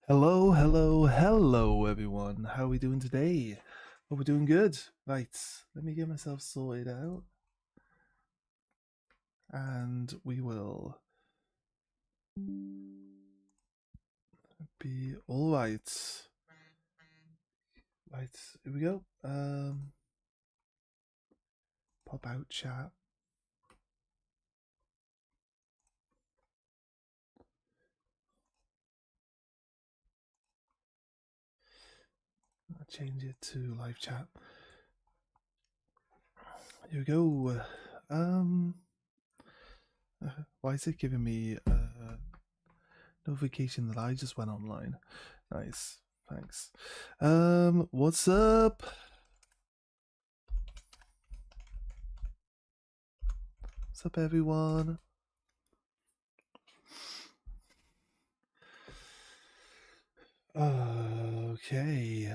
Hello, hello, hello, everyone. How are we doing today? Hope we're doing good. Right, let me get myself sorted out. And we will be all right. Right, here we go. Pop out chat. I'll change it to live chat. Here we go. Why is it giving me a notification that I just went online? Nice, thanks. What's up? What's up, everyone? Okay,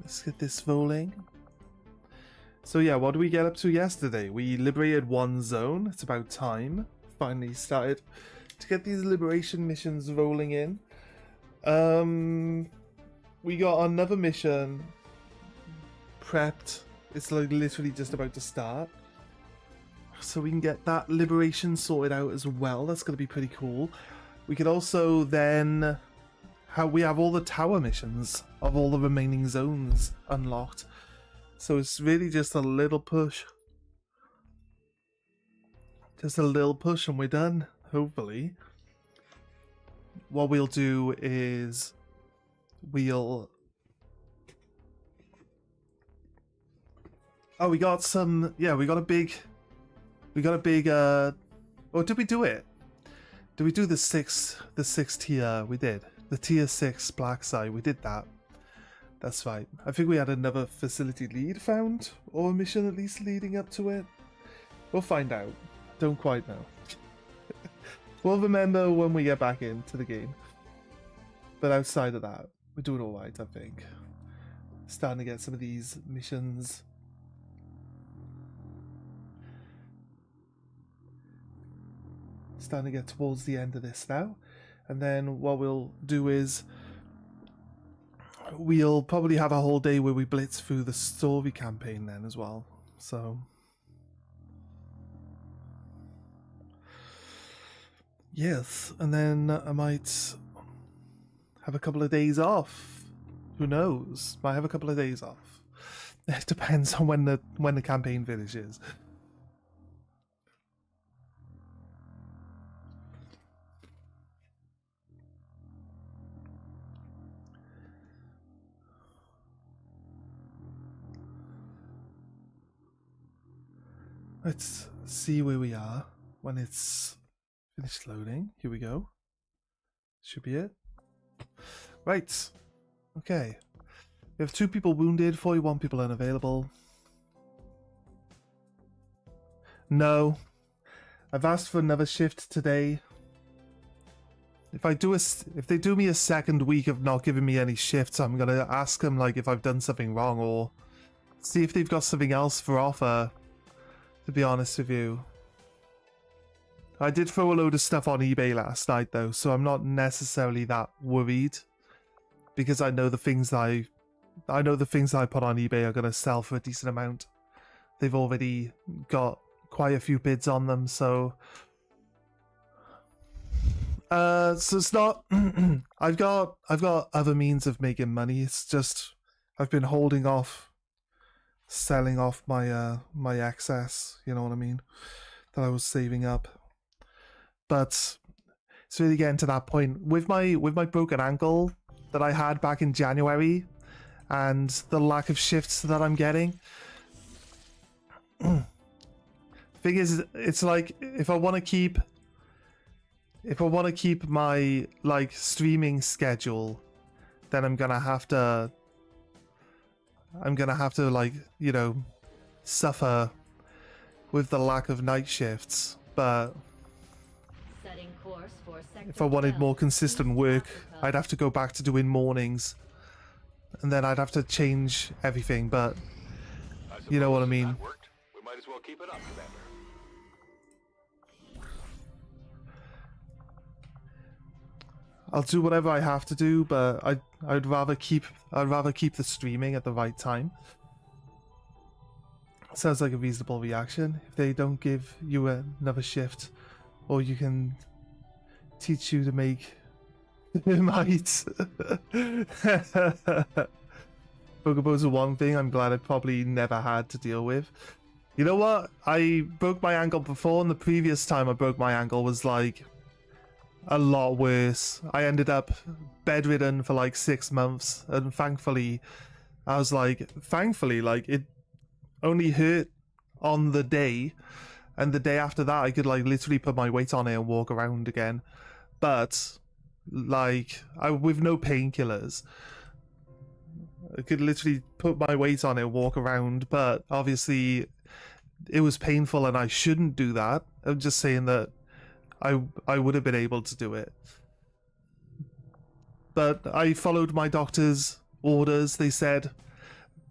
let's get this rolling. So yeah, what did we get up to yesterday? We liberated one zone. It's about time. Finally started to get these liberation missions rolling in. We got another mission prepped. It's like literally just about to start. So we can get that liberation sorted out as well. That's going to be pretty cool. We could also then... we have all the tower missions of all the remaining zones unlocked. So it's really just a little push. Just a little push and we're done, hopefully. What we'll do is we'll... Oh, we got some... Yeah, we got a big... Oh, did we do it? Did we do the sixth tier? We did. The tier 6 black site, we did that. That's right. I think we had another facility lead found, or a mission at least leading up to it. We'll find out. Don't quite know. We'll remember when we get back into the game. But outside of that, we're doing alright, I think. Starting to get some of these missions. Starting to get towards the end of this now. And then what we'll do is we'll probably have a whole day where we blitz through the story campaign then as well. So yes, and then I might have a couple of days off. Who knows? Might have a couple of days off. It depends on when the campaign finishes. Let's see where we are when it's finished loading. Here we go. Should be it. Right. Okay. We have 2 people wounded, 41 people unavailable. No. I've asked for another shift today. If they do me a second week of not giving me any shifts, I'm gonna ask them like if I've done something wrong or see if they've got something else for offer. To be honest with you, I did throw a load of stuff on eBay last night though, so I'm not necessarily that worried because I know the things that I put on eBay are gonna sell for a decent amount. They've already got quite a few bids on them, so it's not. I've got other means of making money. It's just I've been holding off selling off my my excess, you know what I mean, that I was saving up. But it's really getting to that point with my broken ankle that I had back in January and the lack of shifts that I'm getting. Thing is, it's like if I want to keep my like streaming schedule, then I'm gonna have to like, you know, suffer with the lack of night shifts. But if I wanted more consistent work, I'd have to go back to doing mornings, and then I'd have to change everything. But you know what I mean. We might as well keep it up, Commander. I'll do whatever I have to do, but I'd rather keep the streaming at the right time. Sounds like a reasonable reaction. If they don't give you another shift, or you can teach you to make termites. Bugabos are one thing I'm glad I probably never had to deal with. You know what? I broke my ankle before, and the previous time I broke my ankle was like a lot worse. I ended up bedridden for like 6 months, and thankfully it only hurt on the day, and the day after that I could like literally put my weight on it and walk around again. But like with no painkillers, I could literally put my weight on it, walk around, but obviously it was painful and I shouldn't do that. I'm just saying that I would have been able to do it. But I followed my doctor's orders. They said,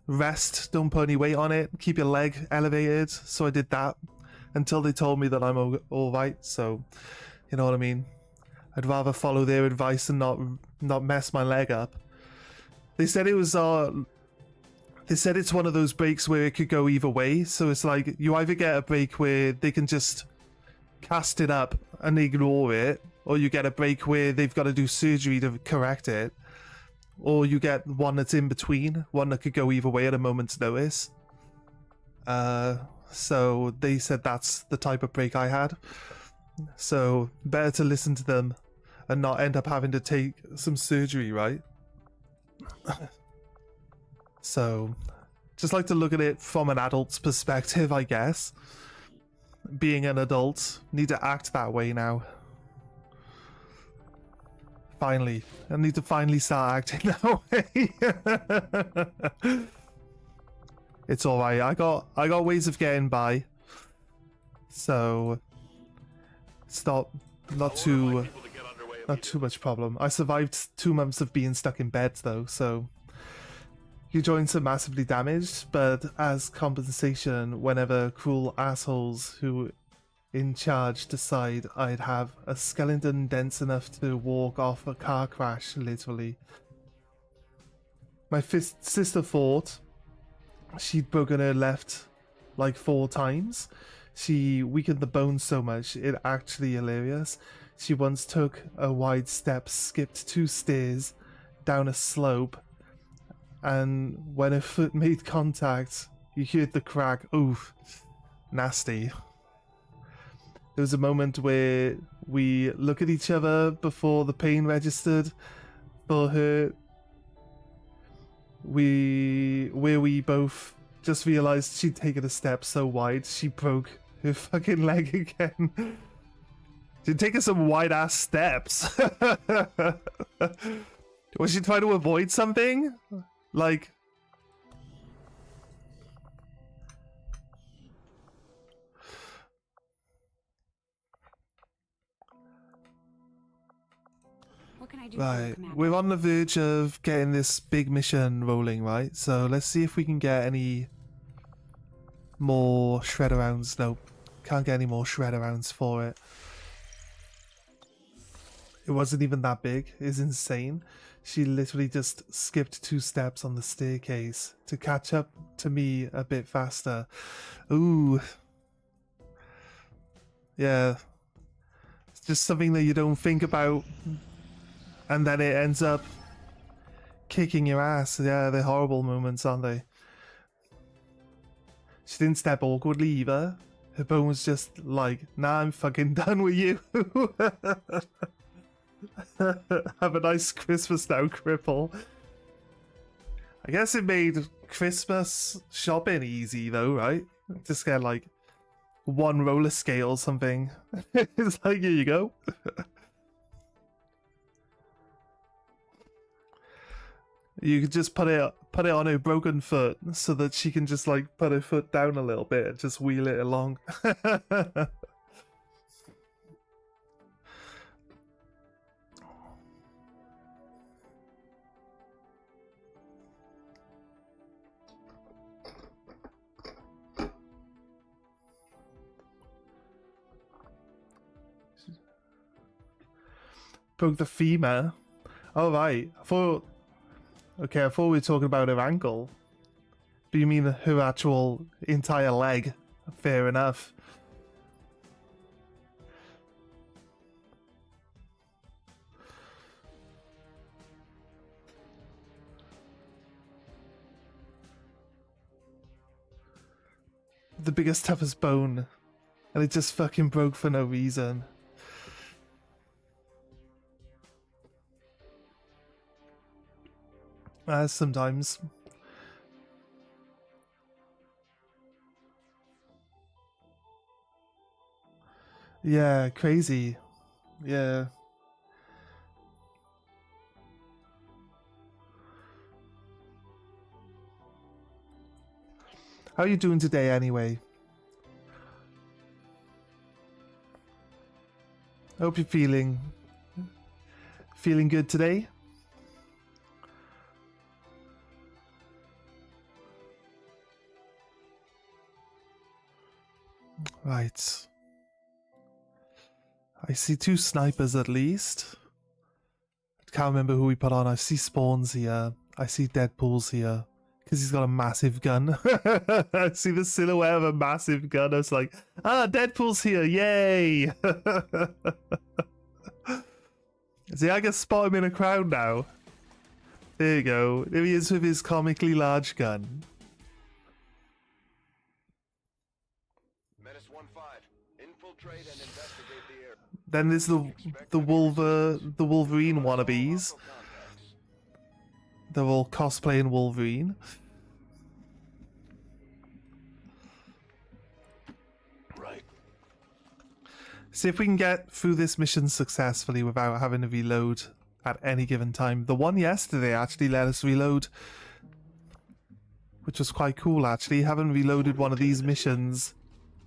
rest, don't put any weight on it, keep your leg elevated. So I did that until they told me that I'm alright. So, you know what I mean? I'd rather follow their advice and not mess my leg up. They said it was they said it's one of those breaks where it could go either way. So it's like you either get a break where they can just cast it up and ignore it, or you get a break where they've got to do surgery to correct it, or you get one that's in between, one that could go either way at a moment's notice. So they said that's the type of break I had. So better to listen to them and not end up having to take some surgery, right? So just like to look at it from an adult's perspective, I guess. Being an adult, need to act that way now. Finally, I need to finally start acting that way. It's alright. I got ways of getting by, so it's not too much problem. I survived 2 months of being stuck in bed though, so your joints are massively damaged, but as compensation, whenever cruel assholes who in charge decide I'd have a skeleton dense enough to walk off a car crash, literally. My sister thought she'd broken her left like 4 times. She weakened the bones so much, it actually hilarious. She once took a wide step, skipped 2 stairs down a slope, and when her foot made contact, you heard the crack. Oof, nasty. There was a moment where we look at each other before the pain registered for her. We both just realized she'd taken a step so wide she broke her fucking leg again. She'd taken some wide ass steps. Was she trying to avoid something? Like, what can I do? right, we're on the verge of getting this big mission rolling, right? So let's see if we can get any more shredder rounds. Nope, can't get any more shredder rounds for it. It wasn't even that big. It's insane. She literally just skipped 2 steps on the staircase to catch up to me a bit faster. Ooh. Yeah. It's just something that you don't think about, and then it ends up kicking your ass. Yeah, they're horrible moments, aren't they? She didn't step awkwardly either. Her bone was just like, nah, I'm fucking done with you. Have a nice Christmas now, cripple. I guess it made Christmas shopping easy though, right? Just get like 1 roller skate or something. It's like, here you go. You could just put it on her broken foot so that she can just like put her foot down a little bit and just wheel it along. Broke the femur. Oh, right. I thought we were talking about her ankle. But you mean her actual entire leg. Fair enough. The biggest, toughest bone. And it just fucking broke for no reason. Sometimes. Yeah, crazy. Yeah. How are you doing today anyway? Hope you're feeling good today. Right. I see 2 snipers at least. I can't remember who we put on. I see Spawns here. I see Deadpool's here. Because he's got a massive gun. I see the silhouette of a massive gun. I was like, Deadpool's here. Yay! See, I can spot him in a crowd now. There you go. There he is with his comically large gun. Menace 1-5. Infiltrate and investigate the area. Then there's the Wolverine wannabes. They're all cosplaying Wolverine. Right. See if we can get through this mission successfully without having to reload at any given time. The one yesterday actually let us reload, which was quite cool actually. Haven't reloaded one of these missions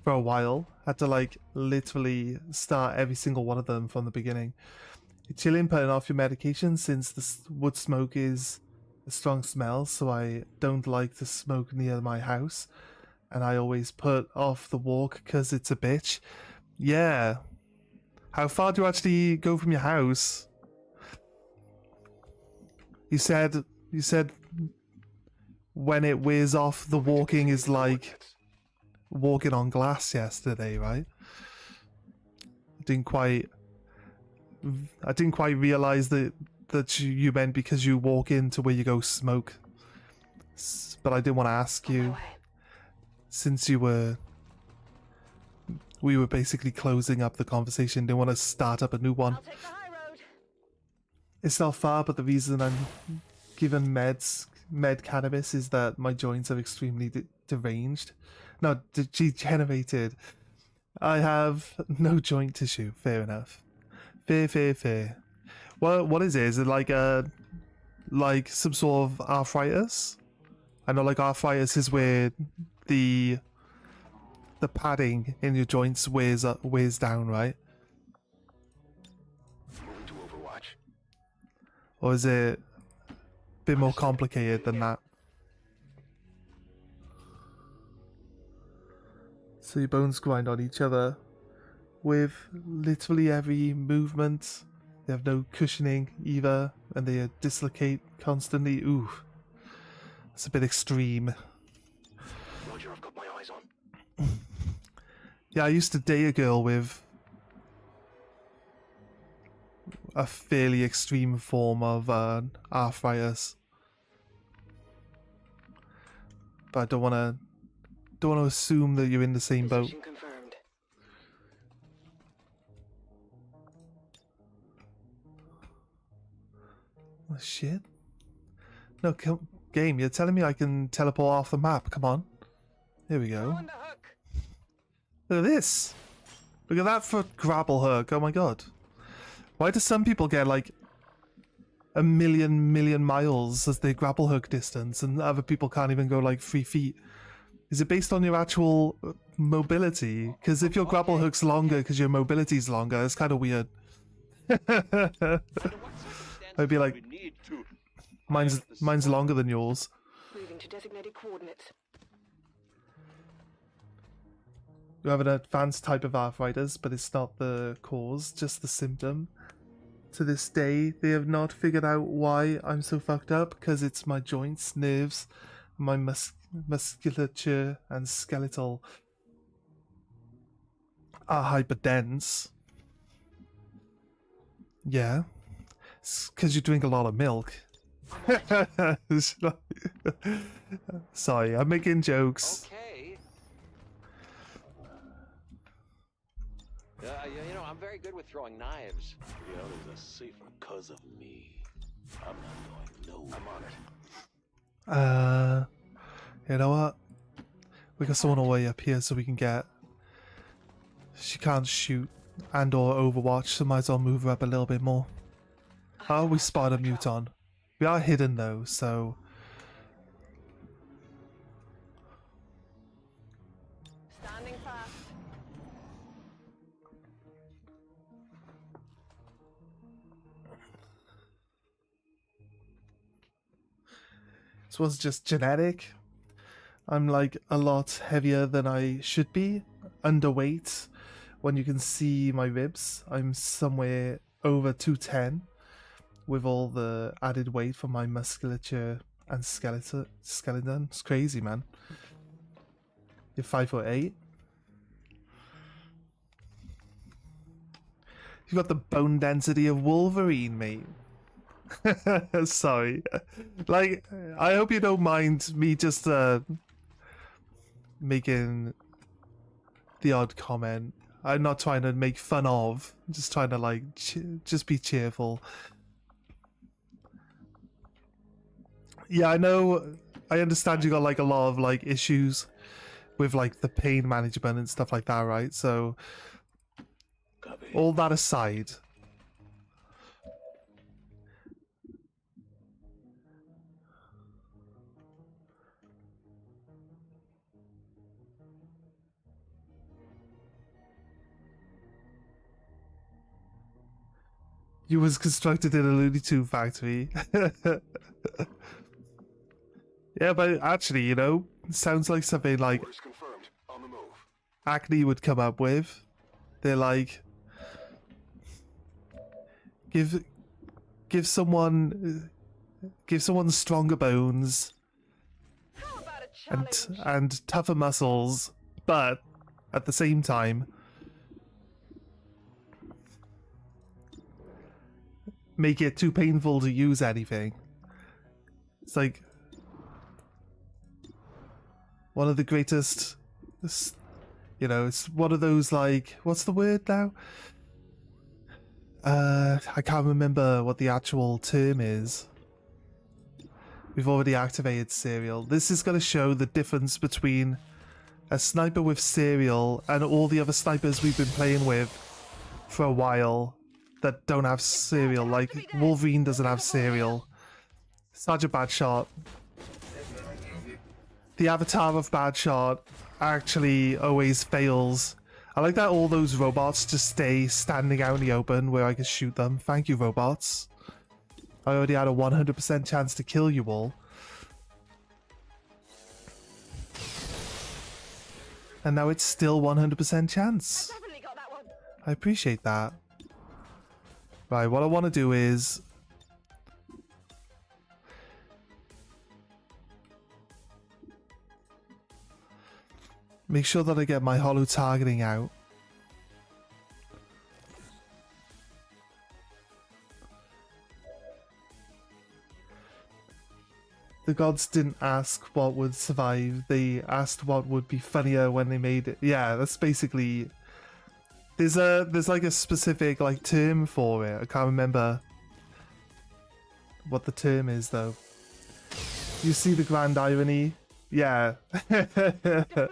for a while. Had to like literally start every single one of them from the beginning. You're chilling, putting off your medication since the wood smoke is a strong smell, so I don't like to smoke near my house, and I always put off the walk because it's a bitch. Yeah. How far do you actually go from your house? You said when it wears off, the walking is like walking on glass yesterday, right? I didn't quite realize that you meant because you walk into where you go smoke. But I didn't want to ask you, since we were basically closing up the conversation. Didn't want to start up a new one. I'll take the high road. It's not far, but the reason I'm given med cannabis is that my joints are extremely deranged. No, degenerated. I have no joint tissue. Fair enough. Fair. Well, what is it? Is it like some sort of arthritis? I know like arthritis is where the padding in your joints wears down, right? Moving to Overwatch. Or is it a bit more complicated than that? So your bones grind on each other with literally every movement. They have no cushioning either, and they dislocate constantly. Ooh, it's a bit extreme. Roger, I've got my eyes on. Yeah, I used to date a girl with a fairly extreme form of arthritis, but I don't want to assume that you're in the same boat. Position confirmed. Oh, shit. No, game, you're telling me I can teleport off the map. Come on. Here we go. On the hook. Look at this. Look at that for grapple hook. Oh my god. Why do some people get like a million miles as their grapple hook distance and other people can't even go like 3 feet? Is it based on your actual mobility? Because if your grapple hook's longer because your mobility's longer, it's kind of weird. I'd be like, mine's longer than yours. Moving to designated coordinates. You have an advanced type of arthritis, but it's not the cause, just the symptom. to this day, they have not figured out why I'm so fucked up, because it's my joints, nerves, my musculature and skeletal are hyperdense. Yeah. It's because you drink a lot of milk. Sorry, I'm making jokes. Okay. You know, I'm very good with throwing knives. The others are safer because of me. I'm not going nowhere. I'm on it. You know what? We got someone away up here so we can get... She can't shoot and or overwatch, so might as well move her up a little bit more. Oh, we spotted a muton. We are hidden though, so... Standing fast. This was just genetic. I'm like a lot heavier than I should be. Underweight. When you can see my ribs, I'm somewhere over 210 with all the added weight from my musculature and skeleton. It's crazy, man. You're 5'8". You got the bone density of Wolverine, mate. Sorry. Like, I hope you don't mind me just making the odd comment. I'm not trying to make fun of. I'm just trying to like just be cheerful. Yeah, I know. I understand you got like a lot of like issues with like the pain management and stuff like that, right? So Copy. all that aside, you was constructed in a Looney Tune factory. Yeah, but actually, you know, sounds like something like Orders confirmed. On the move. Acne would come up with. They're like, give someone stronger bones How about a challenge? and tougher muscles, but at the same time make it too painful to use anything. It's like one of the greatest, you know, it's one of those like, what's the word now? I can't remember what the actual term is. We've already activated serial. This is going to show the difference between a sniper with serial and all the other snipers we've been playing with for a while that don't have serial. Like Wolverine doesn't have serial. Sergeant Badshot, the avatar of Badshot, actually always fails. I like that all those robots just stay standing out in the open where I can shoot them. Thank you, robots. I already had a 100% chance to kill you all. And now it's still 100% chance. Definitely got that one. I appreciate that. Right, what I want to do is... make sure that I get my hollow targeting out. The gods didn't ask what would survive, they asked what would be funnier when they made it. Yeah, that's basically... There's like a specific like term for it. I can't remember what the term is though. You see the grand irony? Yeah. Deflection.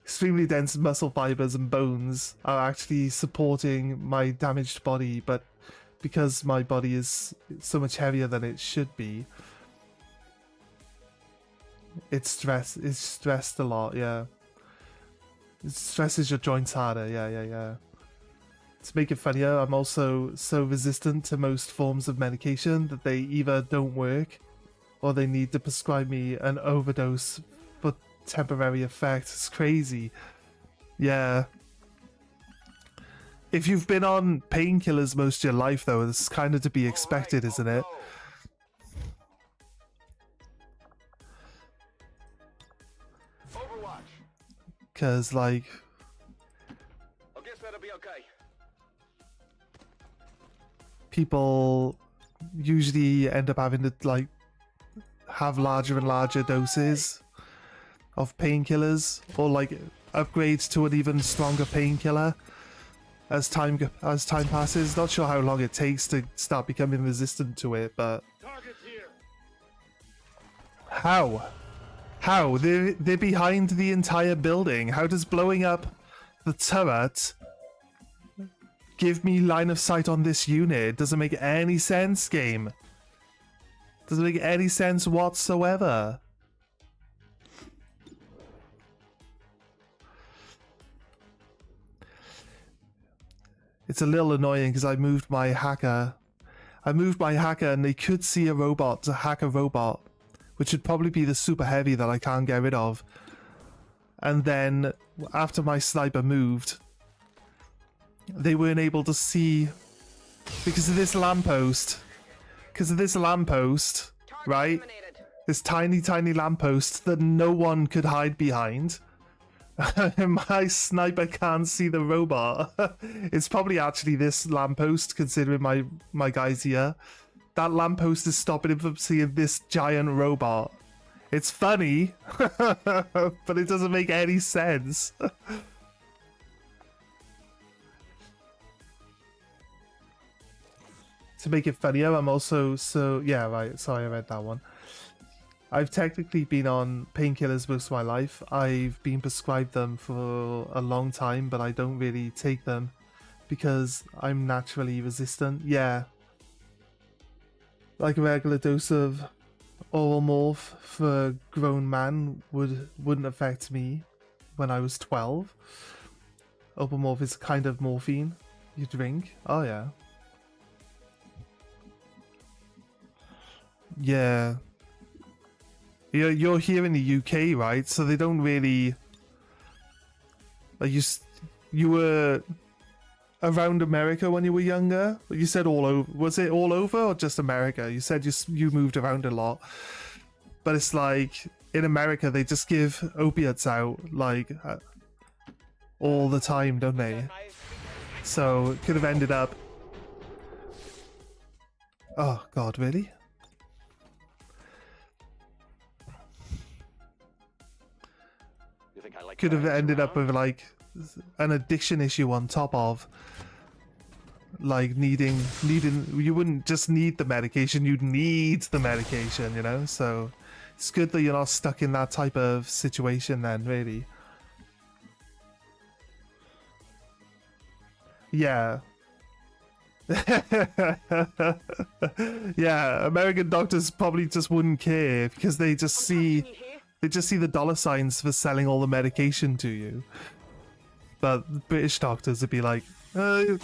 Extremely dense muscle fibers and bones are actually supporting my damaged body, but because my body is so much heavier than it should be, it's stressed a lot, yeah. It stresses your joints harder, yeah. To make it funnier, I'm also so resistant to most forms of medication that they either don't work or they need to prescribe me an overdose for temporary effect. It's crazy. Yeah. if you've been on painkillers most of your life, though, it's kind of to be expected, isn't it? Overwatch. Because, like, I guess that'll be okay. people usually end up having to, like, have larger and larger doses of painkillers, or, like, upgrades to an even stronger painkiller as time passes. Not sure how long it takes to start becoming resistant to it, but Target here. how? How? They're behind the entire building. How does blowing up the turret give me line of sight on this unit? Doesn't make any sense, game. Doesn't make any sense whatsoever. It's a little annoying because I moved my hacker and they could see a robot to hack a robot, which would probably be the super heavy that I can't get rid of. And then after my sniper moved, they weren't able to see because of this lamppost. Right? Eliminated. This tiny lamppost that no one could hide behind. My sniper can't see the robot. It's probably actually this lamppost, considering my guys here. That lamppost is stopping him from seeing this giant robot. It's funny, but it doesn't make any sense. To make it funnier, I'm also yeah, right, sorry, I read that one. I've technically been on painkillers most of my life. I've been prescribed them for a long time, but I don't really take them because I'm naturally resistant. Yeah. Like a regular dose of oral morph for a grown man wouldn't affect me when I was 12. Oral morph is a kind of morphine you drink. Oh yeah. Yeah. You're here in the UK, right? So they don't really, like, you were around America when you were younger. You said all over. Was it all over or just America? You said you moved around a lot, but it's like in America they just give opiates out like all the time, don't they? So it could have ended up. Oh God, really? Could have ended up with like an addiction issue on top of like needing you wouldn't just need the medication, you'd need the medication, you know. So it's good that you're not stuck in that type of situation then, really. Yeah. Yeah, American doctors probably just wouldn't care because they just see the dollar signs for selling all the medication to you. But British doctors would be like, don't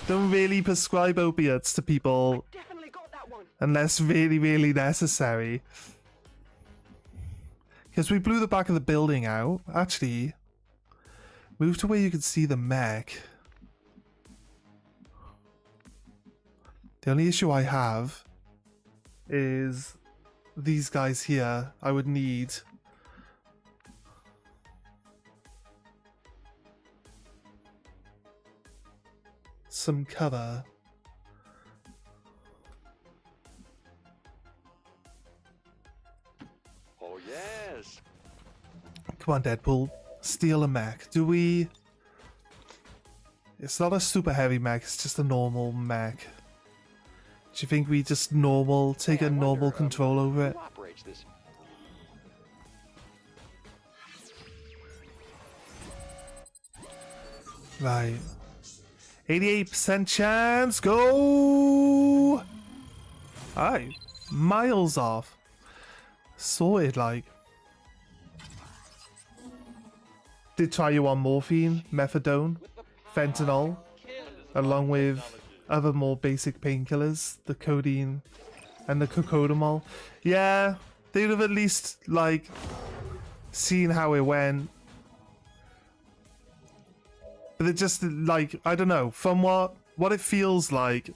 really prescribe opiates to people Definitely got that one. unless really necessary. Because we blew the back of the building out. Actually, move to where you can see the mech. The only issue I have is these guys here. I would need some cover. Oh, yes. Come on, Deadpool. Steal a mech. Do we... It's not a super heavy mech, it's just a normal mech. Do you think we just take Hey, a I normal wonder, control over it? Who operates this? Right. 88% chance. Go! Alright. Miles off. Sorted, like. Did try you on morphine, methadone, fentanyl, along with other more basic painkillers, the codeine and the cocodamol. Yeah, they'd have at least, like, seen how it went. But it just, like, I don't know, from what it feels like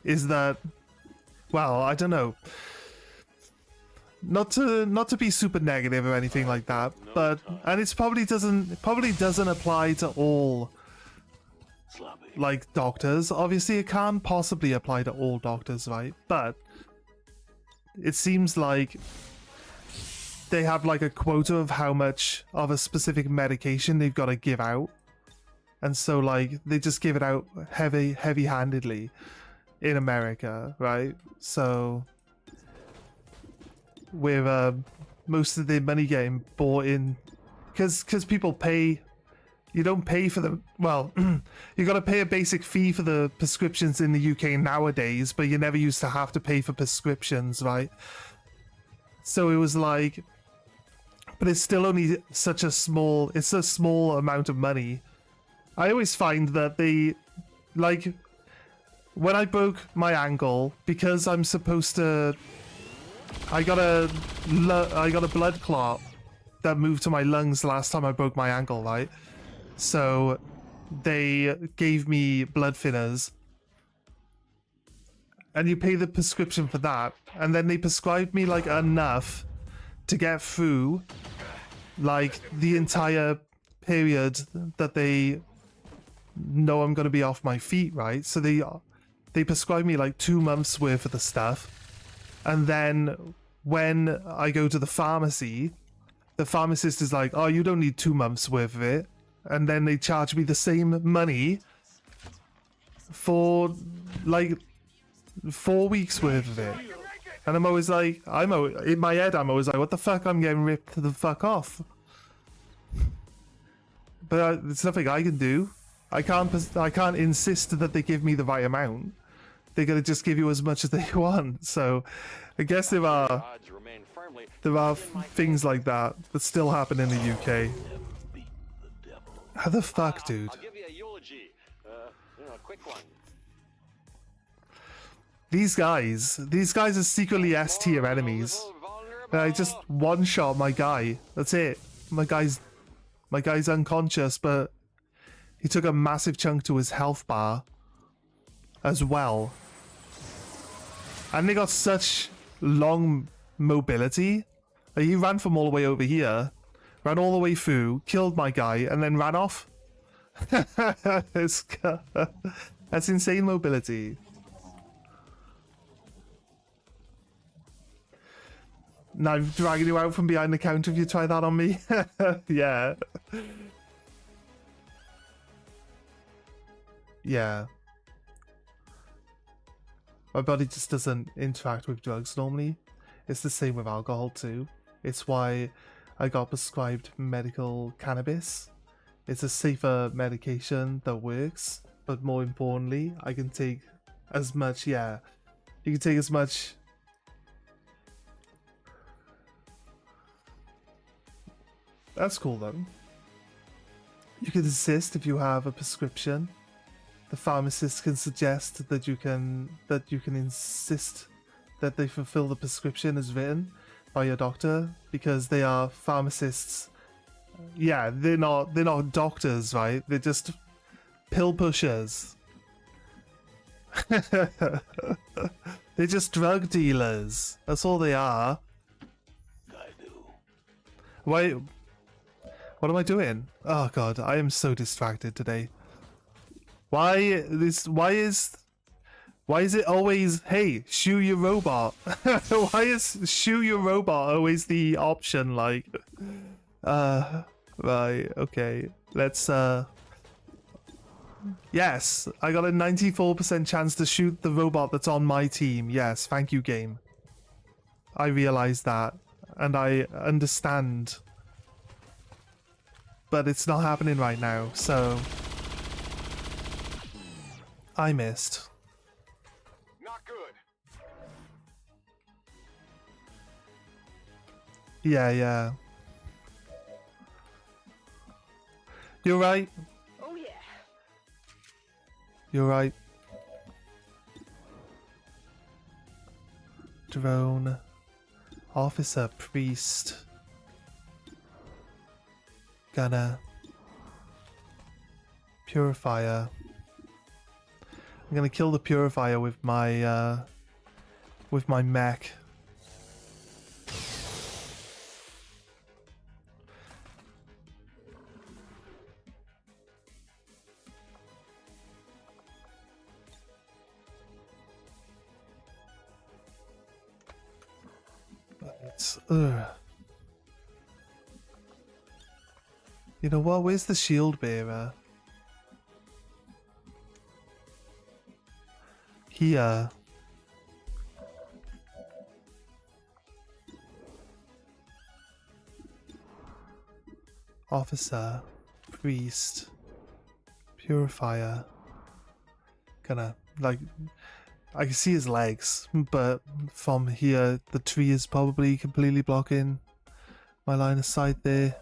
is that, well, I don't know. Not to be super negative or anything like that, but and it probably doesn't apply to all Sloppy. like doctors. Obviously, it can't possibly apply to all doctors, right? But it seems like they have like a quota of how much of a specific medication they've got to give out, and so like they just give it out heavy-handedly in America, right? So with most of the money getting bought in, because people pay. You don't pay for the, well, you got to pay a basic fee for the prescriptions in the UK nowadays, but you never used to have to pay for prescriptions, right? So it was like, but it's still only such a small, it's a small amount of money. I always find that they, like, when I broke my ankle, because I'm supposed to, I got a blood clot that moved to my lungs the last time I broke my ankle, right? So they gave me blood thinners, and you pay the prescription for that, and then they prescribed me like enough to get through like the entire period that they know I'm going to be off my feet, right? So they prescribed me like 2 months worth of the stuff, and then when I go to the pharmacy, the pharmacist is like, oh, you don't need 2 months worth of it. And then they charge me the same money for like 4 weeks worth of it. And I'm always like, in my head, I'm always like, what the fuck? I'm getting ripped the fuck off. But it's nothing I can do. I can't insist that they give me the right amount. They're gonna just give you as much as they want. So I guess there are Odds remain firmly. things like that still happen in the UK. How the fuck, dude? I'll give you a eulogy. A quick one. These guys are secretly S tier enemies. I just one shot my guy. That's it. My guy's unconscious, but he took a massive chunk to his health bar as well. And they got such long mobility. Like, he ran from all the way over here, ran all the way through, killed my guy, and then ran off. That's insane mobility. Now I'm dragging you out from behind the counter if you try that on me. Yeah. Yeah. My body just doesn't interact with drugs normally. It's the same with alcohol too. It's why I got prescribed medical cannabis. It's a safer medication that works, but more importantly, I can take as much, yeah, you can take as much. That's cool though. You can insist if you have a prescription. The pharmacist can suggest that you can insist that they fulfill the prescription as written by your doctor, because they are pharmacists. Yeah, they're not doctors, right? They're just pill pushers. They're just drug dealers. That's all they are. I do. Wait, what am I doing? Oh god, I am so distracted today. Why is it always, hey, shoot your robot? Why is shoot your robot always the option? Like, right, okay. Let's, yes, I got a 94% chance to shoot the robot that's on my team. Yes, thank you, game. I realize that, and I understand. But it's not happening right now, so I missed. Not good. Yeah. You're right. Oh yeah. You're right. Drone. Officer, priest. Gunner. Purifier. I'm gonna kill the purifier with my mech. Ugh. You know what? Where's the shield bearer? Here. Officer. Priest. Purifier. Gonna, like... I can see his legs, but from here, the tree is probably completely blocking my line of sight there.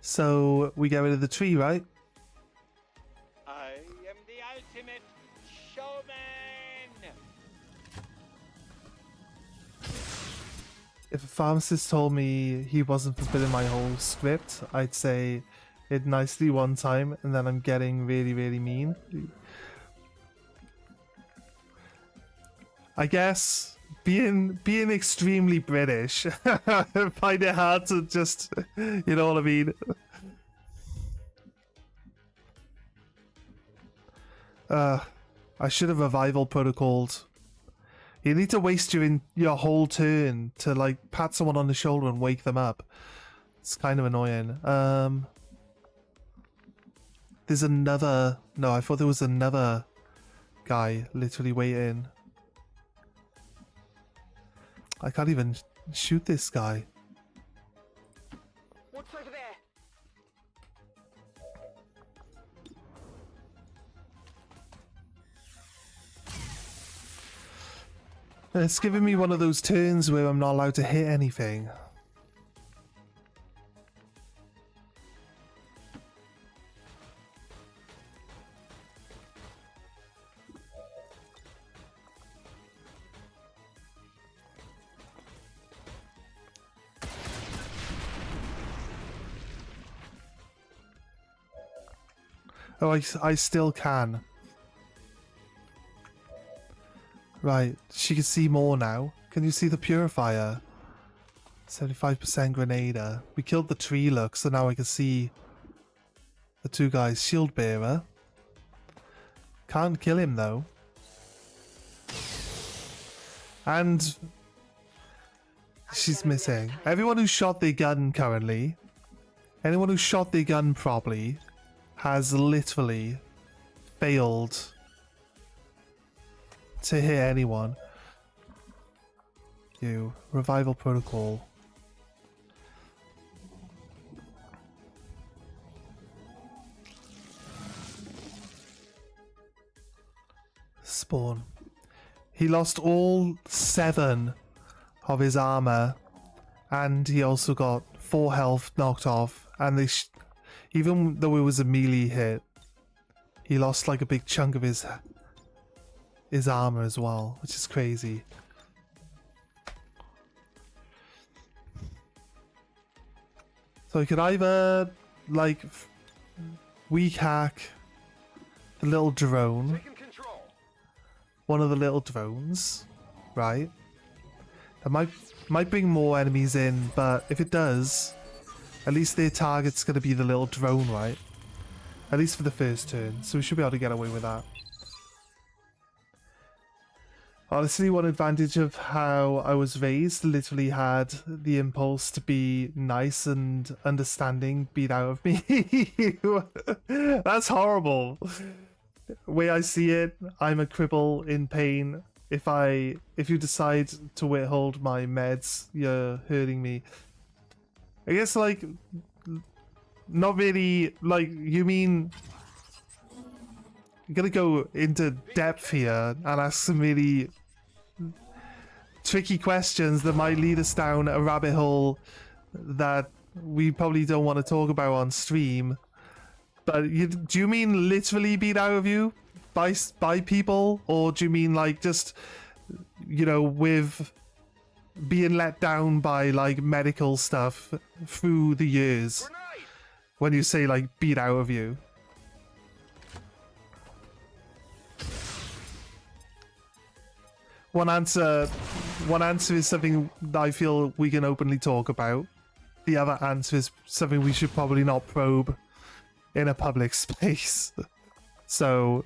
So, we get rid of the tree, right? I am the ultimate showman! If a pharmacist told me he wasn't fulfilling my whole script, I'd say it nicely one time, and then I'm getting really, really mean. I guess being extremely British, I find it hard to just, you know what I mean? I should have revival protocoled. You need to waste your whole turn to like pat someone on the shoulder and wake them up. It's kind of annoying. There's another... No, I thought there was another guy literally waiting. I can't even shoot this guy. What's over there? It's giving me one of those turns where I'm not allowed to hit anything. Oh, I still can. Right, she can see more now. Can you see the purifier? 75% grenader. We killed the tree look, so now I can see the two guys. Shield bearer. Can't kill him though. And she's missing. Everyone who shot their gun currently, anyone who shot their gun properly, has literally failed to hit anyone. You. Revival protocol. Spawn. He lost all 7 of his armor, and he also got 4 health knocked off, and they even though it was a melee hit, he lost like a big chunk of his armor as well, which is crazy. So I could either like weak hack the little drone, Taking control. one of the little drones, right? That might bring more enemies in, but if it does, at least their target's going to be the little drone, right? At least for the first turn, so we should be able to get away with that. Honestly, one advantage of how I was raised literally had the impulse to be nice and understanding beat out of me. That's horrible. Way I see it, I'm a cripple in pain. If you decide to withhold my meds, you're hurting me. I guess, like, not really, like, you mean... I'm gonna go into depth here and ask some really tricky questions that might lead us down a rabbit hole that we probably don't want to talk about on stream. But do you mean literally beat out of you by people? Or do you mean, like, just, you know, with being let down by like medical stuff through the years when you say like beat out of you. One answer is something that I feel we can openly talk about. The other answer is something we should probably not probe in a public space. So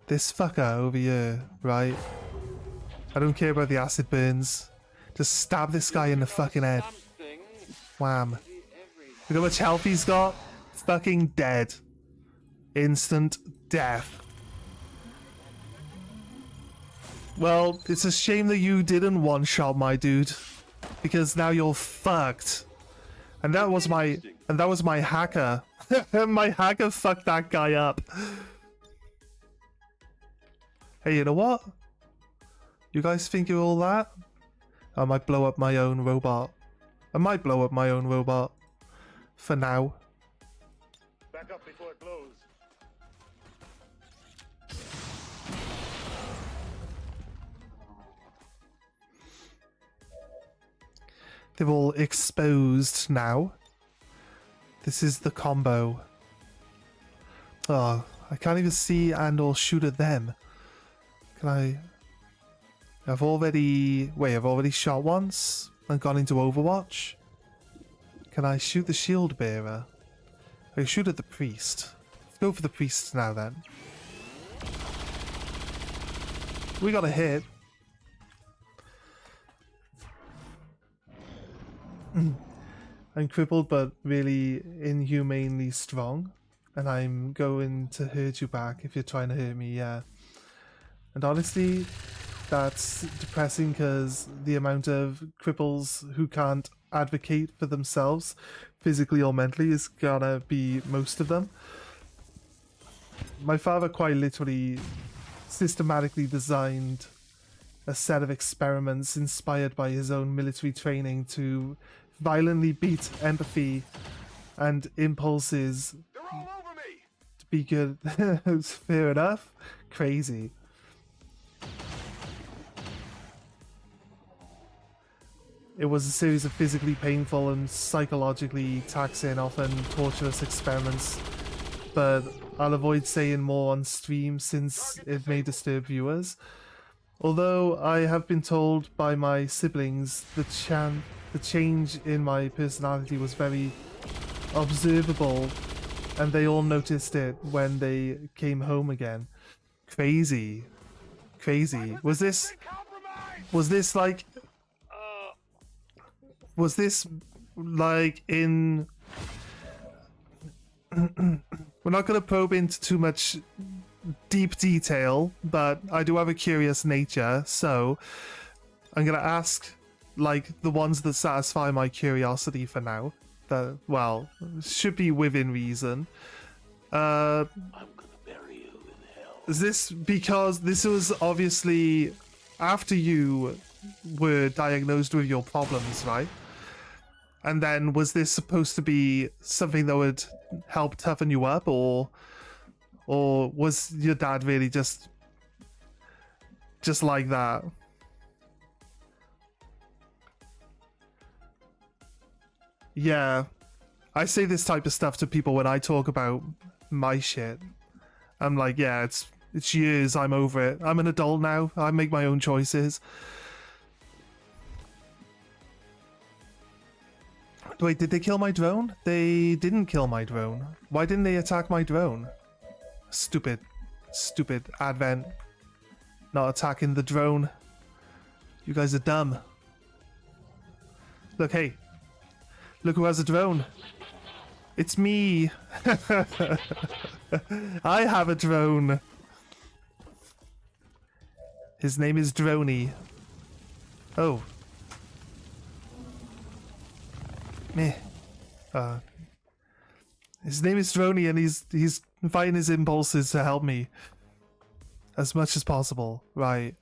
this fucker over here, right? I don't care about the acid burns. Just stab this guy in the fucking head. Something. Wham. Every Look how much health he's got. Fucking dead. Instant death. Well, it's a shame that you didn't one-shot my dude, because now you're fucked. And that was my hacker. My hacker fucked that guy up. Hey, you know what? You guys think you're all that? I might blow up my own robot. I might blow up my own robot. For now. Back up before it blows. They're all exposed now. This is the combo. Oh, I can't even see and or shoot at them. Can I? I've already shot once and gone into Overwatch. Can I shoot the shield bearer? I can shoot at the priest. Let's go for the priest now then. We got a hit. I'm crippled but really inhumanely strong. And I'm going to hurt you back if you're trying to hurt me, yeah. And honestly, that's depressing because the amount of cripples who can't advocate for themselves physically or mentally is gonna be most of them. My father quite literally systematically designed a set of experiments inspired by his own military training to violently beat empathy and impulses They're all over me. to be good. Fair enough. Crazy. It was a series of physically painful and psychologically taxing, often torturous experiments, but I'll avoid saying more on stream since it may disturb viewers. Although I have been told by my siblings the change in my personality was very observable, and they all noticed it when they came home again. Crazy. Crazy. Was this like in... We're not going to probe into too much deep detail, but I do have a curious nature, so I'm going to ask like the ones that satisfy my curiosity for now. That, well, should be within reason. I'm gonna bury you in hell. Is this because this was obviously after you were diagnosed with your problems, right? And then was this supposed to be something that would help toughen you up, or was your dad really just like that? Yeah, I say this type of stuff to people when I talk about my shit. I'm like, yeah, it's years, I'm over it. I'm an adult now, I make my own choices. Wait, did they kill my drone? They didn't kill my drone. Why didn't they attack my drone? Stupid Advent. Not attacking the drone. You guys are dumb. Look, hey. Look who has a drone. It's me. I have a drone. His name is Droney. Oh. Meh. His name is Droney, and he's fighting his impulses to help me as much as possible. Right.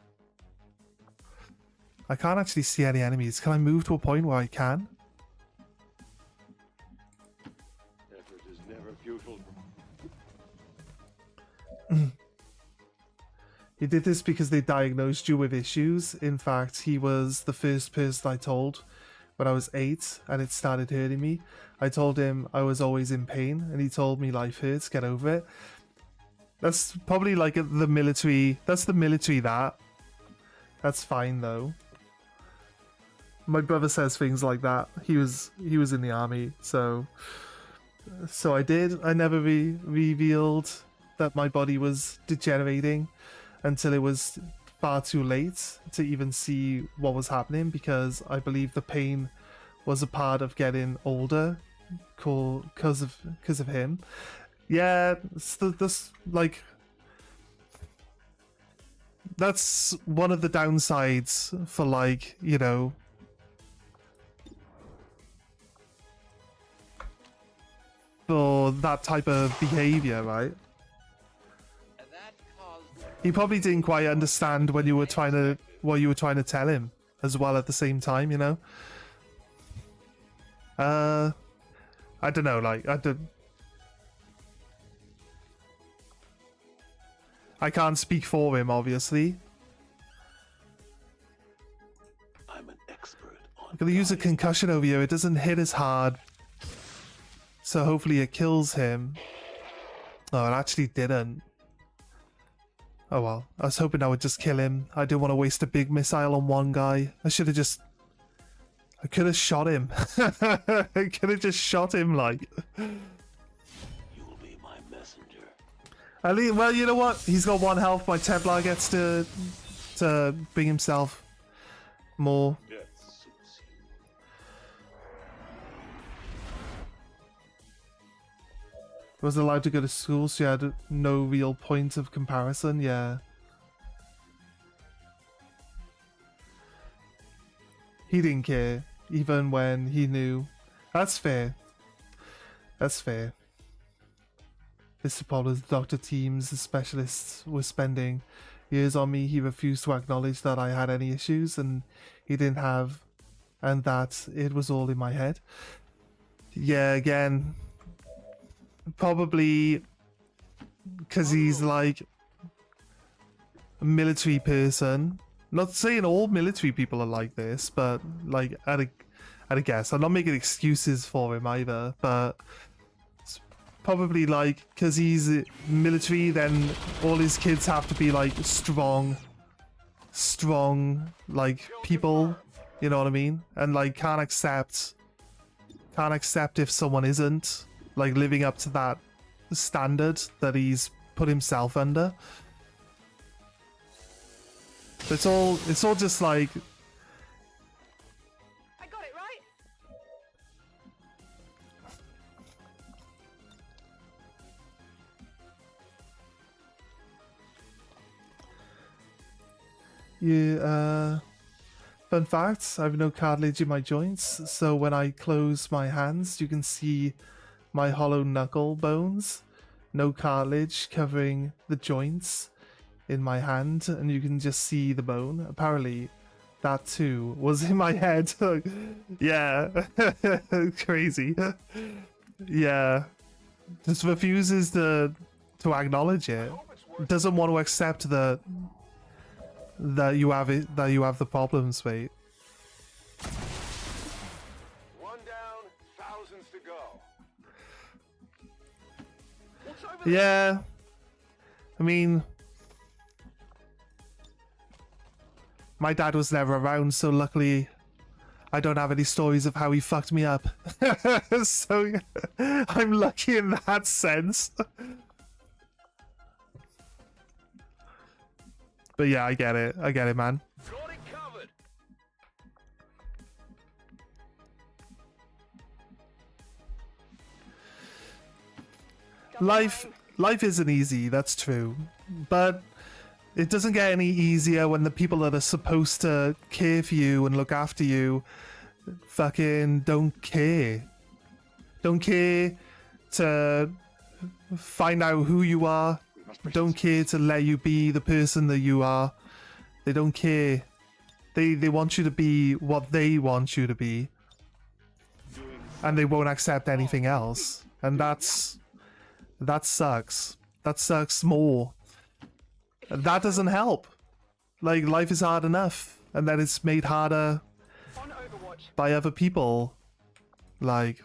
I can't actually see any enemies. Can I move to a point where I can? He did this because they diagnosed you with issues. In fact, he was the first person I told when I was 8 and it started hurting me. I told him I was always in pain and he told me life hurts, get over it. That's probably like the military. That's the military that. That's fine though. My brother says things like that. He was in the army, so I did. I never revealed that my body was degenerating until it was far too late to even see what was happening, because I believe the pain was a part of getting older because of him. Yeah, that's one of the downsides for, like, you know, for that type of behavior, right? That caused He probably didn't quite understand when you were trying to what you were trying to tell him as well at the same time, you know. I don't know, like I can't speak for him, obviously. I'm an expert on I'm gonna use a concussion over here. It doesn't hit as hard, so hopefully it kills him. Oh, it actually didn't. Oh well, I was hoping I would just kill him. I didn't want to waste a big missile on one guy. I could have shot him. I could have just shot him, like. You'll be my messenger. At least, well, you know what? He's got 1 health. My Templar gets to bring himself more. Yes. Suits you. Was allowed to go to school, so you had no real point of comparison. Yeah. He didn't care, even when he knew. That's fair. That's fair. This is the problem. The doctor teams, the specialists were spending years on me. He refused to acknowledge that I had any issues, and he didn't have, and that it was all in my head. Yeah, again, probably because he's like a military person. Not saying all military people are like this, but like at a guess. I'm not making excuses for him either, but it's probably like because he's military, then all his kids have to be like strong like people, you know what I mean? And like can't accept if someone isn't like living up to that standard that he's put himself under. It's all just like I got it right. fun facts, I have no cartilage in my joints, so when I close my hands you can see my hollow knuckle bones. No cartilage covering the joints in my hand, and you can just see the bone. Apparently that too was in my head. Yeah. Crazy. Yeah, just refuses to acknowledge it. Doesn't want to accept that you have the problems, mate. One down, thousands to go. Yeah, I mean, my dad was never around, so luckily I don't have any stories of how he fucked me up. So I'm lucky in that sense. But yeah, I get it, man. Got it covered. Life isn't easy, that's true, but it doesn't get any easier when the people that are supposed to care for you and look after you fucking don't care to find out who you are, don't care to let you be the person that you are. They don't care. They want you to be what they want you to be, and they won't accept anything else, and that sucks. That sucks more. that doesn't help. Like, life is hard enough, and then it's made harder On Overwatch. by other people. Like,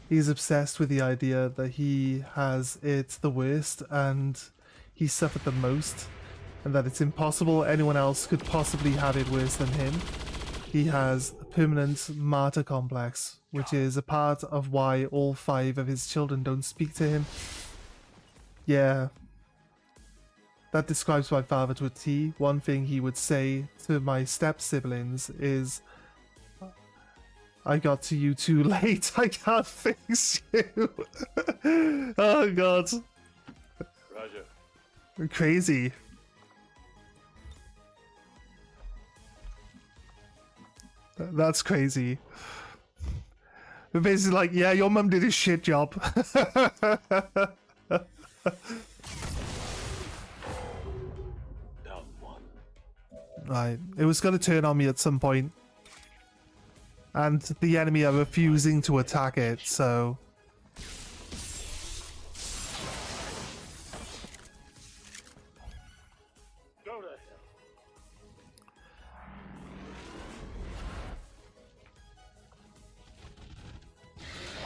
he's obsessed with the idea that he has it the worst and he suffered the most, and that it's impossible anyone else could possibly have it worse than him. He has a permanent martyr complex, which is a part of why all 5 of his children don't speak to him. Yeah. That describes my father to a T. One thing he would say to my step-siblings is, I got to you too late, I can't fix you. Oh god. Roger. Crazy. That's crazy. We're basically like, yeah, your mum did a shit job. Down one. Right, it was going to turn on me at some point. And the enemy are refusing to attack it, so... Go to hell.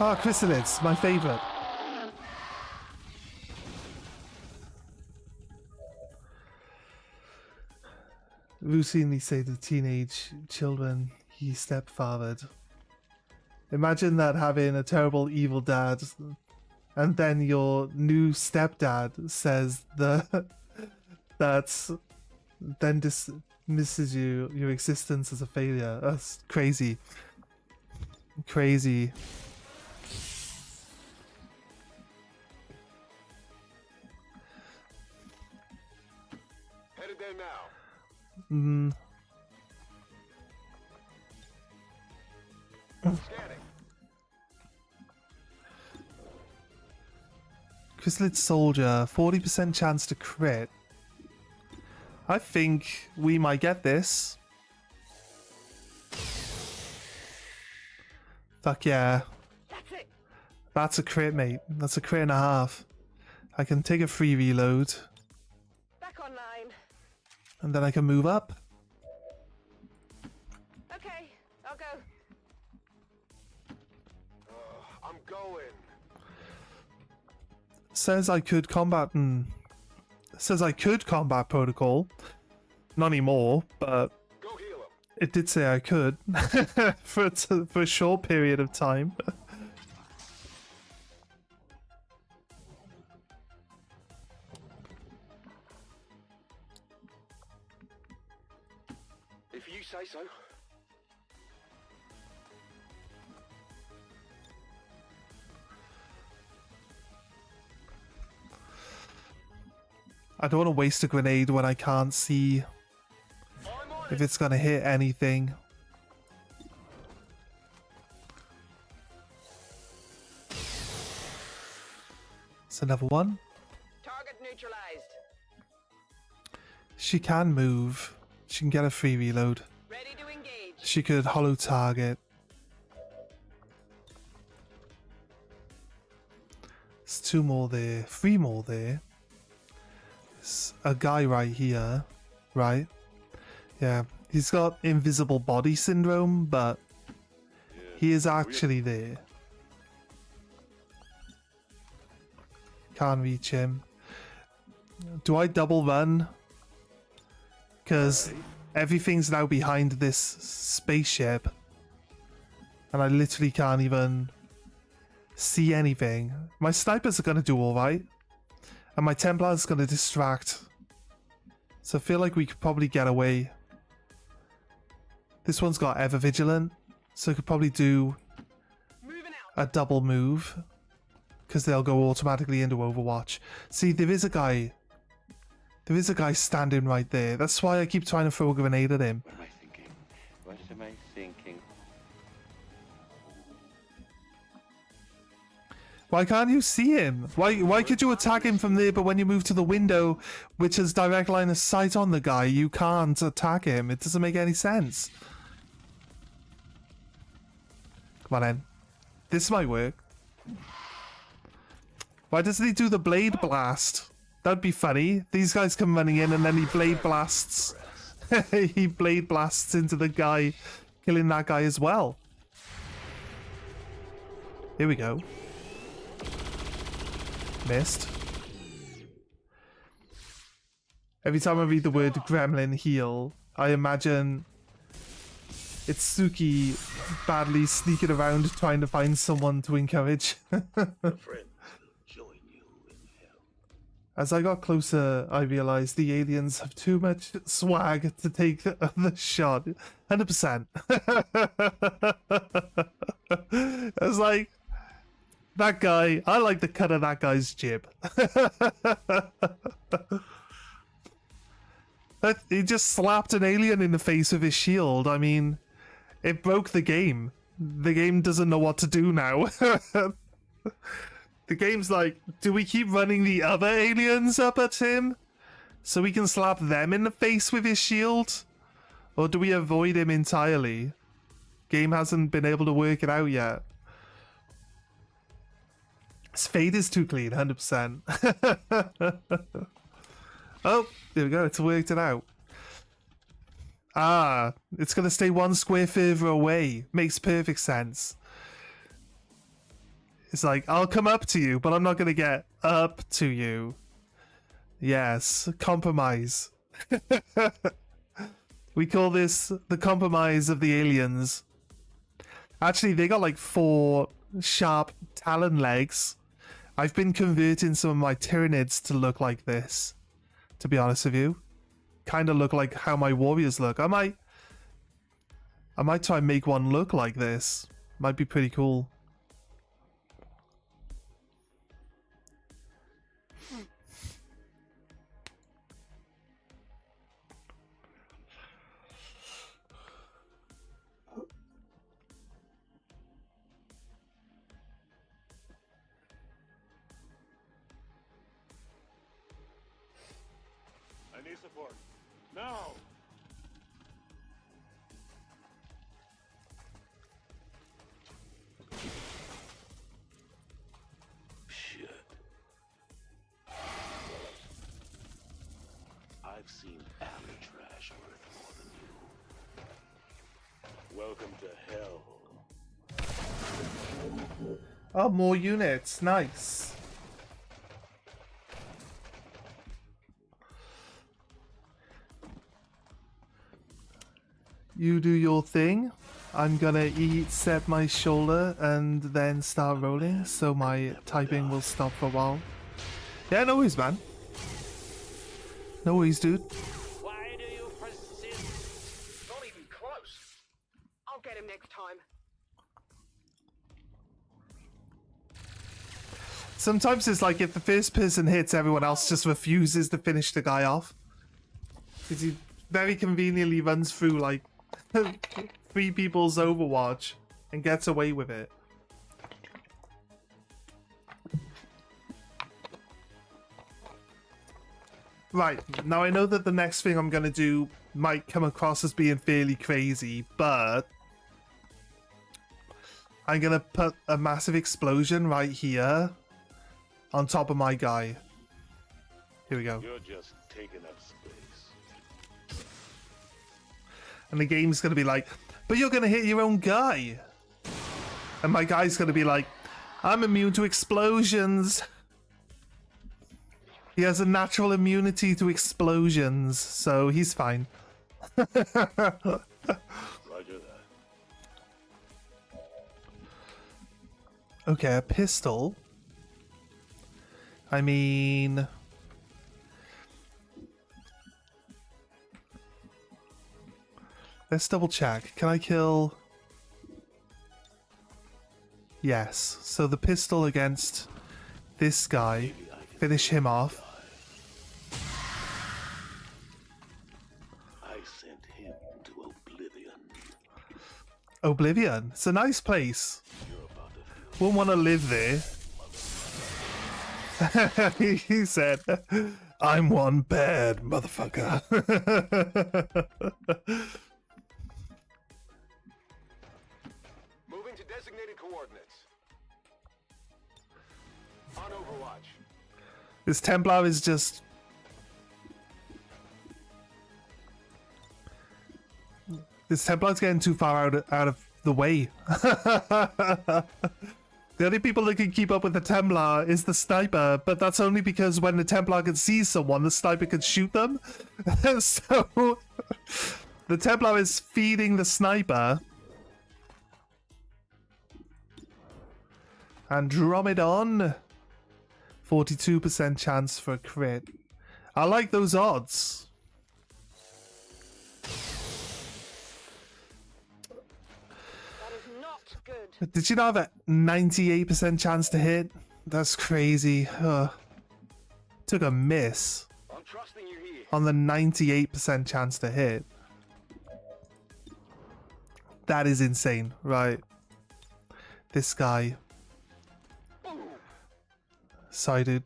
Ah, chrysalids, my favourite. Routinely say to teenage children he stepfathered. Imagine that, having a terrible evil dad, and then your new stepdad says that then dismisses your existence as a failure. That's crazy. Crazy. Headed there now. Scanning. Chrysalid Soldier, 40% chance to crit. I think we might get this. Fuck yeah. That's it. That's a crit, mate. That's a crit and a half. I can take a free reload, Back online. and then I can move up. Okay, I'll go. I'm going. Says I could combat protocol. Not anymore, but Go heal him. it did say I could for a short period of time. If you say so. I don't want to waste a grenade when I can't see I'm on if it's gonna hit anything. It's another one. Target neutralized. She can move. She can get a free reload. Ready to engage. She could hollow target. There's 2 more there. 3 more there. There's a guy right here. Right? Yeah. He's got invisible body syndrome, but he is actually there. Can't reach him. Do I double run? Because everything's now behind this spaceship. And I literally can't even see anything. My snipers are going to do alright. And my Templars are going to distract. So I feel like we could probably get away. This one's got Ever Vigilant. So I could probably do Moving out. a double move. Because they'll go automatically into Overwatch. See, there is a guy. There is a guy standing right there. That's why I keep trying to throw a grenade at him. What am I thinking? What am I thinking? Why can't you see him? Why could you attack him from there, but when you move to the window, which has direct line of sight on the guy, you can't attack him? It doesn't make any sense. Come on then. This might work. Why doesn't he do the blade blast? That'd be funny. These guys come running in and then he blade blasts. He blade blasts into the guy, killing that guy as well. Here we go. Missed. Every time I read the word gremlin heal, I imagine it's Suki badly sneaking around trying to find someone to encourage. As I got closer, I realized the aliens have too much swag to take the shot. 100%. I was like, that guy, I like the cut of that guy's jib. He just slapped an alien in the face with his shield. I mean, it broke the game. The game doesn't know what to do now. The game's like, do we keep running the other aliens up at him so we can slap them in the face with his shield? Or do we avoid him entirely? Game hasn't been able to work it out yet. His fade is too clean, 100%. Oh, there we go, it's worked it out. Ah, it's going to stay one square further away. Makes perfect sense. It's like, I'll come up to you, but I'm not going to get up to you. Yes, compromise. We call this the compromise of the aliens. Actually, they got like 4 sharp talon legs. I've been converting some of my Tyranids to look like this, to be honest with you. Kind of look like how my warriors look. I might try and make one look like this. Might be pretty cool. I need support. Now! Shit. I've seen alley trash worth more than you. Welcome to hell. Oh, more units. Nice. You do your thing. I'm gonna eat, set my shoulder, and then start rolling, so my typing will stop for a while. Yeah, no worries, man. No worries, dude. Why do you persist? Not even close. I'll get him next time. Sometimes it's like if the first person hits, everyone else just refuses to finish the guy off. Because he very conveniently runs through like 3 people's Overwatch and gets away with it. Right, now I know that the next thing I'm going to do might come across as being fairly crazy, but I'm going to put a massive explosion right here on top of my guy. Here we go. You're just taking up space. And the game's going to be like, but you're going to hit your own guy. And my guy's going to be like, I'm immune to explosions. He has a natural immunity to explosions, so he's fine. Roger that. Okay, a pistol. I mean... let's double check. Can I kill... yes. So the pistol against this guy. Finish him off. I sent him to oblivion. Oblivion. It's a nice place. You're about to feel Wouldn't want to live there. He said, I'm one bad motherfucker. Moving to designated designated coordinates. On Overwatch. This Templar is just... This Templar's getting too far out of the way. The only people that can keep up with the Templar is the sniper, but that's only because when the Templar can see someone, the sniper can shoot them. So the Templar is feeding the sniper. Andromedon. 42% chance for a crit. I like those odds. That is not good. Did you not have a 98% chance to hit? That's crazy. Took a miss I'm trusting you here. on the 98% chance to hit. That is insane, right? This guy. Sorry, dude.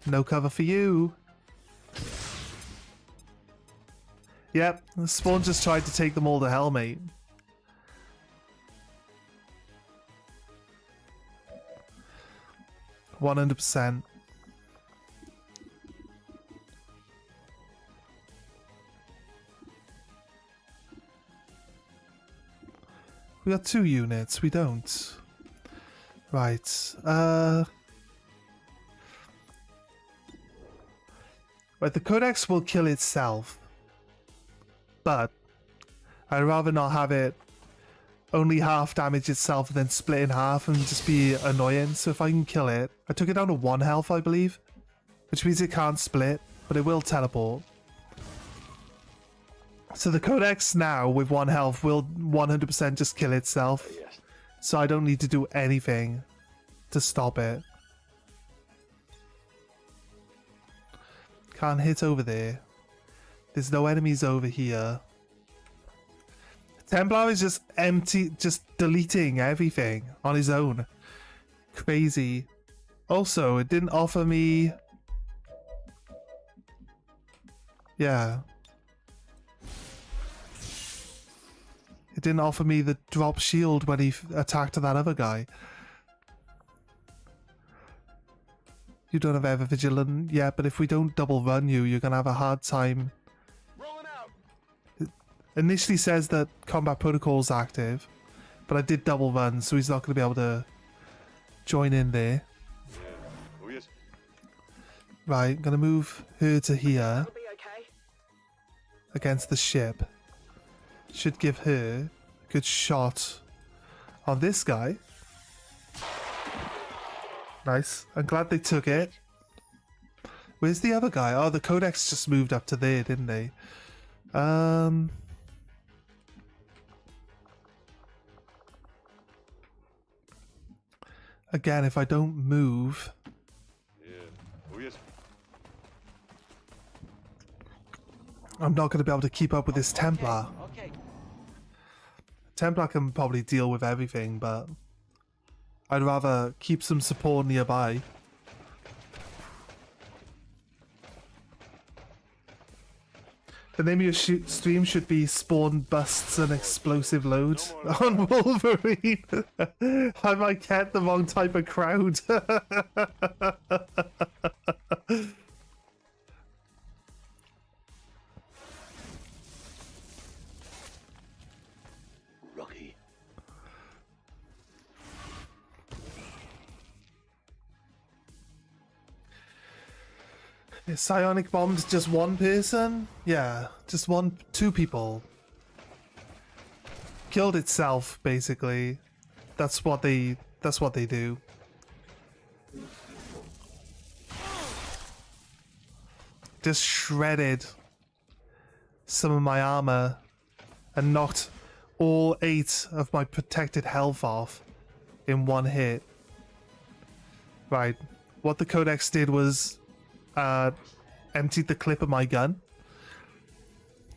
No cover for you. Yep, Spawn just tried to take them all to hell, mate. %. We got 2 units, we don't. Right, Right, the Codex will kill itself. But I'd rather not have it only half damage itself and then split in half and just be annoying. So if I can kill it, I took it down to 1 health, I believe, which means it can't split, but it will teleport. So the Codex now with 1 health will 100% just kill itself. Yes. So I don't need to do anything to stop it. Can't hit over there. There's no enemies over here. Templar is just empty, just deleting everything on his own. Crazy. Also, it didn't offer me... Yeah. It didn't offer me the drop shield when he attacked that other guy. You don't have ever vigilant yet, but if we don't double run you, you're going to have a hard time. Rolling out. It initially says that combat protocol's active, but I did double run, so he's not going to be able to join in there. Oh yes. Right, I'm going to move her to here That'll be okay. against the ship. Should give her a good shot on this guy. Nice. I'm glad they took it. Where's the other guy? Oh, the Codex just moved up to there, didn't they? Again, if I don't move... Yeah. Oh yes. I'm not going to be able to keep up with this Templar. Okay. Templar can probably deal with everything, but I'd rather keep some support nearby. The name of your stream should be Spawn Busts and Explosive Loads on Wolverine. I might get the wrong type of crowd. Rocky. Psionic bombed just one person? Yeah, just two people. Killed itself, basically. That's what they do. Just shredded some of my armor and knocked all 8 of my protected health off in one hit. Right. What the Codex did was emptied the clip of my gun.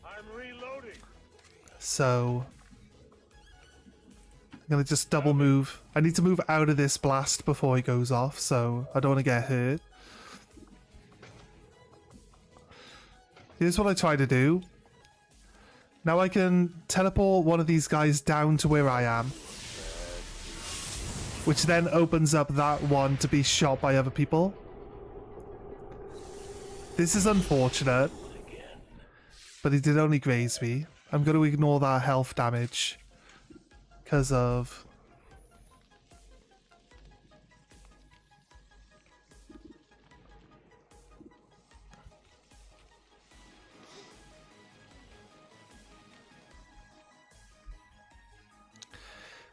I'm reloading. So I'm gonna just double move. I need to move out of this blast before he goes off, so I don't want to get hurt. Here's what I try to do. Now I can teleport one of these guys down to where I am. which then opens up that one to be shot by other people. This is unfortunate, but he did only graze me. I'm going to ignore that health damage because of...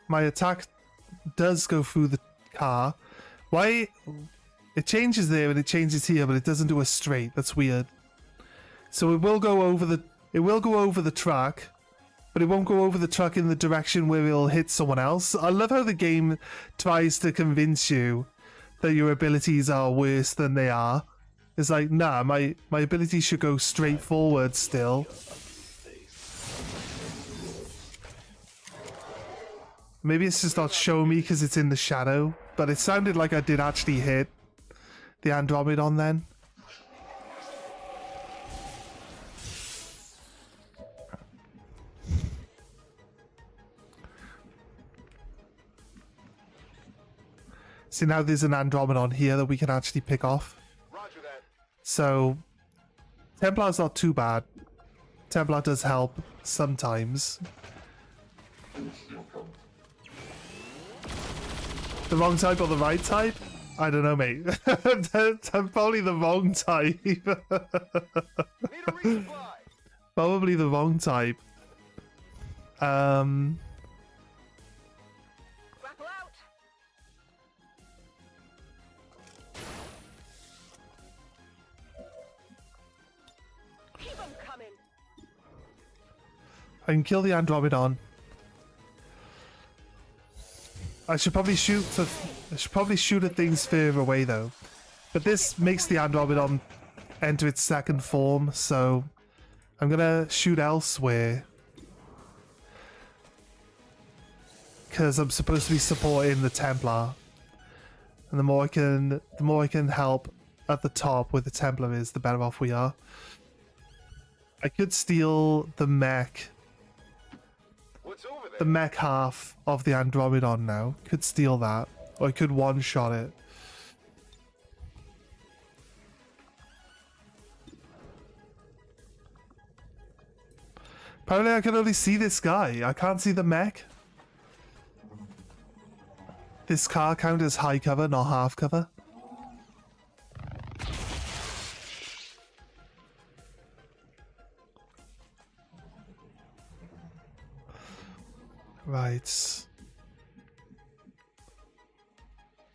My attack does go through the car. Why? It changes there and it changes here, but it doesn't do a straight. That's weird. So it will go over the truck, but it won't go over the truck in the direction where it'll hit someone else. I love how the game tries to convince you that your abilities are worse than they are. It's like, nah, my abilities should go straight forward still. Maybe it's just not showing me because it's in the shadow, but it sounded like I did actually hit the Andromedon then. See, now there's an Andromedon here that we can actually pick off. Roger that. So, Templar's not too bad. Templar does help sometimes. The wrong type or the right type? I don't know, mate. I'm probably the wrong type. Need a resupply. Probably the wrong type. Grapple out. Keep 'em coming. I can kill the Andromedon. I should probably shoot at things further away though. But this makes the Andromedon enter its second form, so I'm gonna shoot elsewhere. Because I'm supposed to be supporting the Templar. And the more I can help at the top where the Templar is, the better off we are. I could steal the mech. What's over there? The mech half of the Andromedon now. Could steal that. Or I could one-shot it. Apparently I can only see this guy. I can't see the mech. This car count as high cover, not half cover. Right.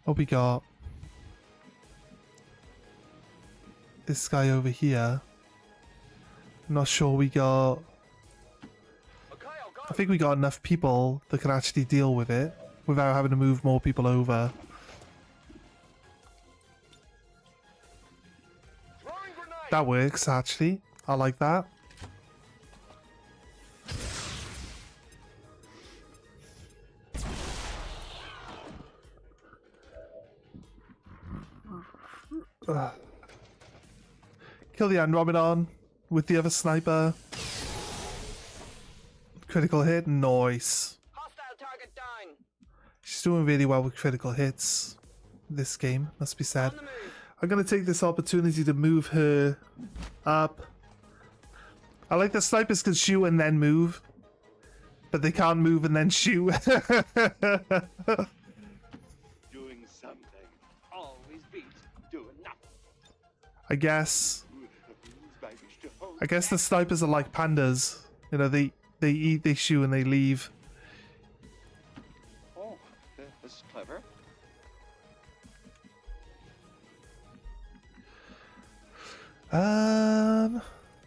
What we got? This guy over here. I'm not sure we got... Okay, I'll go. I think we got enough people that can actually deal with it without having to move more people over. Throwing grenade. That works, actually. I like that. Kill the Andromedon with the other sniper. Critical hit, nice. Hostile target down. She's doing really well with critical hits this game, must be said. On the move. I'm going to take this opportunity to move her up. I like the snipers can shoot and then move, but they can't move and then shoot. Doing something. Always beats doing nothing. I guess Maybe to hold the snipers are like pandas. You know, they eat, they shoot, and they leave. Oh, that's clever.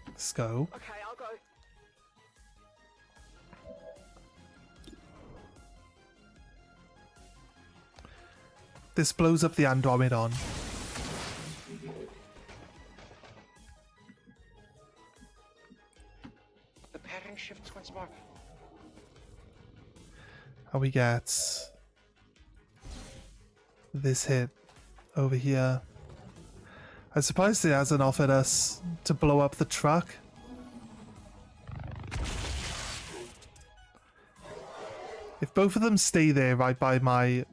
Let's go. Okay, I'll go. This blows up the Andromedon. The pattern shifts once more. And we get this hit over here. I'm surprised it hasn't offered us to blow up the truck. If both of them stay there right by my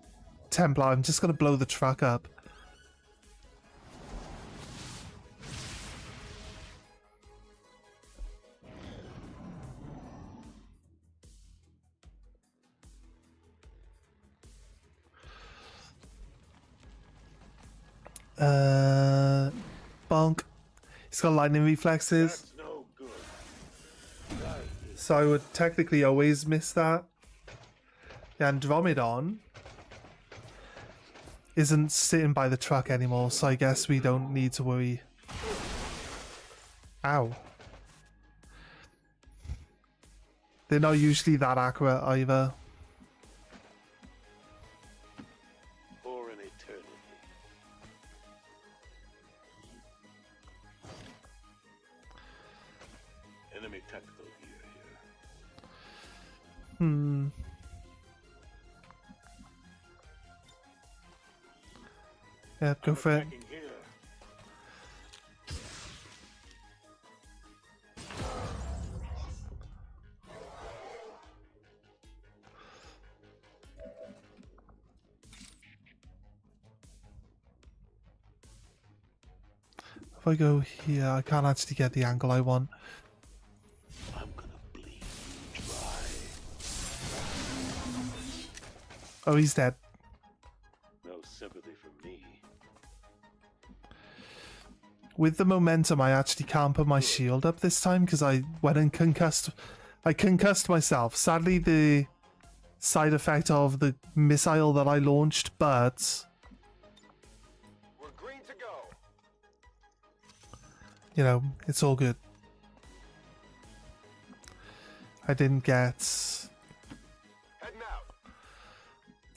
Templar. I'm just gonna blow the truck up. Bonk. He's got lightning reflexes. That's no good. So I would technically always miss that. The Andromedon isn't sitting by the truck anymore, so I guess we don't need to worry. Ow. They're not usually that accurate either. For an eternity. Enemy tactical gear here. Yeah, go for it. Attacking here. If I go here, I can't actually get the angle I want. I'm gonna bleed you dry. Oh, he's dead. No sympathy from me. With the momentum, I actually can't put my shield up this time because I went and concussed. I concussed myself. Sadly, the side effect of the missile that I launched, but We're green to go. you know, it's all good. I didn't get. Heading out.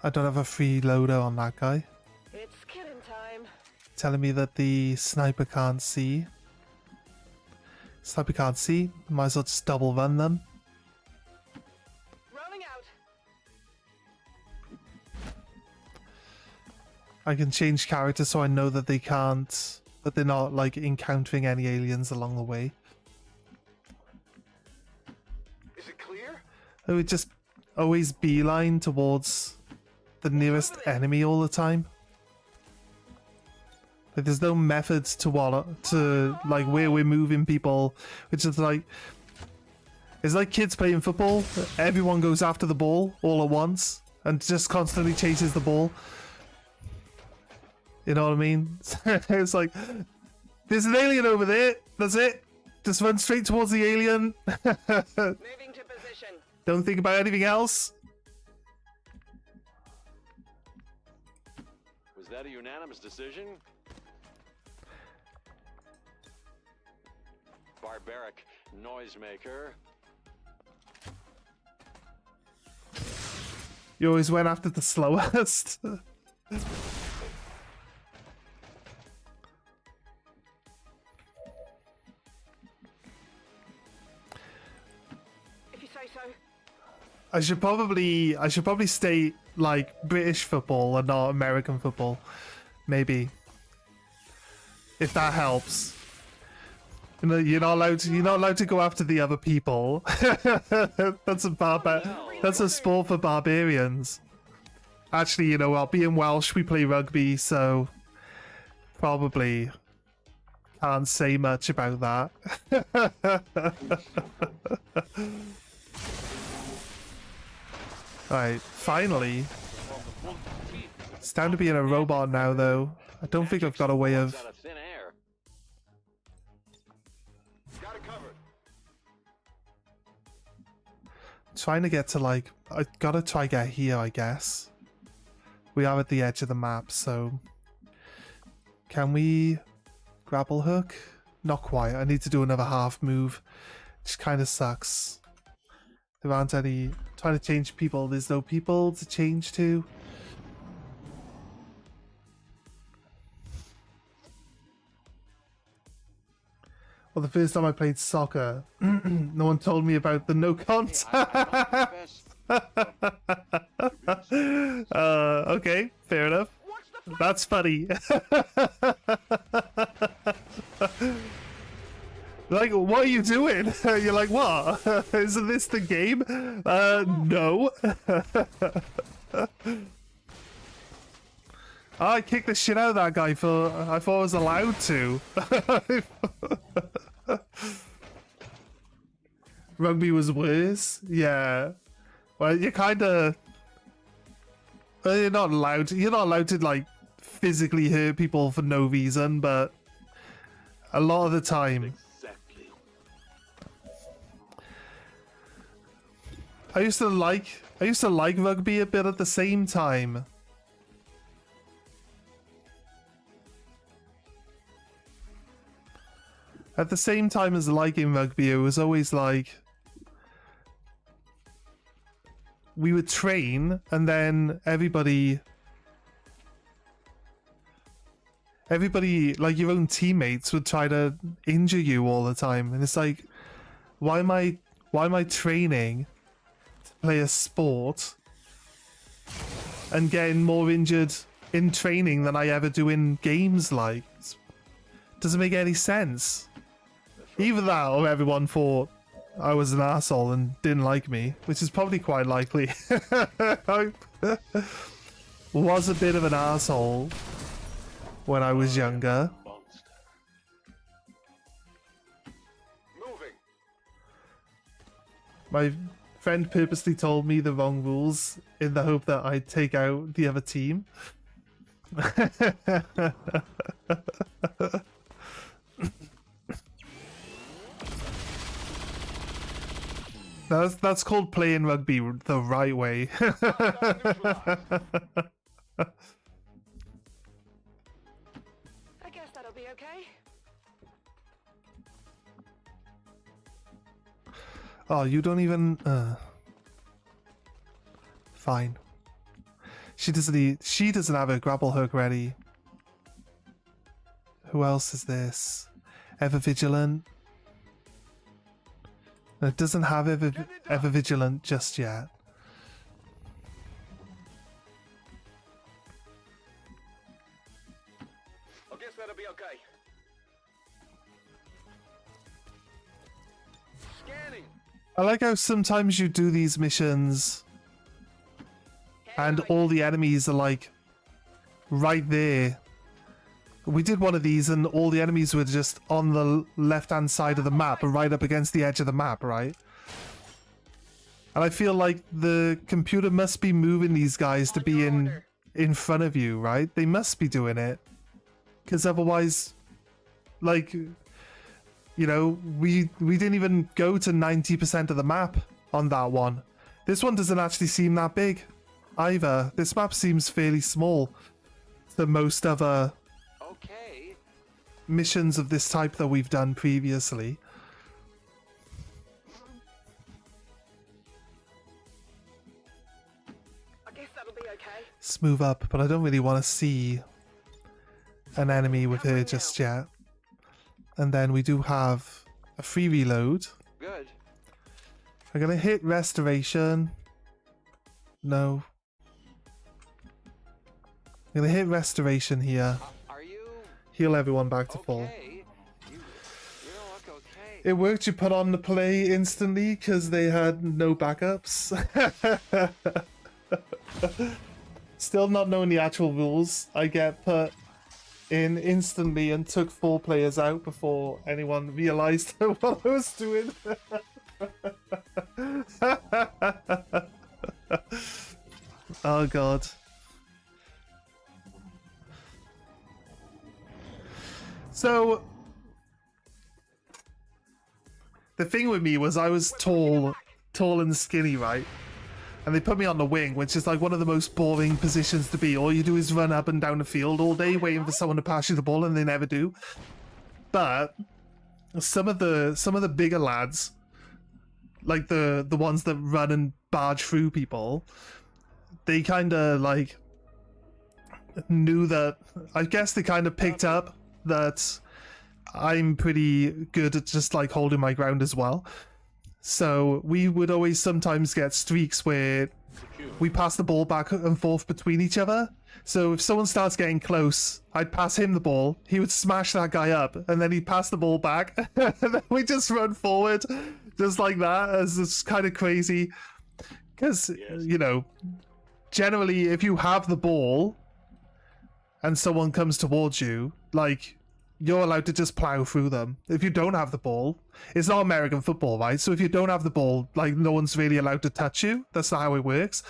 I don't have a free loader on that guy. It's killing time. Telling me that the sniper can't see. Sniper can't see. Might as well just double run them. Rolling out. I can change character so I know that they can't, that they're not like encountering any aliens along the way. Is it clear? I would just always beeline towards the nearest enemy all the time. Like, there's no method to like where we're moving people, which is like, it's like kids playing football. Everyone goes after the ball all at once and just constantly chases the ball. You know what I mean? It's like, there's an alien over there. That's it. Just run straight towards the alien. Moving to position. Don't think about anything else. Was that a unanimous decision? Barbaric noisemaker. You always went after the slowest. If you say so. I should probably stay like British football and not American football. Maybe. If that helps. You know, you're not allowed to go after the other people. That's a sport for barbarians. Actually, you know what, being Welsh, we play rugby, so probably can't say much about that. Alright, finally. It's down to being a robot now, though. I don't think I've got a way of... Out of thin air. Got it covered. Trying to get to, like... I gotta try get here, I guess. We are at the edge of the map, so... Can we... grapple hook? Not quite. I need to do another half move. Which kind of sucks. There aren't any... Trying to change people. There's no people to change to. Well, the first time I played soccer, no one told me about the no contact. Okay, fair enough. That's funny. Like, what are you doing? You're like, what? Isn't this the game? No. I kicked the shit out of that guy for I thought I was allowed to. Rugby was worse. Yeah. Well, you kind of. Well, you're not allowed. You're not allowed to like physically hurt people for no reason, but a lot of the time. Exactly. I used to like rugby a bit at the same time. At the same time as liking rugby, it was always like we would train and then everybody like your own teammates would try to injure you all the time, and it's like, why am I training to play a sport and getting more injured in training than I ever do in games? Like, doesn't make any sense. Either that or everyone thought I was an asshole and didn't like me, which is probably quite likely. I was a bit of an asshole when I was younger. Monster. Moving. My friend purposely told me the wrong rules in the hope that I'd take out the other team. That's called playing rugby the right way. I guess that'll be okay. Oh, you don't even. Fine. She doesn't have a grapple hook ready. Who else is this? Ever Vigilant. It doesn't have Ever Vigilant just yet. I guess that'll be okay. Scanning. I like how sometimes you do these missions and all the enemies are like right there. We did one of these and all the enemies were just on the left-hand side of the map, right up against the edge of the map, right? And I feel like the computer must be moving these guys to be in front of you, right? They must be doing it. Because otherwise, like, you know, we didn't even go to 90% of the map on that one. This one doesn't actually seem that big either. This map seems fairly small to most other Okay. missions of this type that we've done previously. I guess that'll be okay. Let's move up, but I don't really want to see an enemy with her just yet. And then we do have a free reload. Good. I'm gonna hit restoration. No. I'm gonna hit restoration here. Are you Heal everyone back to full. okay? You look okay. It worked, you put on the play instantly because they had no backups. Still not knowing the actual rules, I get put in instantly and took 4 players out before anyone realized what I was doing. Oh god. So the thing with me was I was tall and skinny, right? And they put me on the wing, which is like one of the most boring positions to be. All you do is run up and down the field all day waiting for someone to pass you the ball, and they never do. But some of the bigger lads, like the ones that run and barge through people, they kind of like knew that. I guess they kind of picked up that I'm pretty good at just like holding my ground as well. So we would always sometimes get streaks where we pass the ball back and forth between each other. So if someone starts getting close, I'd pass him the ball, he would smash that guy up, and then he'd pass the ball back, and then we just run forward, just like that. It's kind of crazy. Because, you know, generally if you have the ball, and someone comes towards you, like, you're allowed to just plow through them. If you don't have the ball, it's not American football, right? So if you don't have the ball, like, no one's really allowed to touch you. That's not how it works.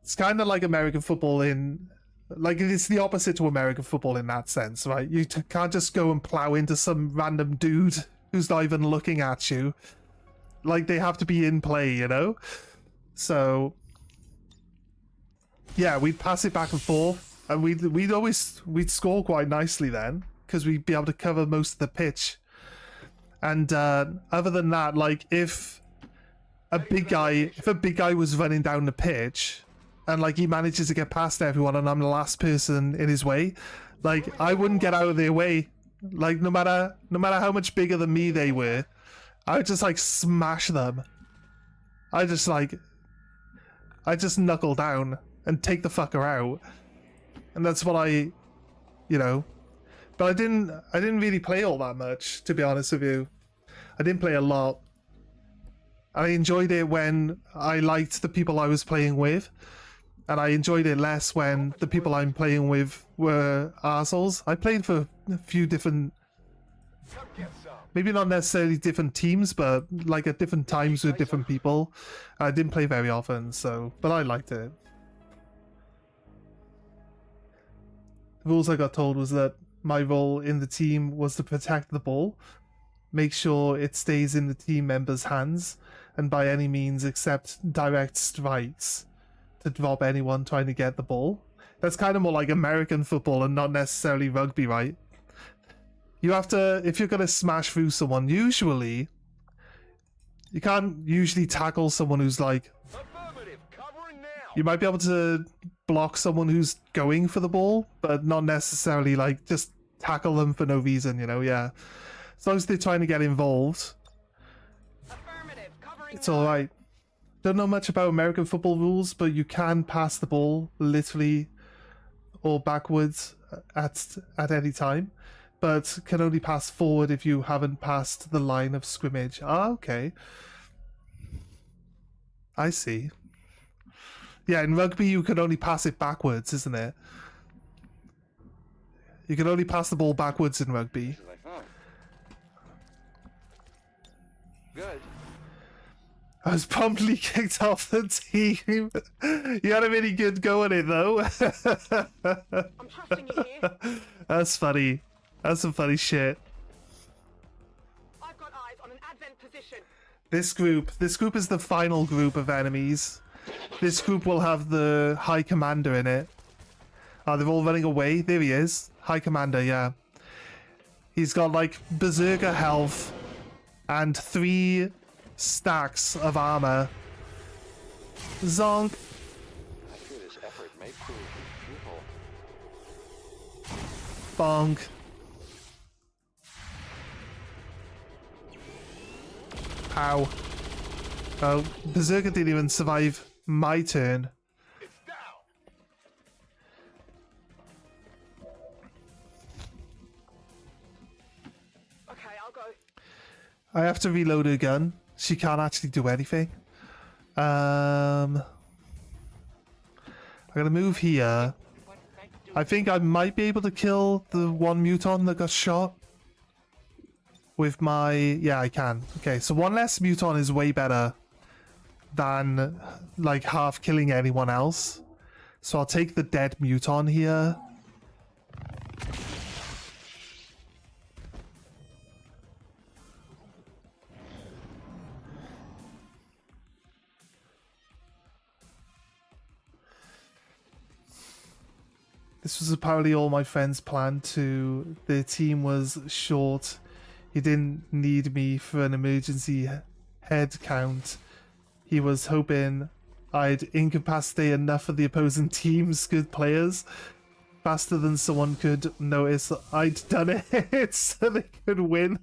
It's kind of like American football in, like, it's the opposite to American football in that sense, right? You can't just go and plow into some random dude who's not even looking at you. Like, they have to be in play, you know? So, yeah, we'd pass it back and forth. And we'd score quite nicely then, because we'd be able to cover most of the pitch. And other than that, like, if a big guy was running down the pitch, and like he manages to get past everyone, and I'm the last person in his way, like, I wouldn't get out of their way. Like, no matter how much bigger than me they were, I would just like smash them. I just knuckle down and take the fucker out. And that's what I, you know, but I didn't really play all that much, to be honest with you. I didn't play a lot. I enjoyed it when I liked the people I was playing with, and I enjoyed it less when the people I'm playing with were arseholes. I played for a few different, maybe not necessarily different teams, but like at different times with different people. I didn't play very often, so, but I liked it. The rules I got told was that my role in the team was to protect the ball, make sure it stays in the team members' hands, and by any means accept direct strikes to drop anyone trying to get the ball. That's kind of more like American football and not necessarily rugby, right? You have to, if you're going to smash through someone, usually, you can't usually tackle someone who's like, Affirmative, covering now. you might be able to block someone who's going for the ball, but not necessarily like just tackle them for no reason, you know, yeah. As long as they're trying to get involved, Affirmative. Covering it's alright. Don't know much about American football rules, but you can pass the ball literally or backwards at any time, but can only pass forward if you haven't passed the line of scrimmage. Ah, okay. I see. Yeah, in rugby you can only pass it backwards, isn't it? You can only pass the ball backwards in rugby. She's like, oh. Good. I was promptly kicked off the team. You had a really good go at it, though. I'm trusting you here. That's funny. That's some funny shit. I've got eyes on an advent position. This group is the final group of enemies. This group will have the High Commander in it. Oh, they're all running away. There he is. High Commander, yeah. He's got, like, Berserker health and 3 stacks of armor. Zonk. I fear this effort may prove futile. Bonk. Ow. Oh, Berserker didn't even survive my turn. It's down. Okay, I'll go. I have to reload her gun. She can't actually do anything. I'm gonna move here. I think I might be able to kill the one muton that got shot. With my... yeah, I can. Okay, so one less muton is way better than, like, half killing anyone else. So I'll take the dead muton here. This was apparently all my friends planned to. Their team was short. He didn't need me for an emergency head count. He was hoping I'd incapacitate enough of the opposing team's good players faster than someone could notice I'd done it so they could win.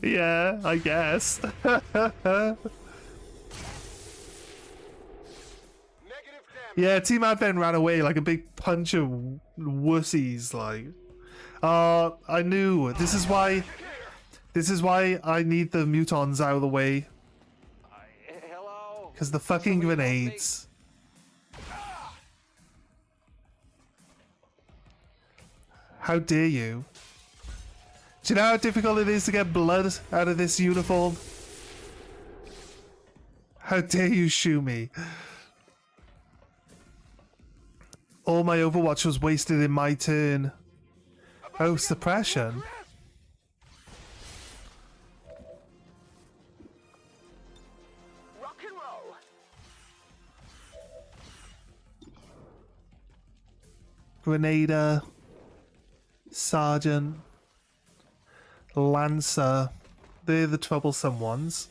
Yeah, I guess. Yeah, Team Advent ran away like a big bunch of wussies, like. I knew. This is why I need the mutons out of the way. Hello? Because the fucking grenades. How dare you? Do you know how difficult it is to get blood out of this uniform? How dare you shoot me? All my Overwatch was wasted in my turn. Oh, suppression. Rock and roll. Grenadier. Sergeant. Lancer. They're the troublesome ones.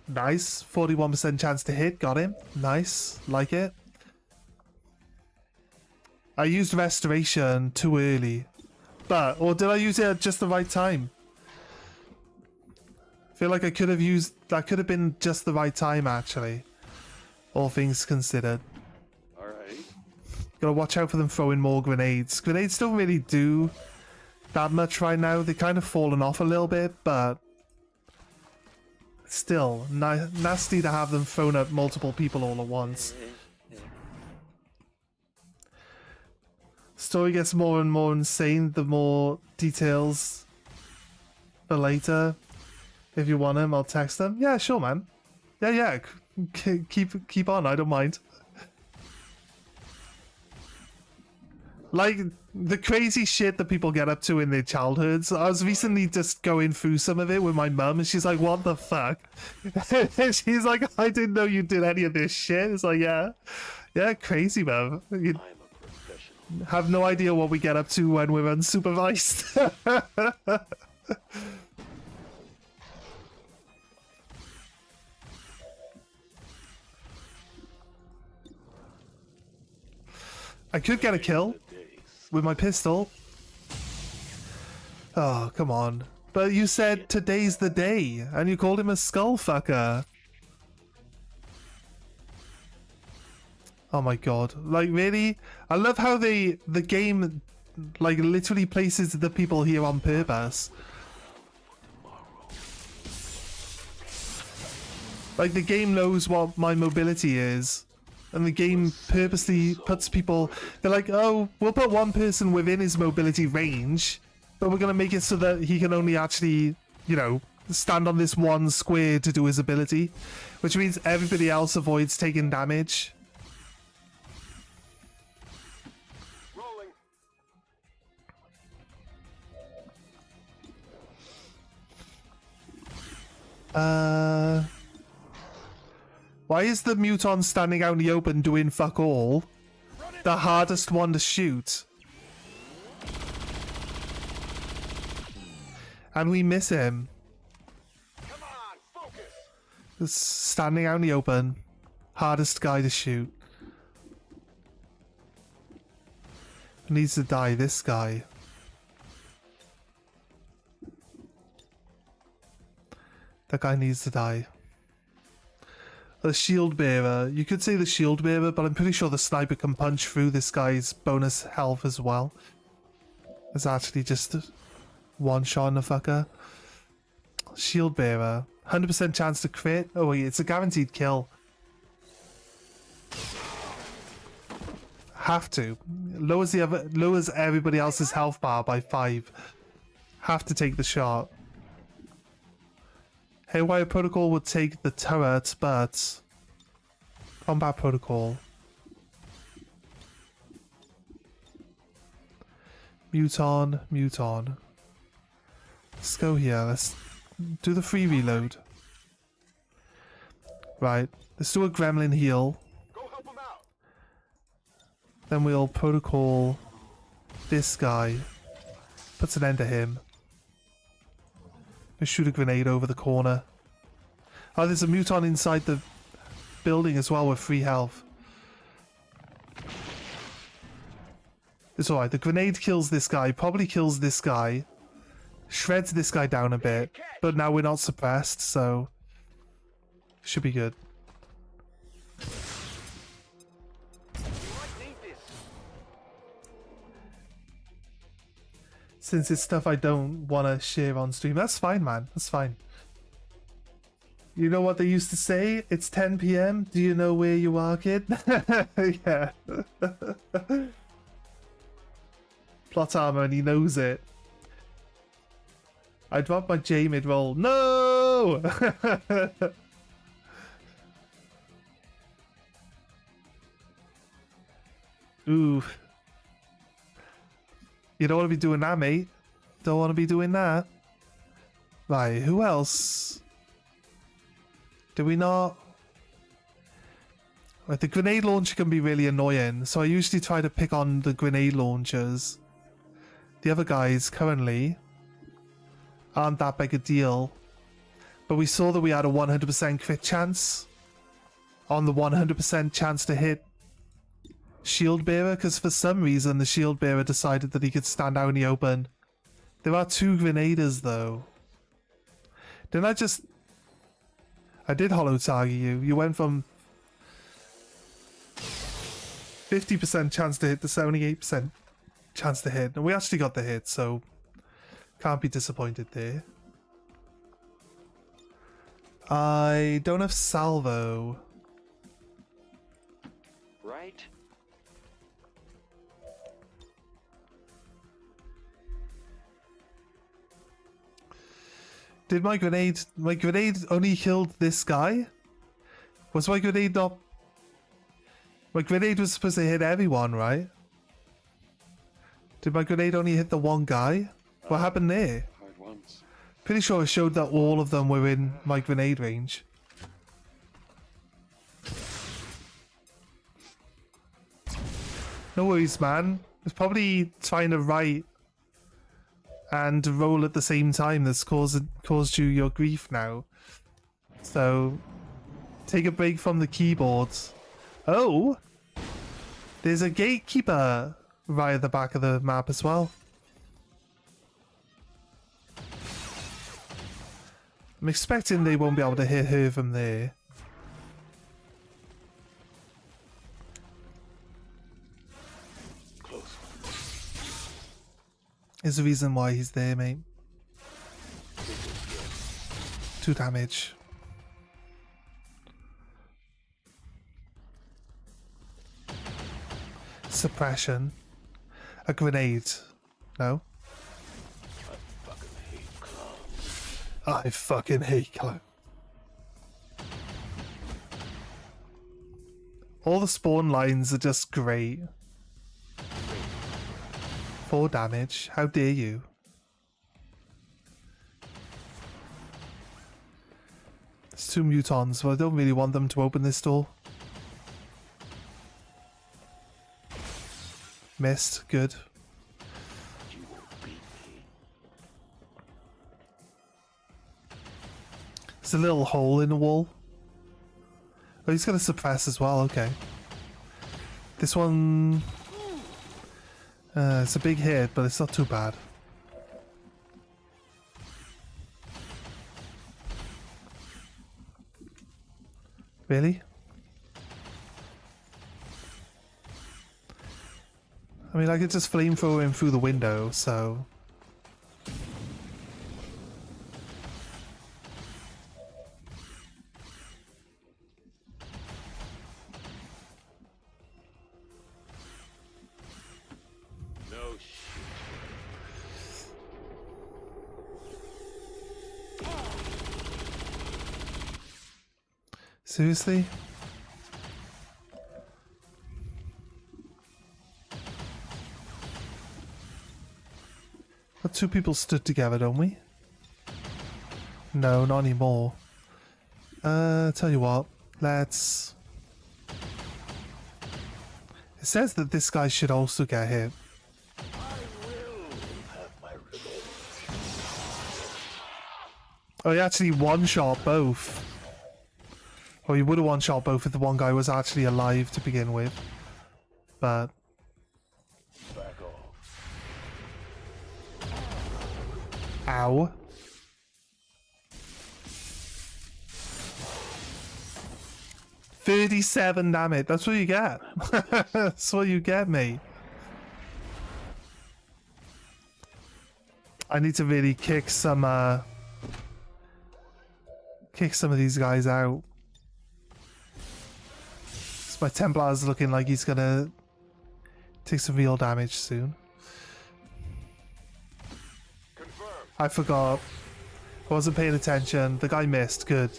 Nice. 41% chance to hit. Got him. Nice. Like it. I used restoration too early. But, or did I use it at just the right time? I feel like I could have used, that could have been just the right time actually. All things considered. Alrighty. Gotta watch out for them throwing more grenades. Grenades don't really do that much right now. They're kind of fallen off a little bit, but still, nasty to have them thrown at multiple people all at once. Story gets more and more insane the more details for later. If you want them, I'll text them. Yeah, sure, man. Yeah. Keep on. I don't mind. Like the crazy shit that people get up to in their childhoods. I was recently just going through some of it with my mum, and she's like, "What the fuck?" And she's like, "I didn't know you did any of this shit." It's like, yeah, crazy, man. You I'm a professional. have no idea what we get up to when we're unsupervised. I could get a kill with my pistol. Oh, come on. But you said today's the day, and you called him a skull fucker. Oh my god. Like, really? I love how the game, like, literally places the people here on purpose. Like, the game knows what my mobility is. And the game purposely puts people... They're like, oh, we'll put one person within his mobility range, but we're going to make it so that he can only actually, you know, stand on this one square to do his ability. Which means everybody else avoids taking damage. Rolling. Why is the Muton standing out in the open doing fuck all? The hardest one to shoot. And we miss him. Come on, focus. Just standing out in the open. Hardest guy to shoot. Needs to die, this guy. That guy needs to die. The shield bearer. You could say the shield bearer, but I'm pretty sure the sniper can punch through this guy's bonus health as well. It's actually just one shot in the fucker. Shield bearer. 100% chance to crit. Oh wait, it's a guaranteed kill. Have to. Lowers everybody else's health bar by 5. Have to take the shot. Haywire Protocol would take the turret, but Combat Protocol. Muton. Let's go here. Let's do the free reload. Right. Let's do a Gremlin heal. Go help him out. Then we'll Protocol this guy. Puts an end to him. Let's shoot a grenade over the corner. Oh, there's a Muton inside the building as well with free health. It's alright. The grenade kills this guy. Probably kills this guy. Shreds this guy down a bit. But now we're not suppressed, so... should be good. You might need this. Since it's stuff I don't want to share on stream. That's fine, man. That's fine. You know what they used to say? It's 10 PM. Do you know where you are, kid? Yeah. plot armor and he knows it. I dropped my J mid-roll. No! Ooh. You don't want to be doing that, mate. Don't want to be doing that. Right, who else? Do we not? Right, the grenade launcher can be really annoying, so I usually try to pick on the grenade launchers. The other guys currently aren't that big a deal. But we saw that we had a 100% crit chance on the 100% chance to hit shield bearer, because for some reason the shield bearer decided that he could stand out in the open. There are 2 grenaders though. Didn't I just... I did hollow target you. You went from 50% chance to hit to 78% chance to hit. And we actually got the hit, so can't be disappointed there. I don't have salvo. Right? Did my grenade only killed this guy? Was my grenade not... My grenade was supposed to hit everyone, right? Did my grenade only hit the one guy? What happened there? Hard ones. Pretty sure it showed that all of them were in my grenade range. No worries, man. It's probably trying to write and roll at the same time that's caused you your grief now. So, take a break from the keyboards. Oh! There's a gatekeeper right at the back of the map as well. I'm expecting they won't be able to hit her from there. Close. There's a reason why he's there, mate. 2 damage. Suppression. A grenade. No? I fucking hate clown. All the spawn lines are just great. 4 damage. How dare you? There's 2 mutons, but I don't really want them to open this door. Missed. Good. You will beat me. There's a little hole in the wall. Oh, he's gonna suppress as well. Okay. This one... it's a big hit, but it's not too bad. Really? I mean, I could just flamethrower him through the window, so... No shit. Seriously? But 2 people stood together, don't we? No, not anymore. Tell you what, let's... It says that this guy should also get hit. Have my revenge. Oh, he actually one-shot both. Or he would have one-shot both if the one guy was actually alive to begin with. But... Back off. Ow. $37 damage. That's what you get. That's what you get, mate. I need to really kick some of these guys out. So my Templar's looking like he's gonna take some real damage soon. I forgot. I wasn't paying attention. The guy missed. Good.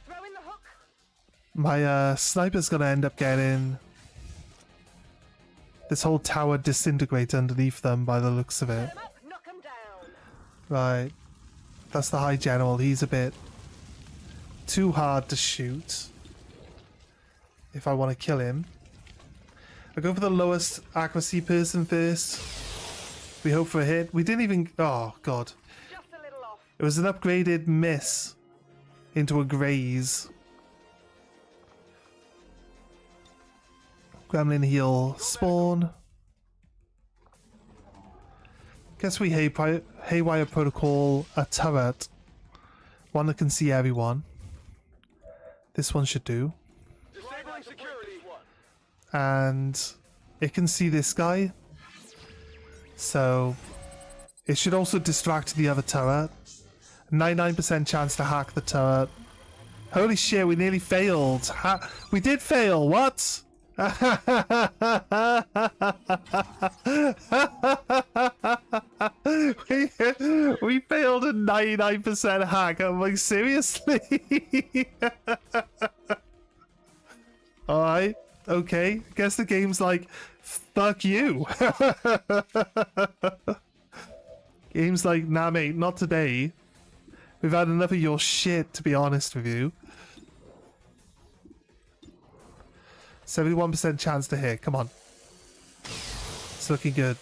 Throw in the hook. My sniper's gonna end up getting this whole tower disintegrate underneath them by the looks of it. Set 'em up, knock 'em down. Right. That's the High General. He's a bit too hard to shoot. If I want to kill him. I go for the lowest accuracy person first. We hope for a hit. We didn't even... Oh, God. Just a little off. It was an upgraded miss into a graze. Gremlin heal spawn. Guess we haywire protocol a turret. One that can see everyone. This one should do. Disabling security. And it can see this guy. So it should also distract the other turret. 99% chance to hack the turret. Holy shit, we nearly failed. We did fail, what? we failed a 99% hack. I'm like, seriously? Alright, okay. Guess the game's like, fuck you. Game's like, nah mate, not today. We've had enough of your shit, to be honest with you. 71% chance to hit. Come on. It's looking good.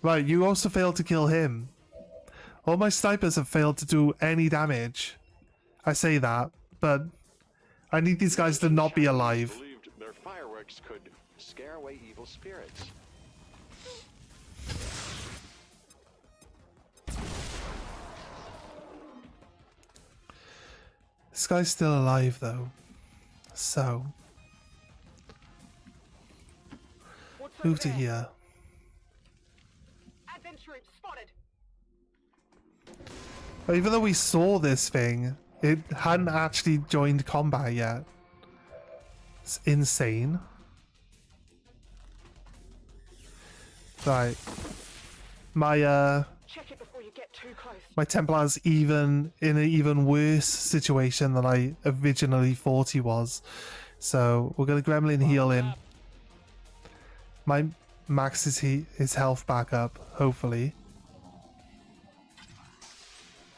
Right, you also failed to kill him. All my snipers have failed to do any damage. I say that, but I need these guys to not be alive. Believed their fireworks could scare away evil spirits. This guy's still alive though. So What's move over to there? here. Advent troops spotted. But even though we saw this thing, it hadn't actually joined combat yet. It's insane. Right. My Check it before you get too close. my Templar's even in an even worse situation than I originally thought he was. So we're gonna Gremlin heal him. My max his health back up, hopefully.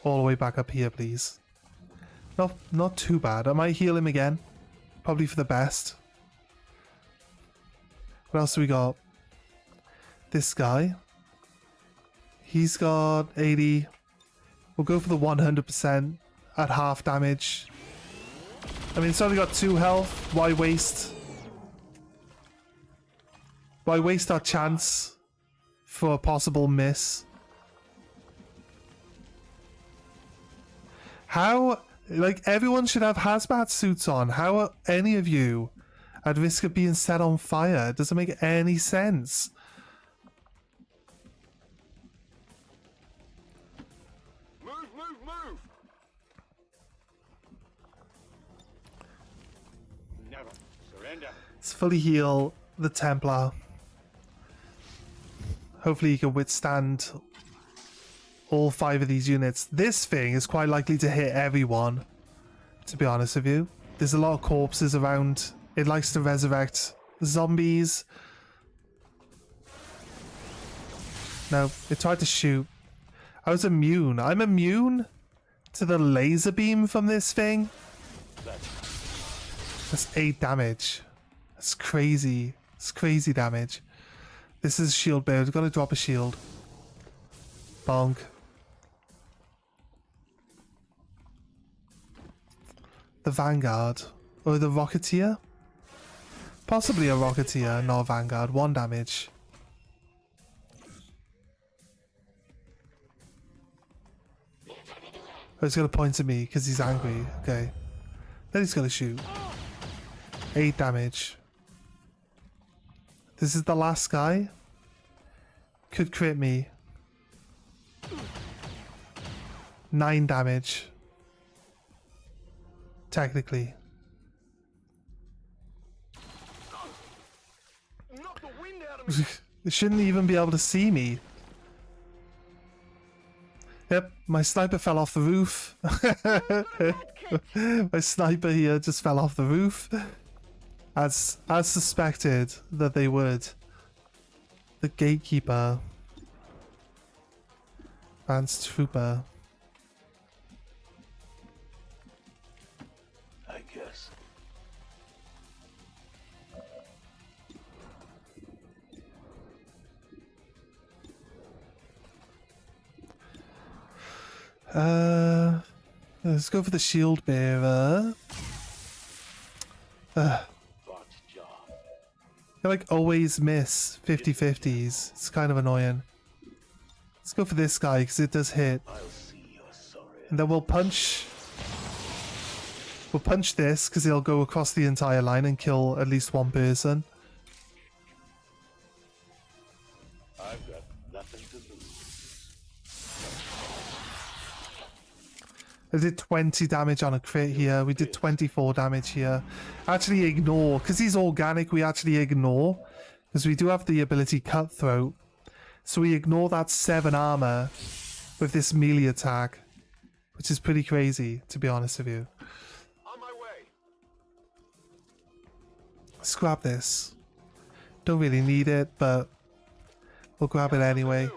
All the way back up here, please. Not too bad. I might heal him again. Probably for the best. What else do we got? This guy. He's got 80. We'll go for the 100% at half damage. I mean, it's only got 2 health. Why waste? Why waste our chance for a possible miss? How, like, everyone should have hazmat suits on. How are any of you at risk of being set on fire? It doesn't make any sense. Move, move, move. Never surrender. Let's fully heal the Templar. Hopefully he can withstand all 5 of these units. This thing is quite likely to hit everyone, to be honest with you. There's a lot of corpses around. It likes to resurrect zombies. No, it tried to shoot. I was immune. I'm immune to the laser beam from this thing. That's 8 damage. That's crazy. It's crazy damage. This is shield bearer. We've got to drop a shield. Bonk. The Vanguard. Or the Rocketeer? Possibly a Rocketeer, not a Vanguard. 1 damage. Oh, he's going to point at me because he's angry. Okay. Then he's going to shoot. 8 damage. This is the last guy. Could crit me. 9 damage. Technically. Knock the wind out of me. They shouldn't even be able to see me. Yep, my sniper fell off the roof. My sniper here just fell off the roof. As suspected that they would. The gatekeeper. Advanced trooper. I guess. Let's go for the shield bearer. Bot's job. I like always miss 50-50s. It's kind of annoying. Let's go for this guy because it does hit. I'll see you're sorry. And then we'll punch this because he'll go across the entire line and kill at least one person. I've got nothing to lose. I did 20 damage on a crit here. We did 24 damage here. Actually ignore, because he's organic, we actually ignore. Because we do have the ability Cutthroat. So we ignore that 7 armor with this melee attack. Which is pretty crazy, to be honest with you. On my way. Let's grab this. Don't really need it, but we'll grab it anyway.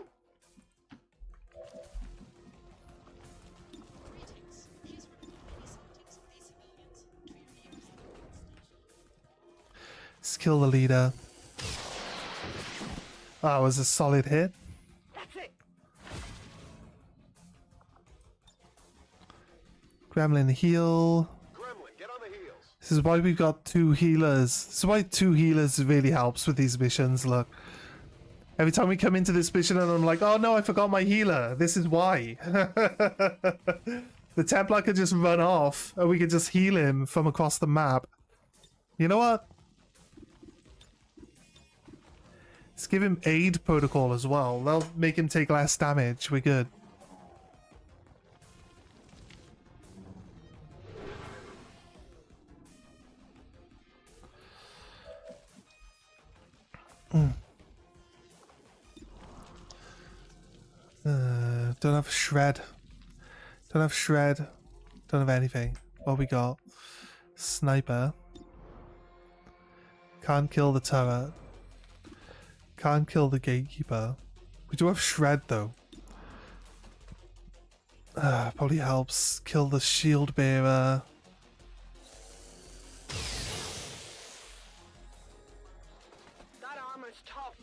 Let's kill the leader. That was a solid hit. That's it. Gremlin heal. Gremlin, get on the heels. This is why we've got 2 healers. This is why 2 healers really helps with these missions, look. Every time we come into this mission and I'm like, oh no, I forgot my healer. This is why. The Templar could just run off and we could just heal him from across the map. You know what? Let's give him aid protocol as well. That'll make him take less damage. We're good. Don't have shred. Don't have shred. Don't have anything. What we got? Sniper. Can't kill the turret. Can't kill the gatekeeper. We do have shred though. Probably helps kill the shield bearer. That armor's tough.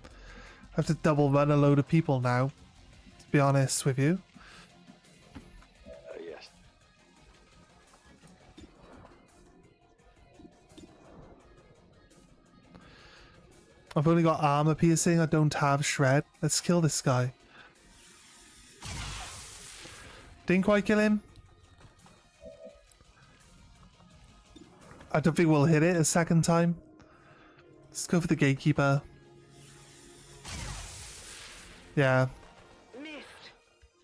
I have to double run a load of people now, to be honest with you. Yes. I've only got armor piercing, I don't have shred. Let's kill this guy. Didn't quite kill him. I don't think we'll hit it a second time. Let's go for the gatekeeper. Yeah, Missed.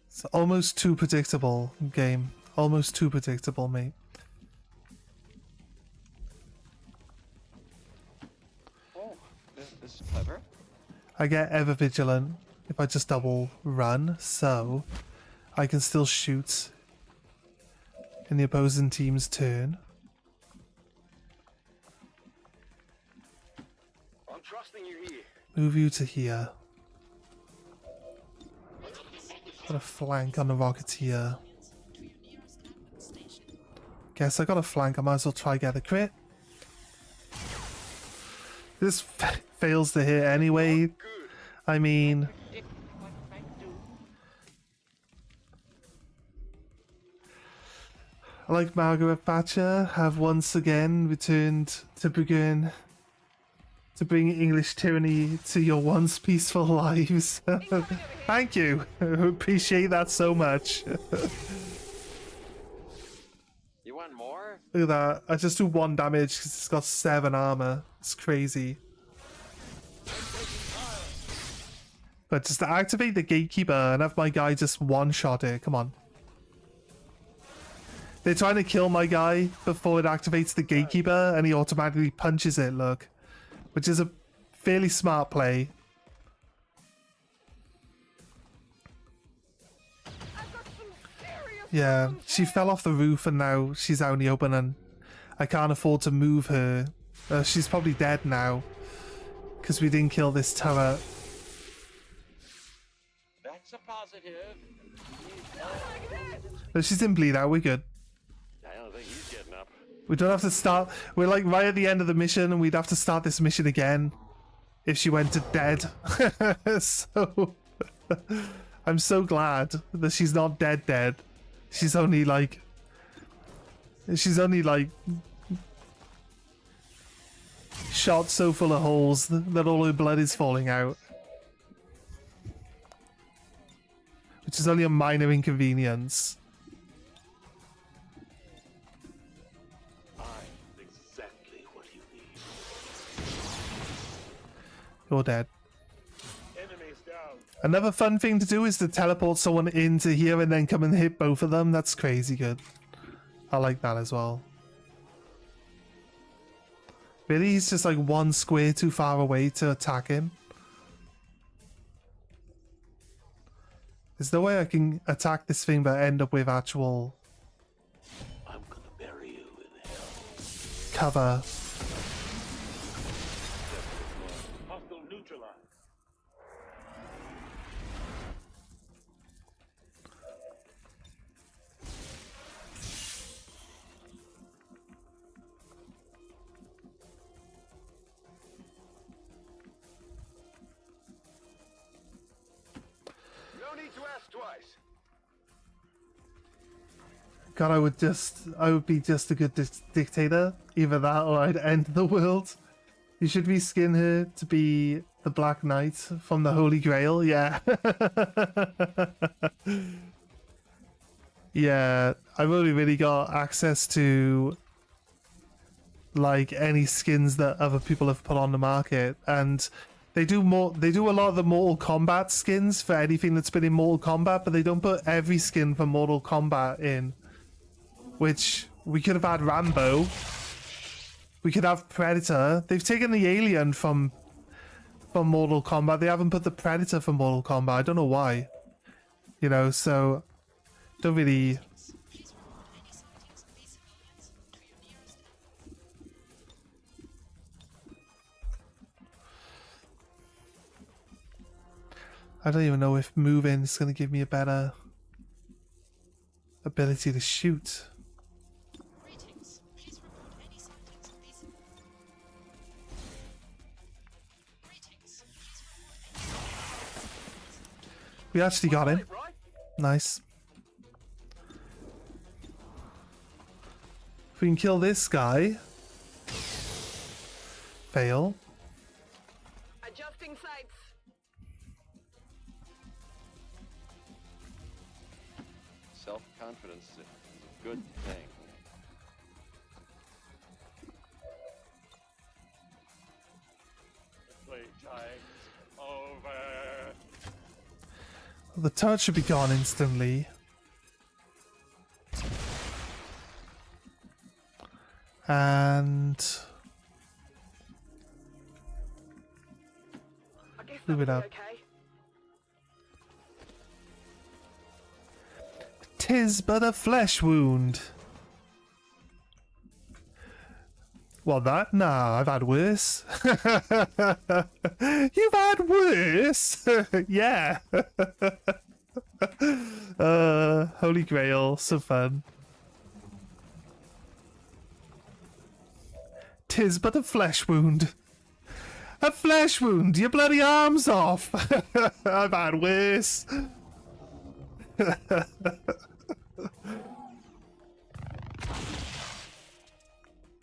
it's almost too predictable game. Almost too predictable, mate. Oh, this is clever. I get ever vigilant if I just double run, so I can still shoot in the opposing team's turn. I'm trusting you here. Move you to here. Got a flank on the Rocketeer. Guess I got a flank, I might as well try get a crit. This fails to hit anyway. Good. I mean, Dick, what I do? like Margaret Thatcher, have once again returned to begin to bring English tyranny to your once peaceful lives. Thank you. Appreciate that so much. You want more? Look at that. I just do 1 damage because it's got 7 armor. It's crazy. But just to activate the gatekeeper and have my guy just one-shot it. Come on. They're trying to kill my guy before it activates the gatekeeper and he automatically punches it, look. Which is a fairly smart play. Yeah, she fell off the roof and now she's out in the open and I can't afford to move her. She's probably dead now because we didn't kill this turret. That's a positive. No, she didn't bleed out, we're good. I don't think he's getting up. We don't have to start. We're like right at the end of the mission and we'd have to start this mission again if she went to dead. So I'm so glad that she's not dead. She's only like shot so full of holes that all her blood is falling out. Which is only a minor inconvenience. I'm exactly what you need. You're dead. Enemies down. Another fun thing to do is to teleport someone into here and then come and hit both of them. That's crazy good. I like that as well. Really, he's just like one square too far away to attack him. There's no way I can attack this thing but end up with actual I'm gonna bury you in hell. cover. Hostile neutralized. No need to ask twice. God, I would be just a good dictator. Either that or I'd end the world. You should reskin her to be the Black Knight from the Holy Grail. Yeah. Yeah, I've only really got access to like any skins that other people have put on the market, and they do a lot of the Mortal Kombat skins for anything that's been in Mortal Kombat, but they don't put every skin for Mortal Kombat in. Which we could have had Rambo. We could have Predator. They've taken the Alien from Mortal Kombat. They haven't put the Predator from Mortal Kombat. I don't know why. You know, so don't really. I don't even know if moving is going to give me a better ability to shoot. Greetings. Please report any symptoms of these. Greetings. Please report any. We actually got him. Right? Nice. If we can kill this guy. Fail. Adjusting sights. Self-confidence is a good thing. Playtime's over. The turret should be gone instantly. And I guess move it that'll up. be okay. "'Tis but a flesh wound." Well, that? Nah, I've had worse. You've had worse? Yeah. Holy Grail, so fun. "'Tis but a flesh wound." A flesh wound? Your bloody arm's off. I've had worse.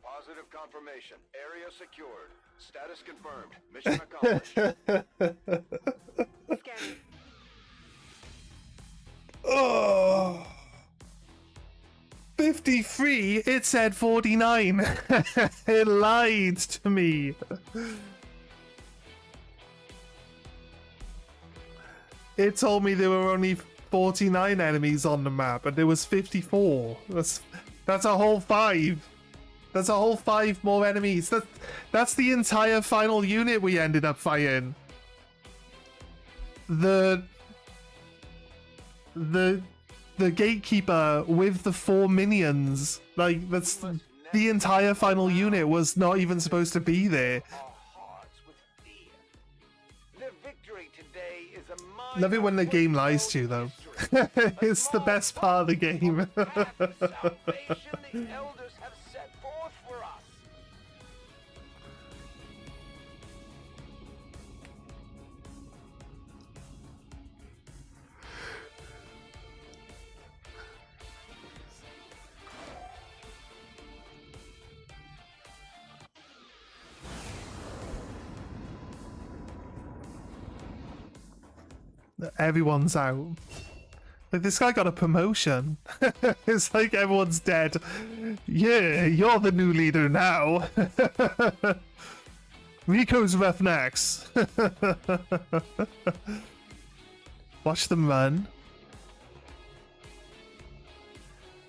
Positive confirmation. Area secured. Status confirmed. Mission accomplished. Scanning. Oh. 53? It said 49. It lied to me. It told me there were only 49 enemies on the map, and there was 54. That's a whole 5. That's a whole 5 more enemies. That's the entire final unit we ended up fighting. The gatekeeper with the 4 minions. Like, that's the entire final unit was not even supposed to be there. Our hearts with fear. The victory today is a Love it when the game lies to you, though. It's the best part of the game. salvation the elders have set forth for us. Everyone's out. Like, this guy got a promotion. It's like everyone's dead. Yeah, you're the new leader now. Rico's roughnecks. Watch them run.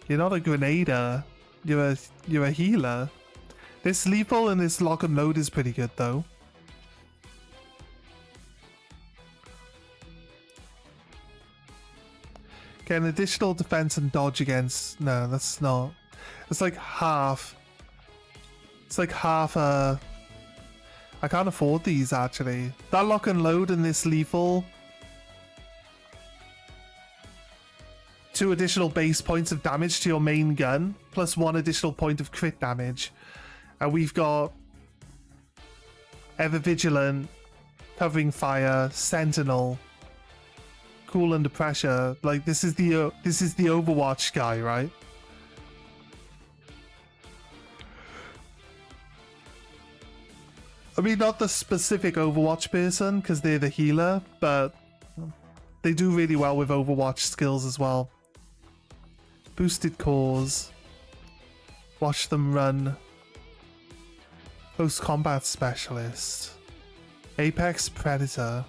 You're not a grenader. You're a healer. This lethal and this lock and load is pretty good though. Get an additional defense and dodge against... No, that's not... It's like half. It's like half a... I can't afford these, actually. That lock and load and this lethal... 2 additional base points of damage to your main gun, plus 1 additional point of crit damage. And we've got... Ever Vigilant, Covering Fire, Sentinel... Cool under pressure. Like, this is the Overwatch guy, right? I mean, not the specific Overwatch person, because they're the healer, but they do really well with Overwatch skills as well. Boosted cores. Watch them run. Post combat specialist. Apex Predator.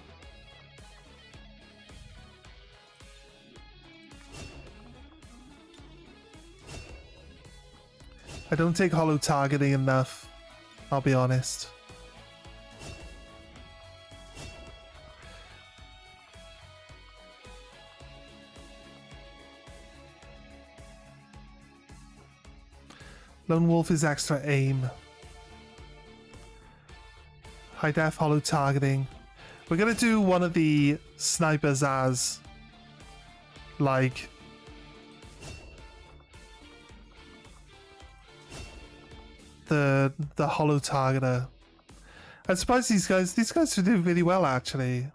I don't take hollow targeting enough, I'll be honest. Lone Wolf is extra aim. High def hollow targeting. We're gonna do one of the snipers as like the hollow targeter. I'm surprised these guys do really well actually.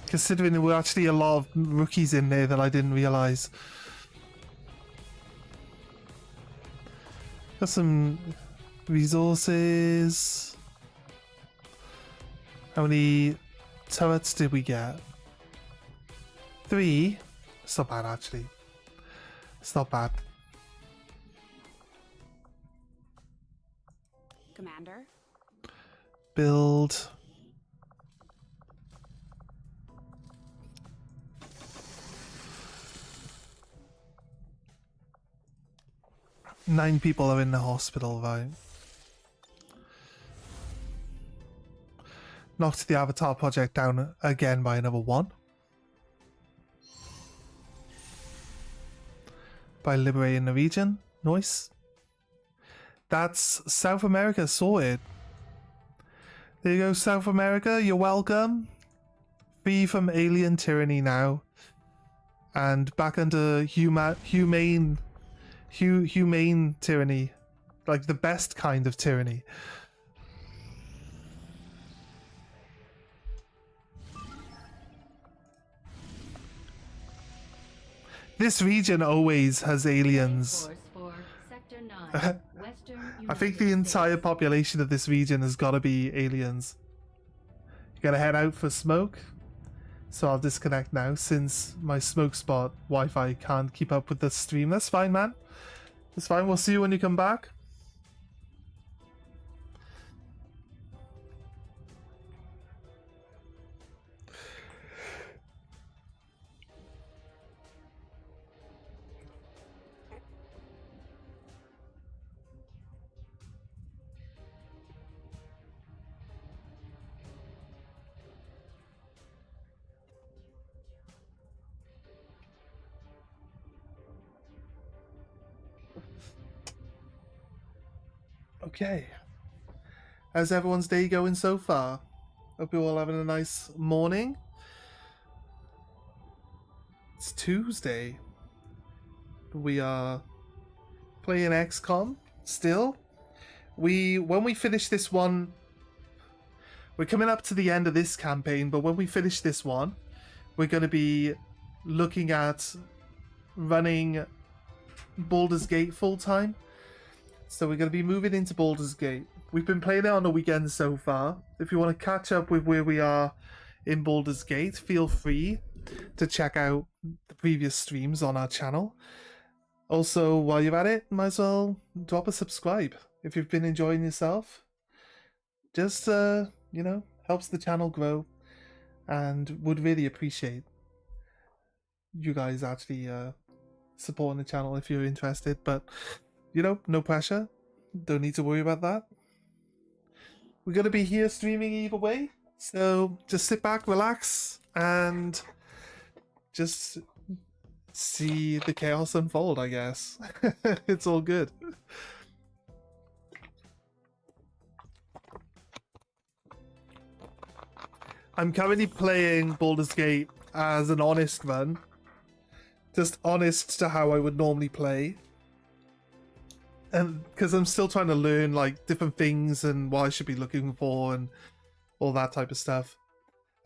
Considering there were actually a lot of rookies in there that I didn't realise. Got some resources. How many turrets did we get? 3. It's not bad actually. It's not bad. Commander? Build. Nine people are in the hospital, right? Knocked the Avatar project down again by another 1. By liberating the region. Nice. That's South America sorted. There you go, South America. You're welcome. Free from alien tyranny now. And back under humane tyranny. Like the best kind of tyranny. This region always has aliens. I think the entire population of this region has got to be aliens. You gotta head out for smoke. So I'll disconnect now since my smoke spot Wi-Fi can't keep up with the stream. That's fine, man. It's fine. We'll see you when you come back. Okay. How's everyone's day going so far? Hope you're all having a nice morning. It's Tuesday. We are playing XCOM still. When we finish this one, we're coming up to the end of this campaign, but when we finish this one, we're going to be looking at running Baldur's Gate full time. So we're going to be moving into Baldur's Gate. We've been playing it on the weekend so far. If you want to catch up with where we are in Baldur's Gate, feel free to check out the previous streams on our channel. Also, while you're at it, might as well drop a subscribe if you've been enjoying yourself. Just, helps the channel grow, and would really appreciate you guys actually supporting the channel if you're interested. But, no pressure. Don't need to worry about that. We're going to be here streaming either way, so just sit back, relax, and just see the chaos unfold, I guess. It's all good. I'm currently playing Baldur's Gate as an honest run. Just honest to how I would normally play. And because I'm still trying to learn like different things and what I should be looking for and all that type of stuff.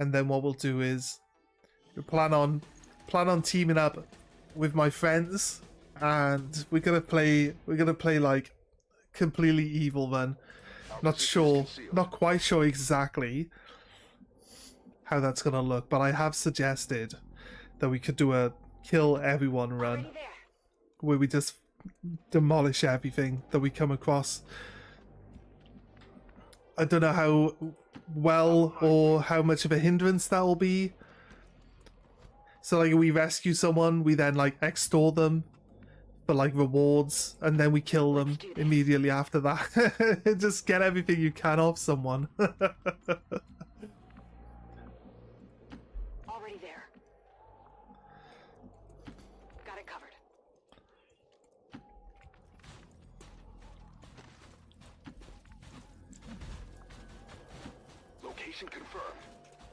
And then what we'll do is we plan on teaming up with my friends, and we're gonna play like completely evil run. Not quite sure exactly how that's gonna look, but I have suggested that we could do a kill everyone run where we just demolish everything that we come across. I don't know how well or how much of a hindrance that will be. So like we rescue someone, we then like extort them for like rewards, and then we kill them immediately after that. Just get everything you can off someone. Already there. Got it covered. Location confirmed.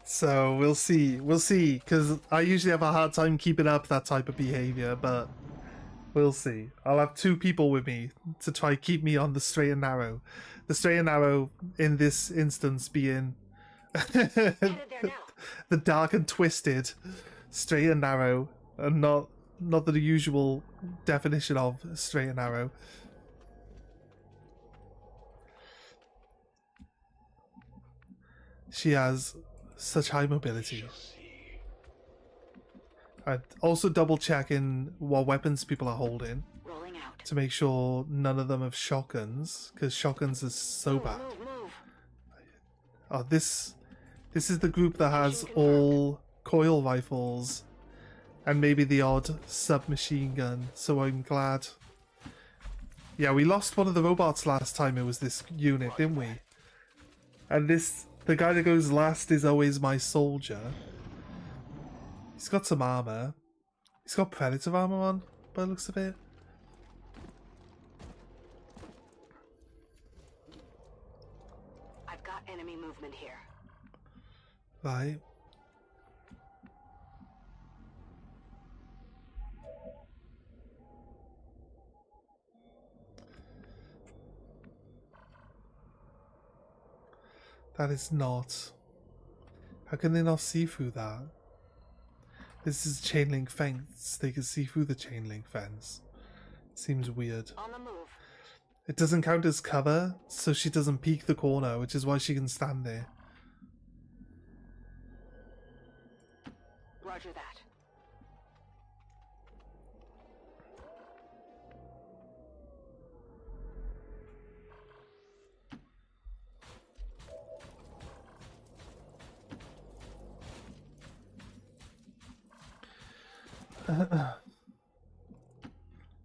So we'll see, because I usually have a hard time keeping up that type of behavior, but we'll see. I'll have 2 people with me to try keep me on the straight and narrow. The straight and narrow in this instance being Headed there now. the dark and twisted, straight and narrow, and not the usual definition of straight and narrow. She has such high mobility. I'm also double checking what weapons people are holding Rolling out. to make sure none of them have shotguns, because shotguns is so bad. Move. Oh, this is the group that has all coil rifles and maybe the odd submachine gun, so I'm glad. Yeah, we lost one of the robots last time it was this unit, didn't we? And the guy that goes last is always my soldier. He's got some armor. He's got predator armor on, by the looks of it. I've got enemy movement here. Right. That is not. How can they not see through that? This is chain link fence. They can see through the chain link fence. Seems weird. On the move. It doesn't count as cover, so she doesn't peek the corner, which is why she can stand there. Roger that.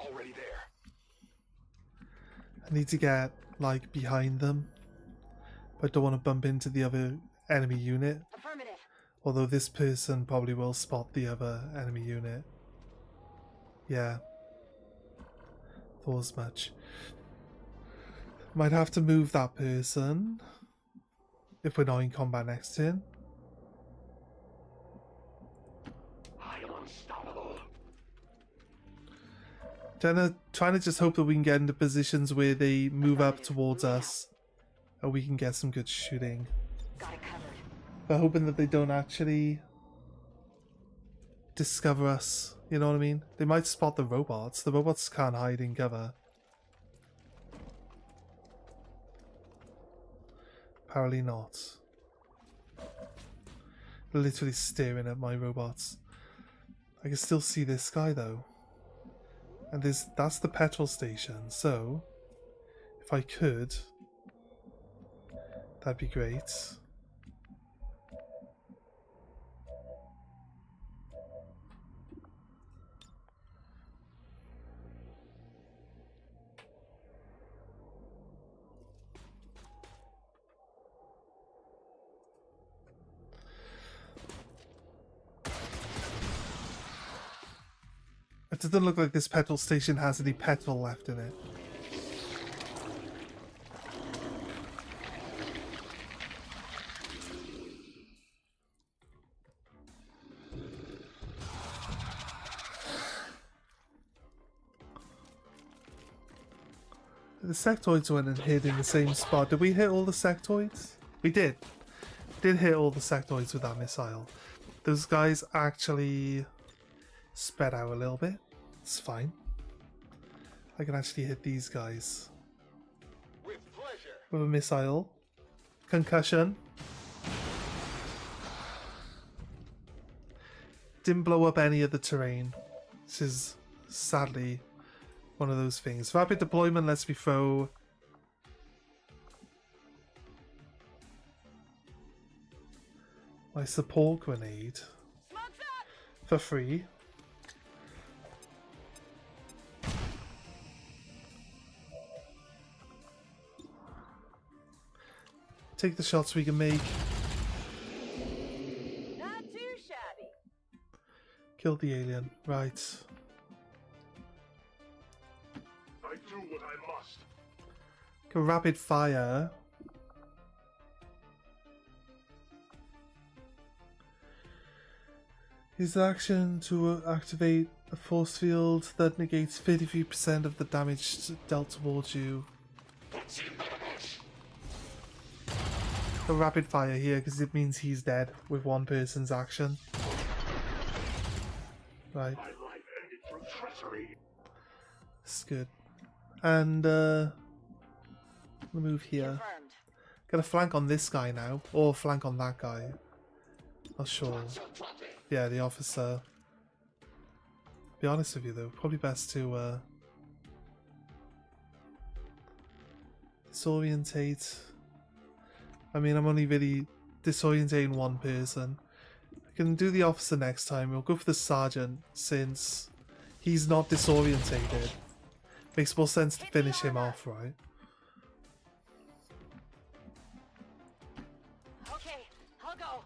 Already there. I need to get, like, behind them. But I don't want to bump into the other enemy unit. Affirmative. Although this person probably will spot the other enemy unit. Yeah. Thought as much. Might have to move that person. If we're not in combat next turn. I am unstoppable. Trying to just hope that we can get into positions where they move up towards us. And we can get some good shooting. Got it covered. But hoping that they don't actually discover us. You know what I mean? They might spot the robots. The robots can't hide in cover. Apparently not. Literally staring at my robots. I can still see this guy though. And that's the petrol station. So, if I could, that'd be great. It doesn't look like this petrol station has any petrol left in it. The sectoids went and hid in the same spot. Did we hit all the sectoids? We did. Did hit all the sectoids with that missile. Those guys actually spread out a little bit. It's fine. I can actually hit these guys With pleasure. with a missile. Concussion. Didn't blow up any of the terrain. This is sadly one of those things. Rapid deployment lets me throw my support grenade for free. Take the shots we can make. Not too shabby. Kill the alien. Right. I do what I must. Go rapid fire. Use action to activate a force field that negates 33% of the damage dealt towards you. Go rapid fire here because it means he's dead with one person's action. Right. My life ended through treachery. That's good. And move here. Confirmed. Got a flank on this guy now, or flank on that guy. Not sure. Yeah, the officer. Be honest with you though, probably best to disorientate. I mean, I'm only really disorientating one person. I can do the officer next time. We'll go for the sergeant since he's not disorientated. Makes more sense to finish him off, right? Okay, I'll go.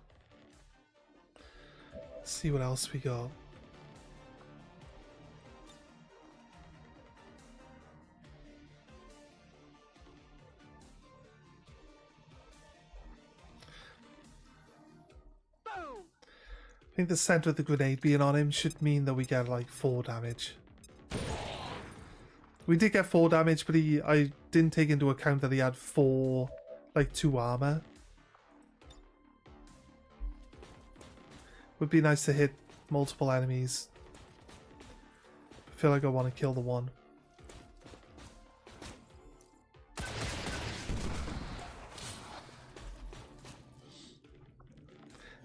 Let's see what else we got. Boom. I think the center of the grenade being on him should mean that we get like 4 damage. We did get 4 damage, but I didn't take into account that he had 2 armor. Would be nice to hit multiple enemies. I feel like I want to kill the one.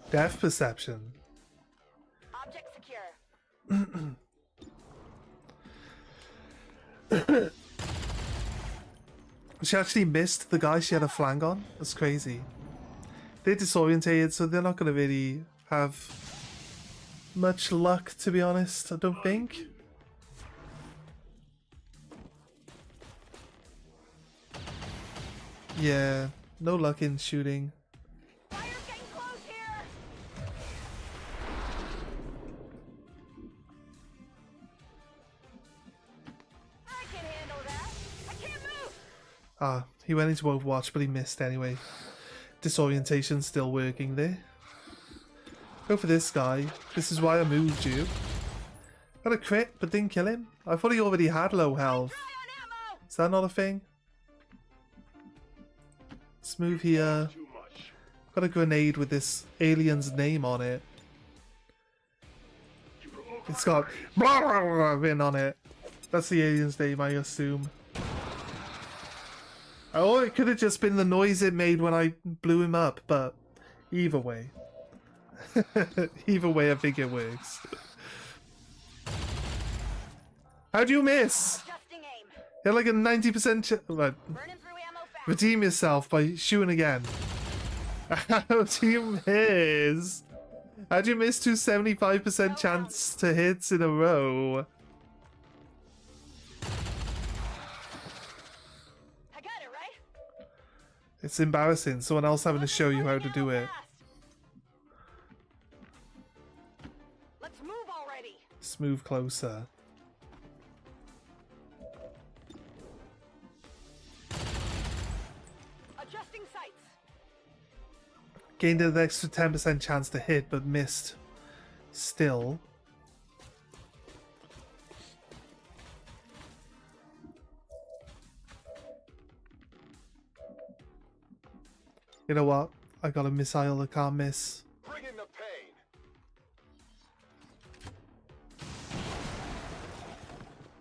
Depth perception. Object secure. She actually missed the guy she had a flank on. That's crazy. They're disorientated, so they're not going to really have much luck, to be honest. I don't think. Yeah, no luck in shooting. Fire's getting close here. I can handle that. I can't move. Ah, he went into Overwatch, but he missed anyway. Disorientation's still working there. Go for this guy. This is why I moved you. Got a crit, but didn't kill him. I thought he already had low health. Dry on ammo. Is that not a thing? Let's move here. Too much. Got a grenade with this alien's name on it. It's got blah, blah, blah written on it. That's the alien's name, I assume. Oh, it could have just been the noise it made when I blew him up, but either way. Either way, I think it works. How'd you miss? Adjusting aim. You had like a 90% Burning through ammo fast. redeem yourself by shooting again. How'd you miss? How'd you miss 75% chance to hits in a row? I got it, right? It's embarrassing. Someone else having to show you how to do it. Let's move already. Let's move closer. Adjusting sights. Gained an extra 10% chance to hit, but missed. Still. You know what? I got a missile I can't miss. Bring in the pain.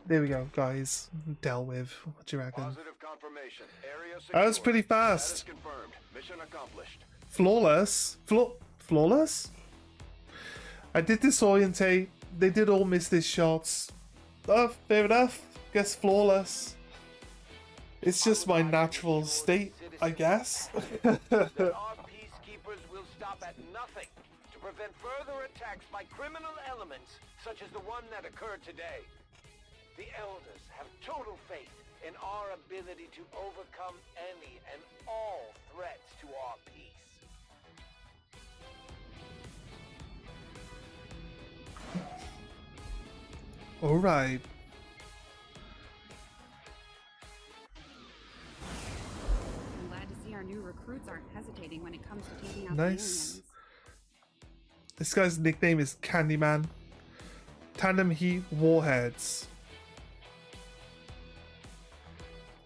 There we go, guys. Dealt with. What do you reckon? Positive confirmation. Area That was secure. pretty Status fast. confirmed. Mission accomplished. Flawless. Flawless? I did disorientate. They did all miss these shots. Oh, fair enough. Guess flawless. It's just my natural state, I guess. That our peacekeepers will stop at nothing to prevent further attacks by criminal elements such as the one that occurred today. The elders have total faith in our ability to overcome any and all threats to our peace. Alright. I'm glad to see our new recruits aren't hesitating when it comes to taking out Nice. the aliens. This guy's nickname is Candyman. Tandem Heat Warheads.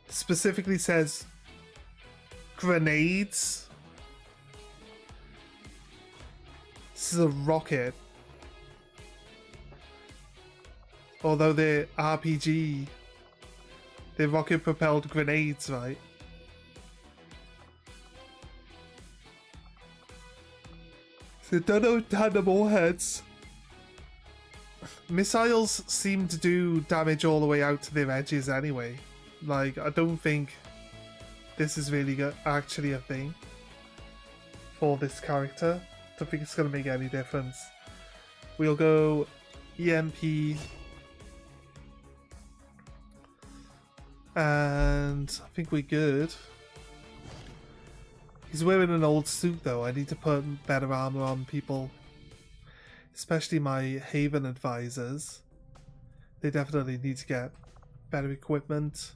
Specifically says grenades. This is a rocket. Although they're RPG, they're rocket propelled grenades, right? So don't know tandem warheads. Missiles seem to do damage all the way out to their edges anyway. Like, I don't think this is really actually a thing for this character. Don't think it's going to make any difference. We'll go EMP. And I think we're good. He's wearing an old suit though. I need to put better armor on people. Especially my Haven advisors. They definitely need to get better equipment.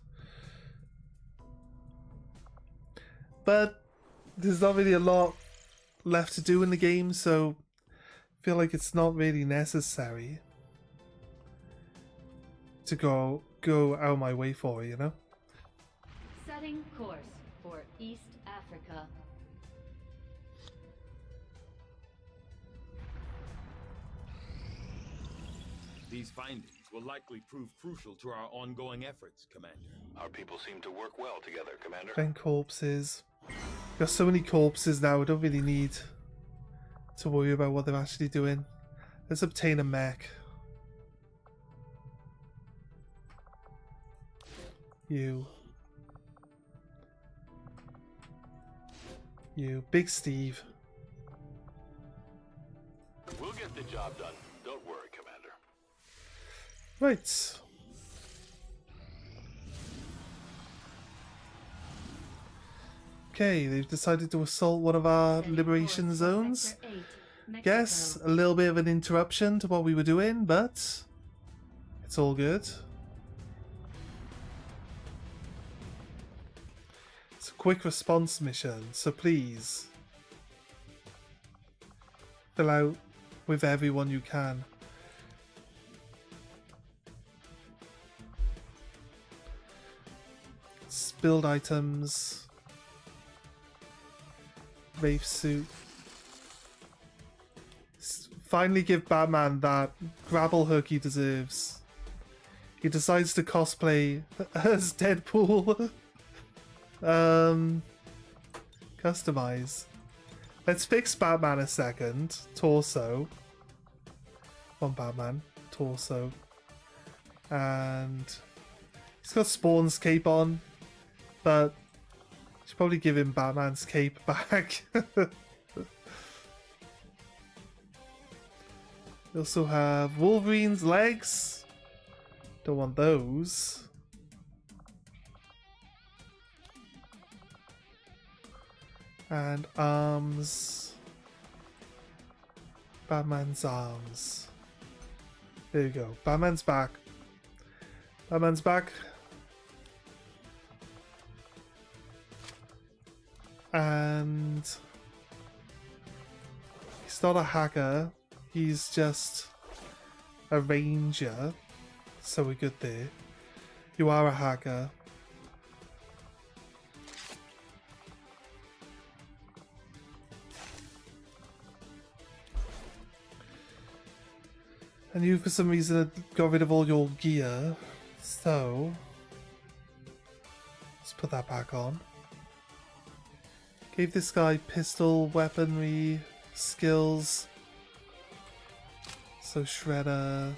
But there's not really a lot left to do in the game, so I feel like it's not really necessary to go out of my way for it, you know? Setting course for East Africa. These findings will likely prove crucial to our ongoing efforts, Commander. Our people seem to work well together, Commander. Find corpses. Got so many corpses now, I don't really need to worry about what they're actually doing. Let's obtain a mech. You. Big Steve. We'll get the job done. Don't worry, Commander. Right. Okay, they've decided to assault one of our liberation zones. Guess a little bit of an interruption to what we were doing, but it's all good. It's a quick response mission, so please fill out with everyone you can. Build items. Wraith suit. Finally give Batman that grapple hook he deserves. He decides to cosplay as Deadpool. Customize. Let's fix Batman a second. Torso. Come on, Batman. Torso. And he's got Spawn's cape on, but should probably give him Batman's cape back. We also have Wolverine's legs. Don't want those. And arms. Batman's arms. There you go. Batman's back. Batman's back. And he's not a hacker. He's just a ranger. So we're good there. You are a hacker. And you, for some reason, got rid of all your gear. So let's put that back on. Gave this guy pistol weaponry skills. So Shredder.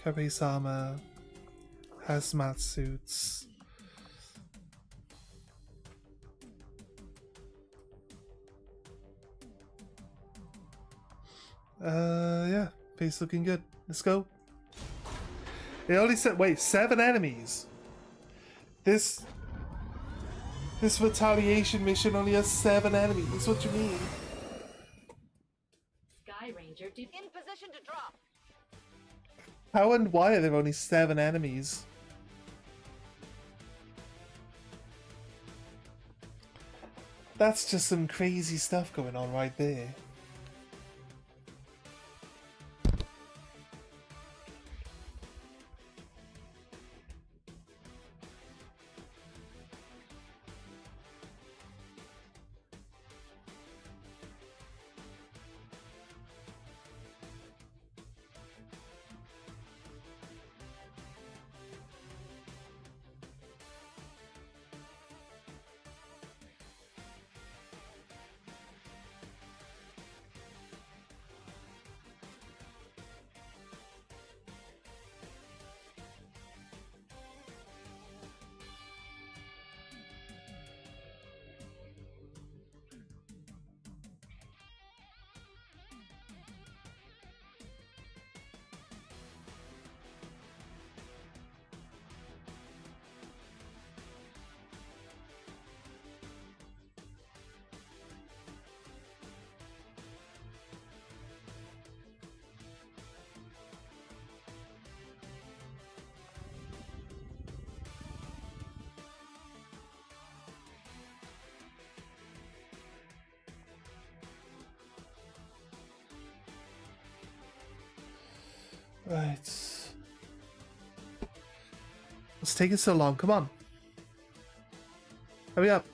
Carapace armor. Hazmat suits. Yeah, face looking good. Let's go. They only said, wait, 7 enemies. This retaliation mission only has 7 enemies. What do you mean? Sky Ranger in position to drop. How and why are there only 7 enemies? That's just some crazy stuff going on right there. Right. What's taking so long? Come on. Hurry up.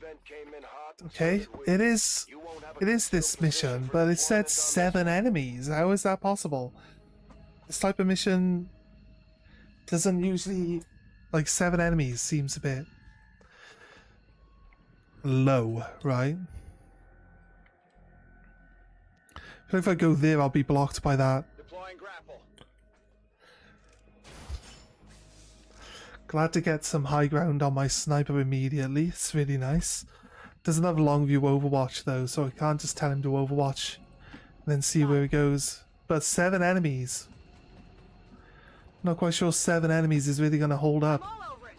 event came in hot. so Okay, did we. it is You won't have a this concealed mission, position for but it said deployment on this 7 enemies. How is that possible? This type of mission doesn't usually, like, 7 enemies seems a bit low, right? I feel like if I go there, I'll be blocked by that. Deploying grapple. Glad to get some high ground on my sniper immediately. It's really nice. Doesn't have long view overwatch though, so I can't just tell him to overwatch and then see where he goes. But 7 enemies. Not quite sure 7 enemies is really going to hold up. I'm all over it.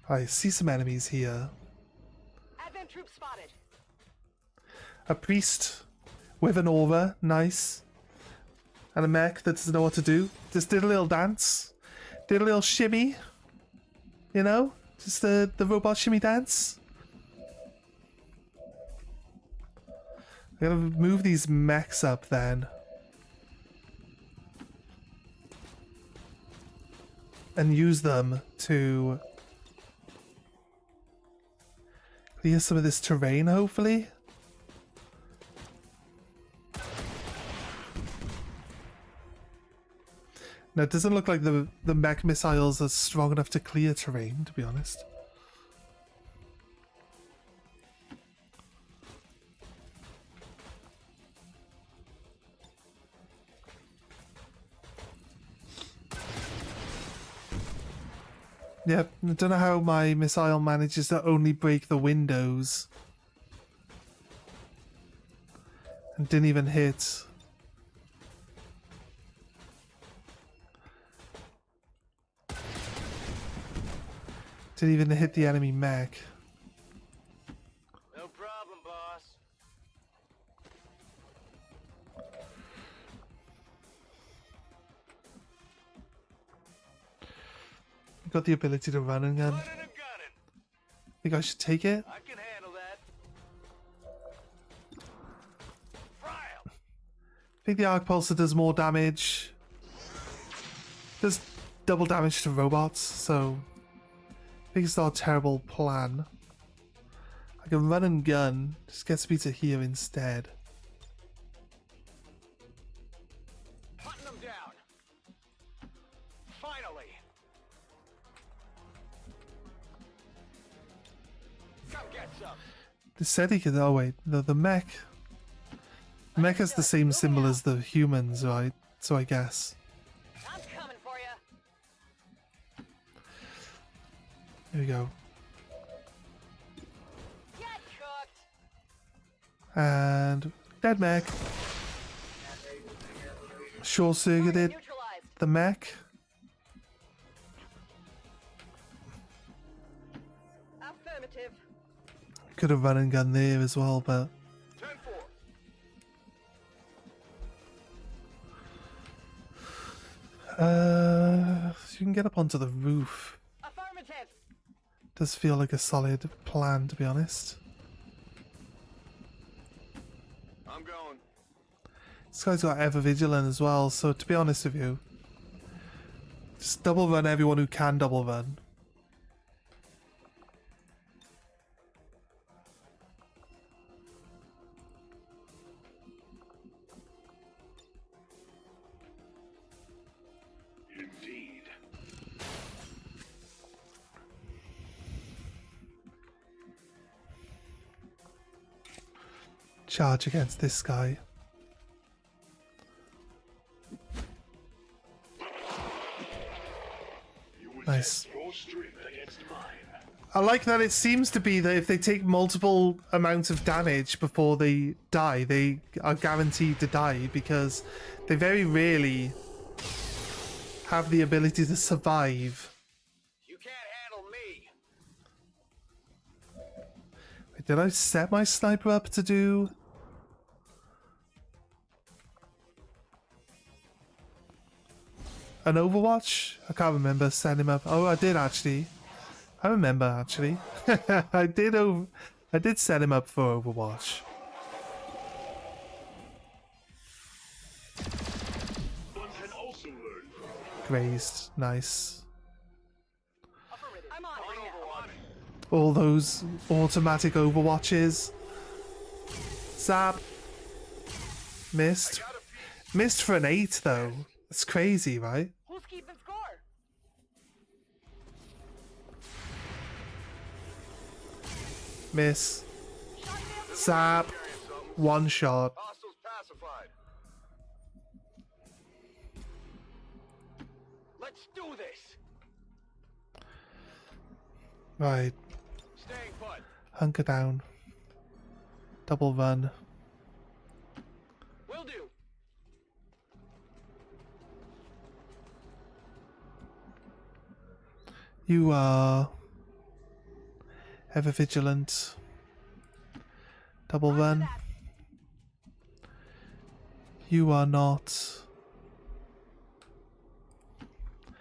I see some enemies here. Advent troops spotted. A priest with an aura, nice. And a mech that doesn't know what to do. Just did a little dance. Did a little shimmy. You know? Just the robot shimmy dance. I gotta move these mechs up then. And use them to clear some of this terrain, hopefully. No, it doesn't look like the mech missiles are strong enough to clear terrain, to be honest. Yep, I don't know how my missile manages to only break the windows. And didn't even hit. Didn't even hit the enemy mech. No problem, boss. Got the ability to run and gun. Running and gunning. Think I should take it? I can handle that. Fry 'em. I think the arc pulsar does more damage. Does double damage to robots, so I think it's not a terrible plan. I can run and gun, just gets me to here instead. Hunting them down. Finally. Come get some. They said he could. Oh wait, the mech. The mech has the same symbol as the humans, right? So I guess. I'm coming for you. Here we go. Get cooked. And dead mech. Short circuited Neutralized. the mech. Affirmative. Could have run and gun there as well, but 10-4. you can get up onto the roof. Affirmative. Does feel like a solid plan, to be honest. I'm going. This guy's got ever vigilant as well, so to be honest with you, just double run everyone who can double run. Indeed. Charge against this guy. You would Nice. test your strength against mine. I like that it seems to be that if they take multiple amounts of damage before they die, they are guaranteed to die because they very rarely have the ability to survive. You can't handle me. Wait, did I set my sniper up to do... an Overwatch? I can't remember setting him up. Oh, I did actually. I remember actually. I did set him up for Overwatch. One can also learn from Grazed, nice. I'm on it. On Overwatch. All those automatic overwatches. Zap. Missed. Missed for an 8 though. That's crazy, right? Who's keeping score? Miss. Zap. One shot. Hostiles pacified. Let's do this. Right. Staying put. Hunker down. Double run. Will do. You are ever vigilant. Double run. You are not.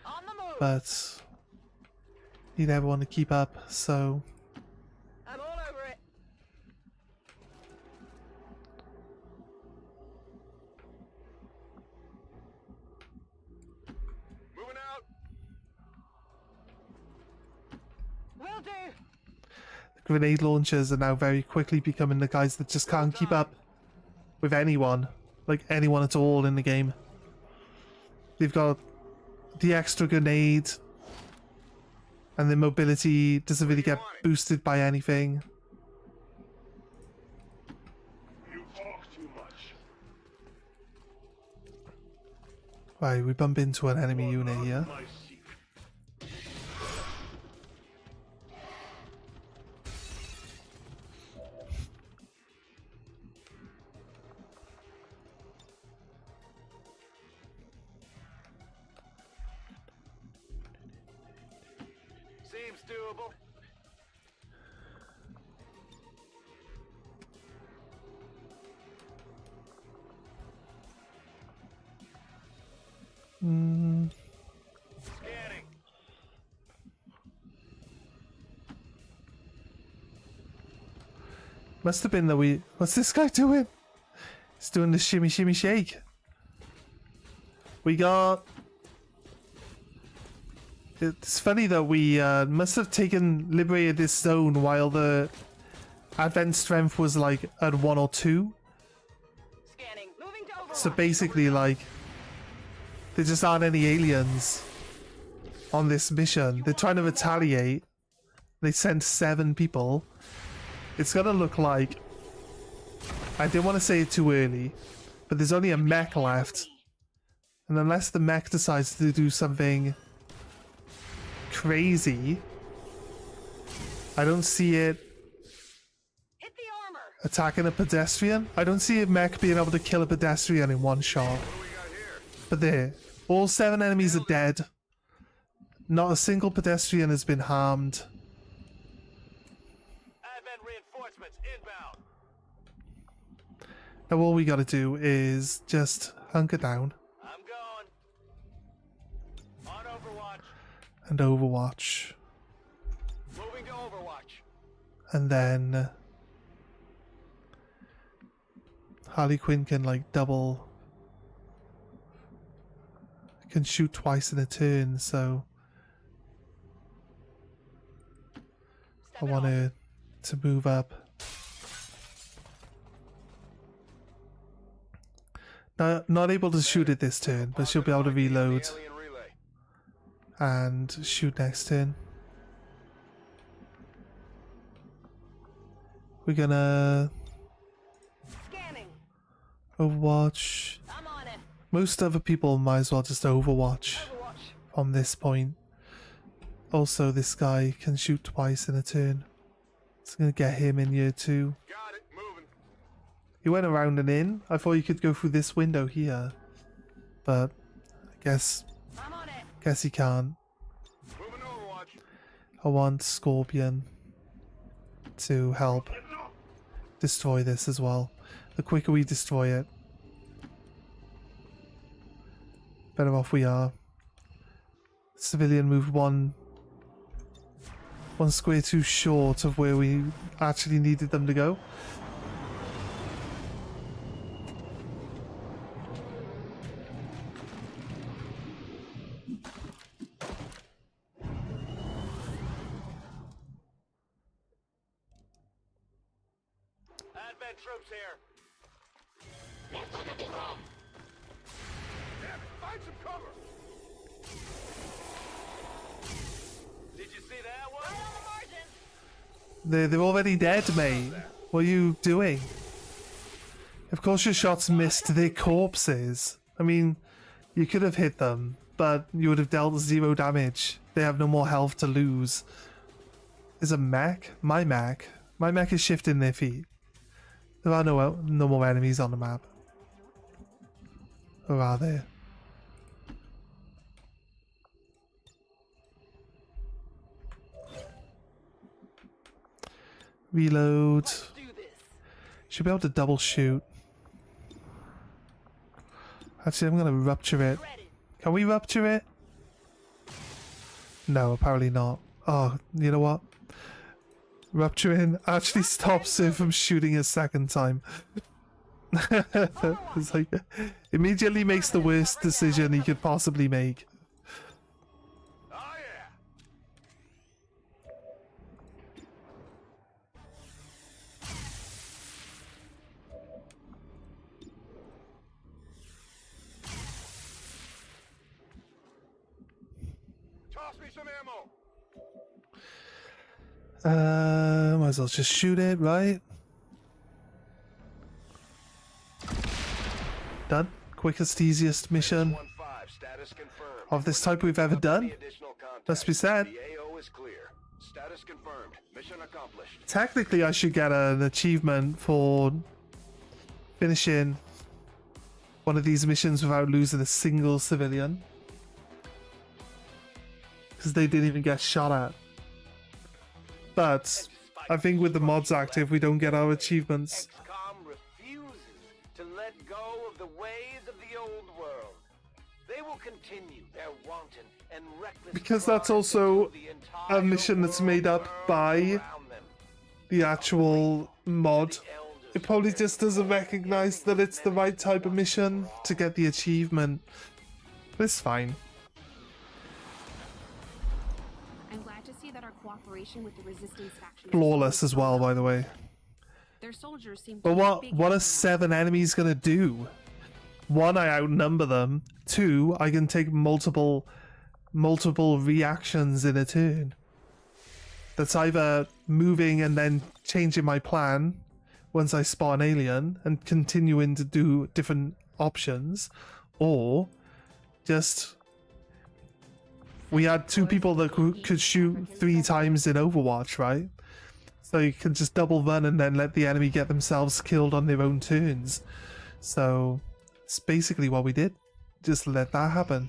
On the move. But you never want to keep up, so I'm all over it. Moving out. Will do. grenade launchers are now very quickly becoming the guys that just can't keep up with anyone. Like anyone at all in the game. They've got the extra grenade and their mobility doesn't really get boosted by anything. You talk too much. Right, we bump into an enemy unit here. My seat. Seems doable. Hmm. Scanning. Must have been that we... What's this guy doing? He's doing the shimmy shimmy shake. We got... It's funny that we must have liberated this zone while the advent strength was like at 1 or 2. Scanning. Moving to overwatch. So basically like there just aren't any aliens on this mission. They're trying to retaliate. They sent 7 people. It's gonna look like... I didn't want to say it too early, but there's only a mech left. And unless the mech decides to do something crazy, I don't see it Hit the armor. attacking a pedestrian. I don't see a mech being able to kill a pedestrian in one shot. But there, all 7 enemies are dead. Not a single pedestrian has been harmed. Advent reinforcements inbound. Now all we gotta do is just hunker down I'm going. On Overwatch. and overwatch. Moving to Overwatch. And then Harley Quinn can like double, can shoot twice in a turn, so I want her to move up. Not able to shoot it this turn, but she'll be able to reload Alien relay. and shoot next turn. We're gonna Scanning. overwatch. I'm on it. Most other people might as well just overwatch Overwatch. from this point. Also, this guy can shoot twice in a turn. It's gonna get him in year 2. Got it. Moving. He went around and in. I thought you could go through this window here, but I guess I'm on it. he can't. Moving to Overwatch. I want Scorpion to help destroy this as well. The quicker we destroy it, better off we are. Civilian moved one square too short of where we actually needed them to go. Advent troops here. Damn it, find some cover. Did you see that one? Right on the margin. They're already dead, mate. What are you doing? Of course your shots missed their corpses. I mean, you could have hit them, but you would have dealt 0 damage. They have no more health to lose. Is a mech? My mech. My mech is shifting their feet. There are no more enemies on the map. Or are there? Reload. Let's do this. Should be able to double shoot. Actually, I'm gonna rupture it. Ready. Can we rupture it? No, apparently not. Oh, you know what? Rupturing actually stops it from shooting a second time. It's like, immediately makes the worst decision he could possibly make. Oh yeah. Toss me some ammo. Might as well just shoot it, right? Done. Quickest, easiest mission 1-5, status confirmed. of this type we've ever done. Any additional contact? Must be said. The AO is clear. Status confirmed. Mission accomplished. Technically, I should get an achievement for finishing one of these missions without losing a single civilian. Because they didn't even get shot at. But I think with the mods active, we don't get our achievements. XCOM refuses to let go of the ways of the old world. They will continue their wanton and reckless Because that's crimes also until the entire a mission that's made up world by around them. the actual mod. It probably just doesn't recognize that it's the right type of mission to get the achievement. But it's fine. I'm glad to see that our cooperation with the resistance faction is Flawless as well, by the way. Their soldiers seem But to be what big are now. 7 enemies gonna do? 1, I outnumber them. 2, I can take multiple reactions in a turn. That's either moving and then changing my plan once I spawn alien and continuing to do different options, or just we had 2 people that could shoot 3 times in Overwatch, right? So you can just double run and then let the enemy get themselves killed on their own turns. So it's basically what we did. Just let that happen.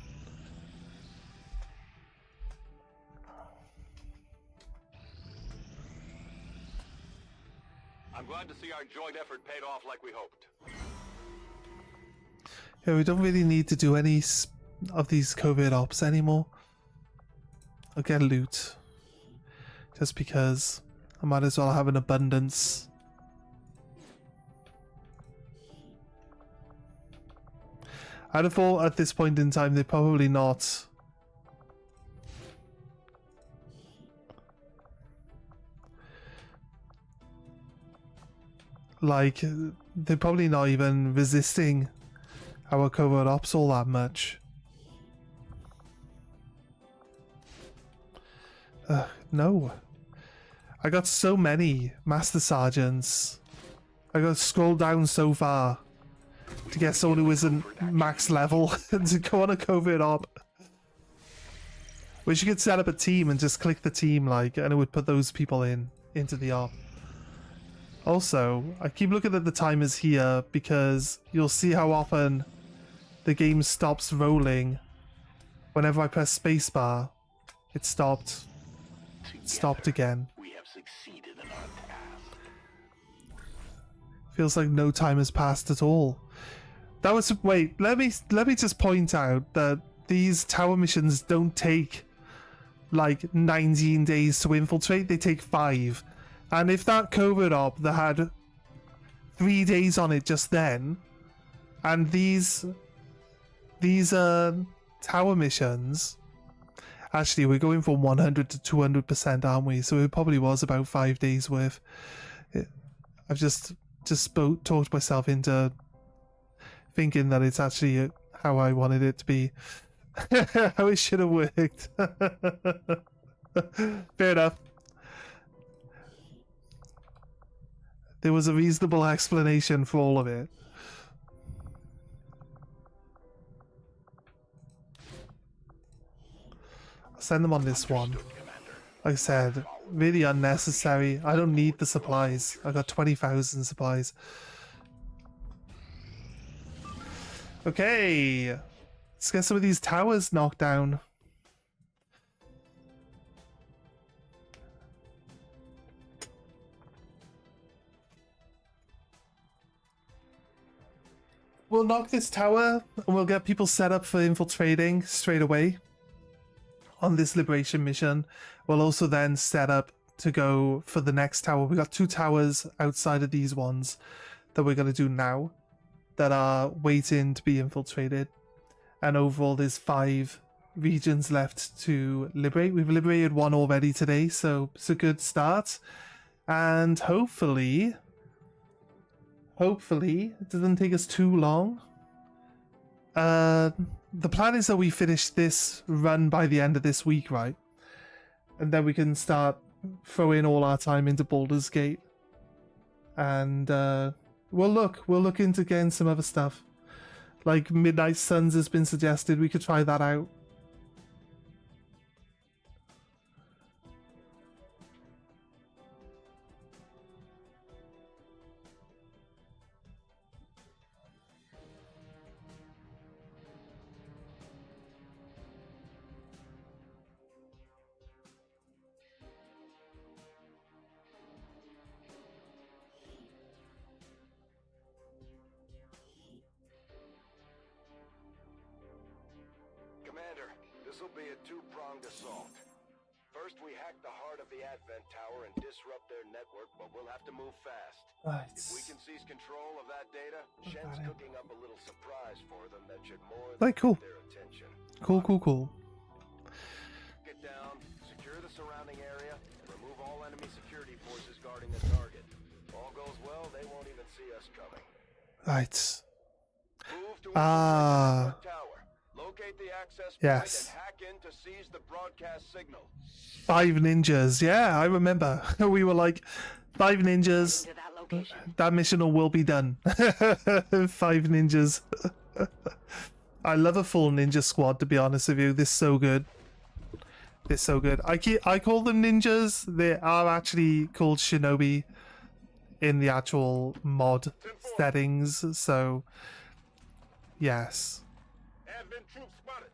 I'm glad to see our joint effort paid off like we hoped. Yeah, we don't really need to do any of these covert ops anymore. I'll get loot. Just because I might as well have an abundance. I'd have thought at this point in time they're probably not. Like, they're probably not even resisting our covert ops all that much. No. I got so many Master Sergeants. I got to scroll down so far to get someone who isn't max level and to go on a covert op. Wish you could set up a team and just click the team, like, and it would put those people into the op. Also, I keep looking at the timers here because you'll see how often the game stops rolling. Whenever I press spacebar, it stopped. It stopped again. We have succeeded in our task. Feels like no time has passed at all. That was wait. Let me just point out that these tower missions don't take like 19 days to infiltrate. They take 5. And if that covert op that had 3 days on it just then, and these tower missions, actually we're going from 100 to 200%, aren't we? So it probably was about 5 days worth. I've just just talked myself into thinking that it's actually how I wanted it to be. How it should have worked. Fair enough. There was a reasonable explanation for all of it. I'll send them on this one. Like I said, really unnecessary. I don't need the supplies. I got 20,000 supplies. Okay. Let's get some of these towers knocked down. We'll knock this tower and we'll get people set up for infiltrating straight away on this liberation mission. We'll also then set up to go for the next tower. We got 2 towers outside of these ones that we're going to do now that are waiting to be infiltrated. And overall there's 5 regions left to liberate. We've liberated 1 already today, so it's a good start. And hopefully it doesn't take us too long. The plan is that we finish this run by the end of this week, right? And then we can start throwing all our time into Baldur's Gate. And we'll look into getting some other stuff. Like Midnight Suns has been suggested, we could try that out. This'll be a two-pronged assault. First, we hack the heart of the Advent Tower and disrupt their network, but we'll have to move fast. Right. If we can seize control of that data, Shen's cooking up a little surprise for them that should more Like, cool. their attention. Cool. Get down, secure the surrounding area, and remove all enemy security forces guarding the target. If all goes well, they won't even see us coming. Right. Move to the tower. Locate the access point Yes. and hack in to seize the broadcast signal. 5 ninjas. Yeah, I remember. We were like, 5 ninjas. To that location. That mission will be done. 5 ninjas. I love a full ninja squad, to be honest with you. This is so good. This is so good. I call them ninjas. They are actually called shinobi in the actual mod settings. So, yes. Advent troops spotted.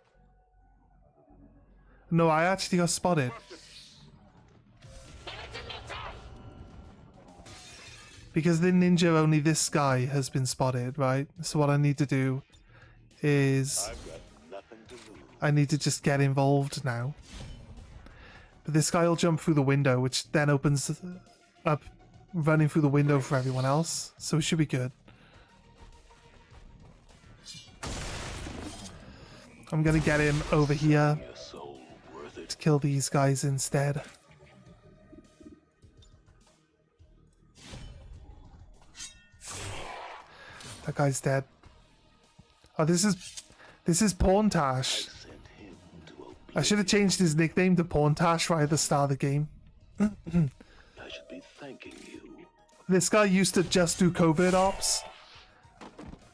No, I actually got spotted. Because the ninja, only this guy has been spotted, right? So what I need to do is I've got nothing to lose. I need to just get involved now. But this guy will jump through the window, which then opens up running through the window for everyone else. So it should be good. I'm gonna get him over here Your soul worth it. to kill these guys instead. That guy's dead. Oh, this is Porntash. Sent him to I should have changed his nickname to Porntash right at the start of the game. I should be thanking you. This guy used to just do covert ops,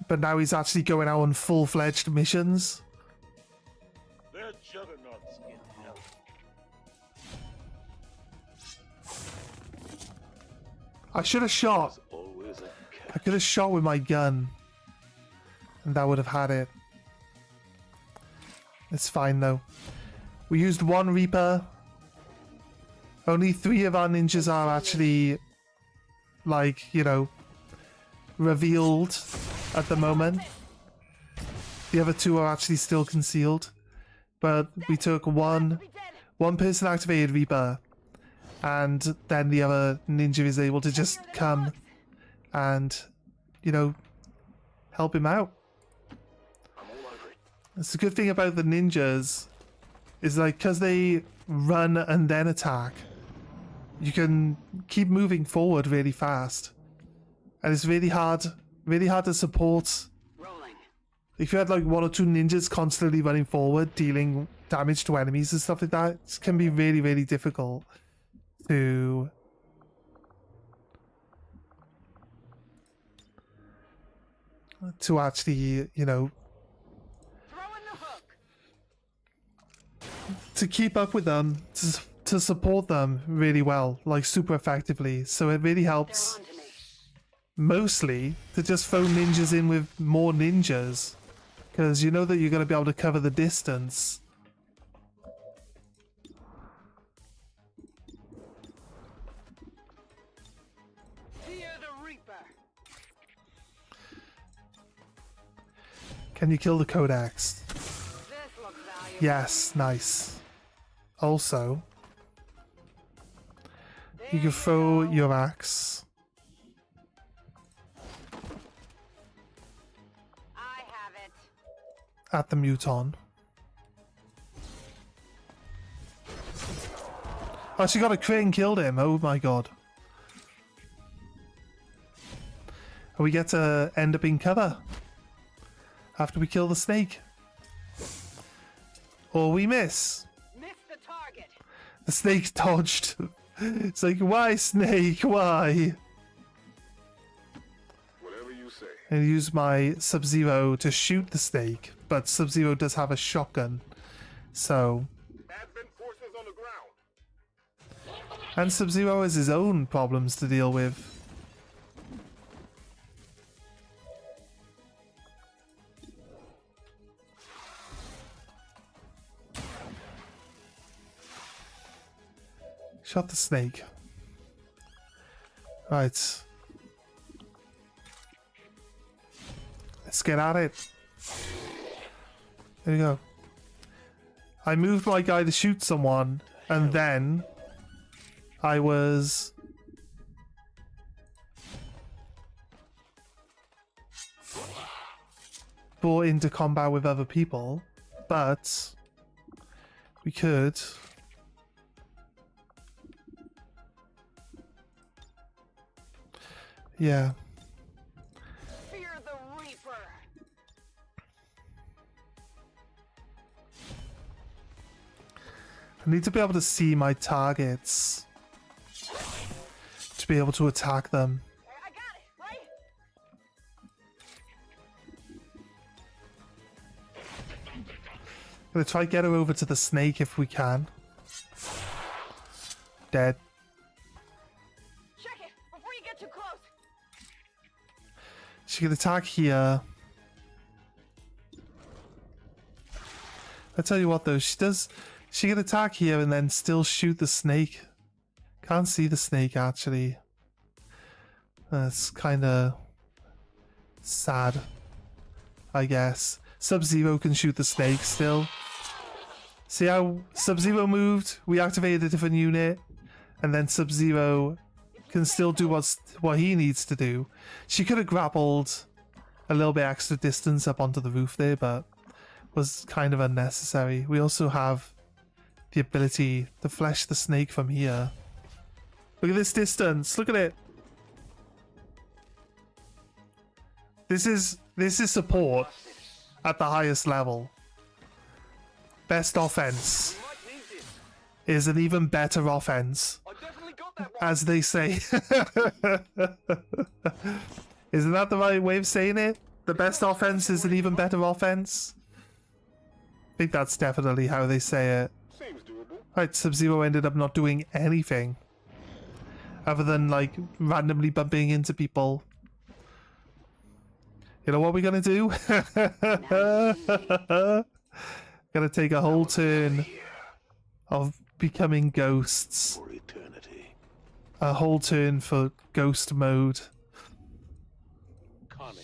but now he's actually going out on full-fledged missions. They're juggernauts in hell. I should have shot. Always a I could have shot with my gun, and that would have had it. It's fine though. We used 1 Reaper. Only 3 of our ninjas are actually, like, you know, revealed at the moment. The other 2 are actually still concealed. But we took one person activated Reaper, and then the other ninja is able to just come and, you know, help him out. It's the good thing about the ninjas is, like, because they run and then attack, you can keep moving forward really fast. And it's really hard to support. Rolling. If you had like 1 or 2 ninjas constantly running forward, dealing damage to enemies and stuff like that, it can be really, really difficult to actually, you know, Throwing the hook. to keep up with them, to support them really well, like super effectively. So it really They're helps on to me. mostly to just throw ninjas in with more ninjas, because you know that you're going to be able to cover the distance. Fear the Reaper. Can you kill the Codex? This looks valuable. Yes, nice. Also, you can throw your axe I have it. at the Muton. Oh, she got a crit and killed him. Oh my god. And we get to end up in cover after we kill the snake. Or we miss. Missed the target. The snake dodged. It's like, why, snake? Why? Whatever you say. And use my Sub-Zero to shoot the snake, but Sub-Zero does have a shotgun. So. Advent forces on the ground. And Sub-Zero has his own problems to deal with. Shot the snake. Right. Let's get at it. There we go. I moved my guy to shoot someone, and then I was brought into combat with other people, but we could. Yeah. Fear the Reaper. I need to be able to see my targets to be able to attack them. I got it, right? Gonna try to get her over to the snake if we can. Dead. Check it before you get too close. She can attack here. I tell you what though, she can attack here and then still shoot the snake. Can't see the snake actually. That's kinda sad, I guess. Sub-Zero can shoot the snake still. See how Sub-Zero moved? We activated a different unit, and then Sub-Zero can still do what he needs to do. She could have grappled a little bit extra distance up onto the roof there, but was kind of unnecessary. We also have the ability to flesh the snake from here. Look at this distance. Look at it. This is support at the highest level. Best offense is an even better offense, I definitely got that one. as they say. Isn't that the right way of saying it? The best offense is an even better offense? I think that's definitely how they say it. Seems doable. Right, Sub-Zero ended up not doing anything other than like randomly bumping into people. You know what we're gonna do? Gonna take a whole turn of becoming ghosts. For eternity. A whole turn for ghost mode. Connie.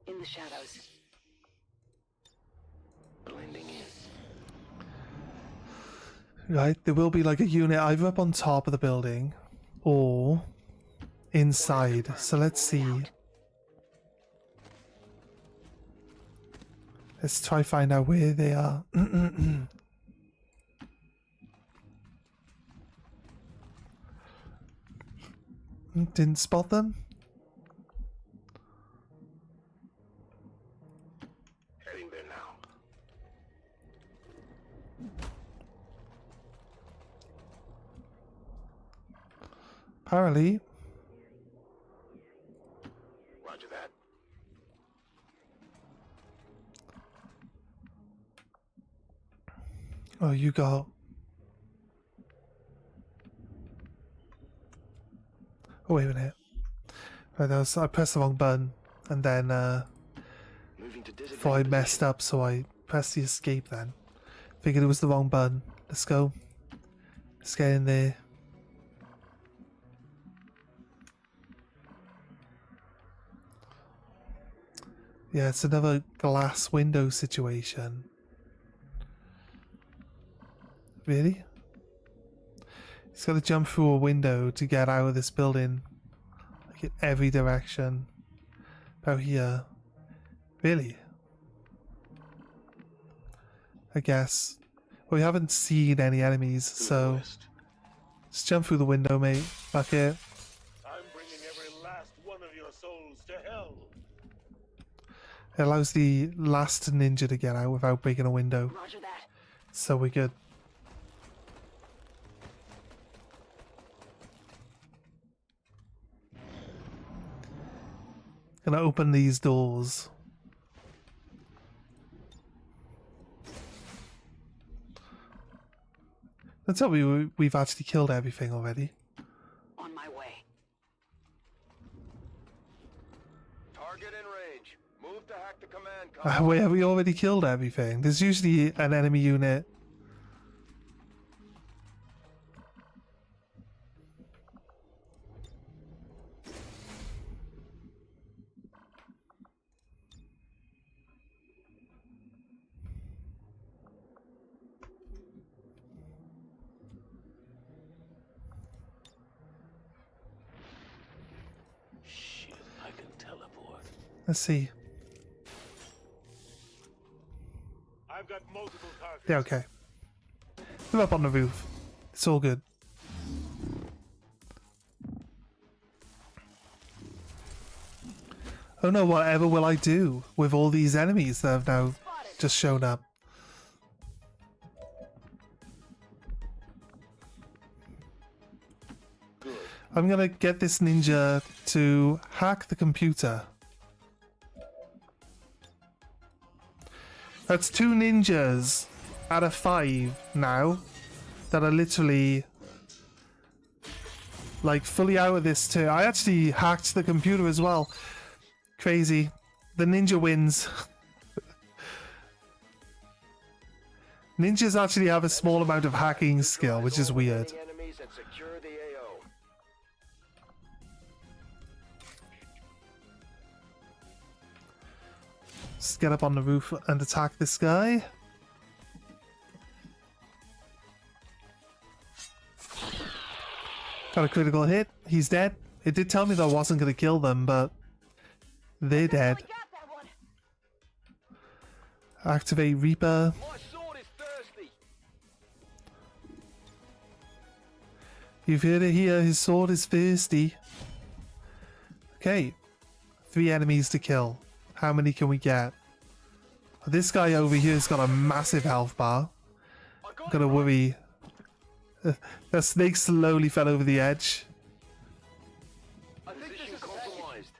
In the shadows. Blending in. Right, there will be like a unit either up on top of the building or inside. So let's see. Let's try find out where they are. Didn't spot them? Heading there now. Apparently. Roger that. Oh, you got... Oh, wait a minute. Right, that was, I pressed the wrong button, and then Moving to before I messed up, so I pressed the escape then. Figured it was the wrong button. Let's go. Let's get in there. Yeah, it's another glass window situation. Really? He's got to jump through a window to get out of this building. Like in every direction. About here. Really? I guess. Well, we haven't seen any enemies, so... Just jump through the window, mate. Fuck it. I'm bringing every last one of your souls to hell. It allows the last ninja to get out without breaking a window. Roger that. So we're good. Gonna open these doors. Don't tell me we've actually killed everything already. On my way. Target in range. Move to hack the command. Wait, have we already killed everything? There's usually an enemy unit. Shit, I can teleport. Let's see. I've got multiple targets. Yeah, okay. Move up on the roof. It's all good. Oh no, whatever will I do with all these enemies that have now just shown up? I'm gonna get this ninja to hack the computer. That's 2 ninjas out of 5 now that are literally like fully out of this too. I actually hacked the computer as well. Crazy. The ninja wins. Ninjas actually have a small amount of hacking skill, which is weird. Enemies and secure the AO. Just get up on the roof and attack this guy. Got a critical hit. He's dead. It did tell me that I wasn't going to kill them, but they're dead. Activate Reaper. My sword is thirsty. You've heard it here. His sword is thirsty. Okay. 3 enemies to kill. How many can we get? This guy over here has got a massive health bar. I'm gonna worry. The snake slowly fell over the edge. I think this is compromised.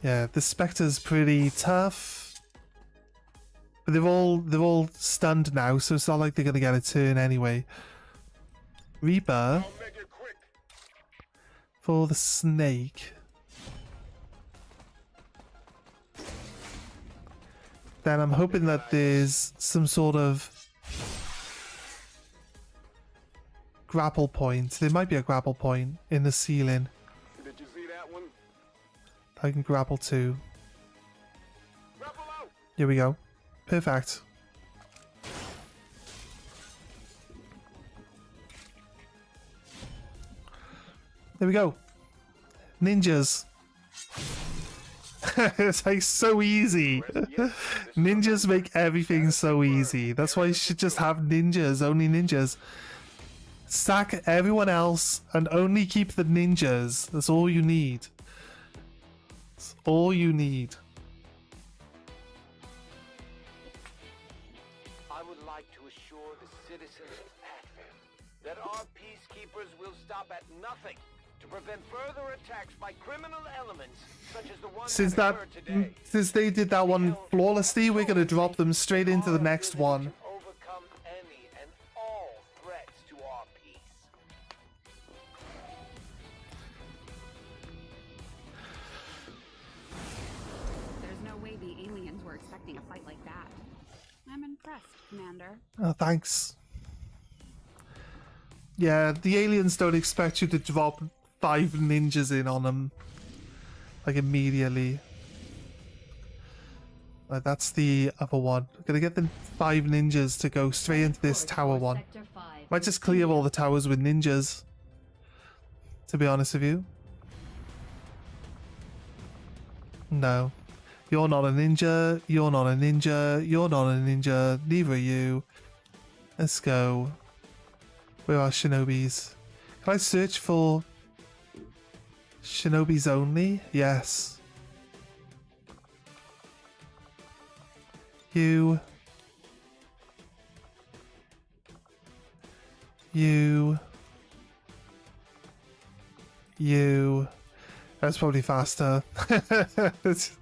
Yeah, the Spectre's pretty tough. But they're all stunned now, so it's not like they're gonna get a turn anyway. Reaper I'll make it quick. for the snake. Then I'm hoping that there's some sort of grapple point. There might be a grapple point in the ceiling. Did you see that one? I can grapple to. Grapple out. Here we go. Perfect. There we go. Ninjas. It's like so easy. Ninjas make everything so easy. That's why you should just have ninjas, only ninjas. Sack everyone else and only keep the ninjas. That's all you need. That's all you need. I would like to assure the citizens of Advent that our peacekeepers will stop at nothing to prevent further attacks by criminal elements such as the one that occurred today. Since they did that one flawlessly, we're gonna drop them straight into the next one. Overcome any and all threats to our peace. There's no way the aliens were expecting a fight like that. I'm impressed, Commander. Oh, thanks. Yeah, the aliens don't expect you to drop 5 ninjas in on them. Like, immediately. That's the other one. Gonna get the 5 ninjas to go straight into this tower one. Might just clear all the towers with ninjas. To be honest with you. No. You're not a ninja. You're not a ninja. You're not a ninja. Neither are you. Let's go. Where are shinobis? Can I search for shinobis only? Yes. You. That's probably faster. It's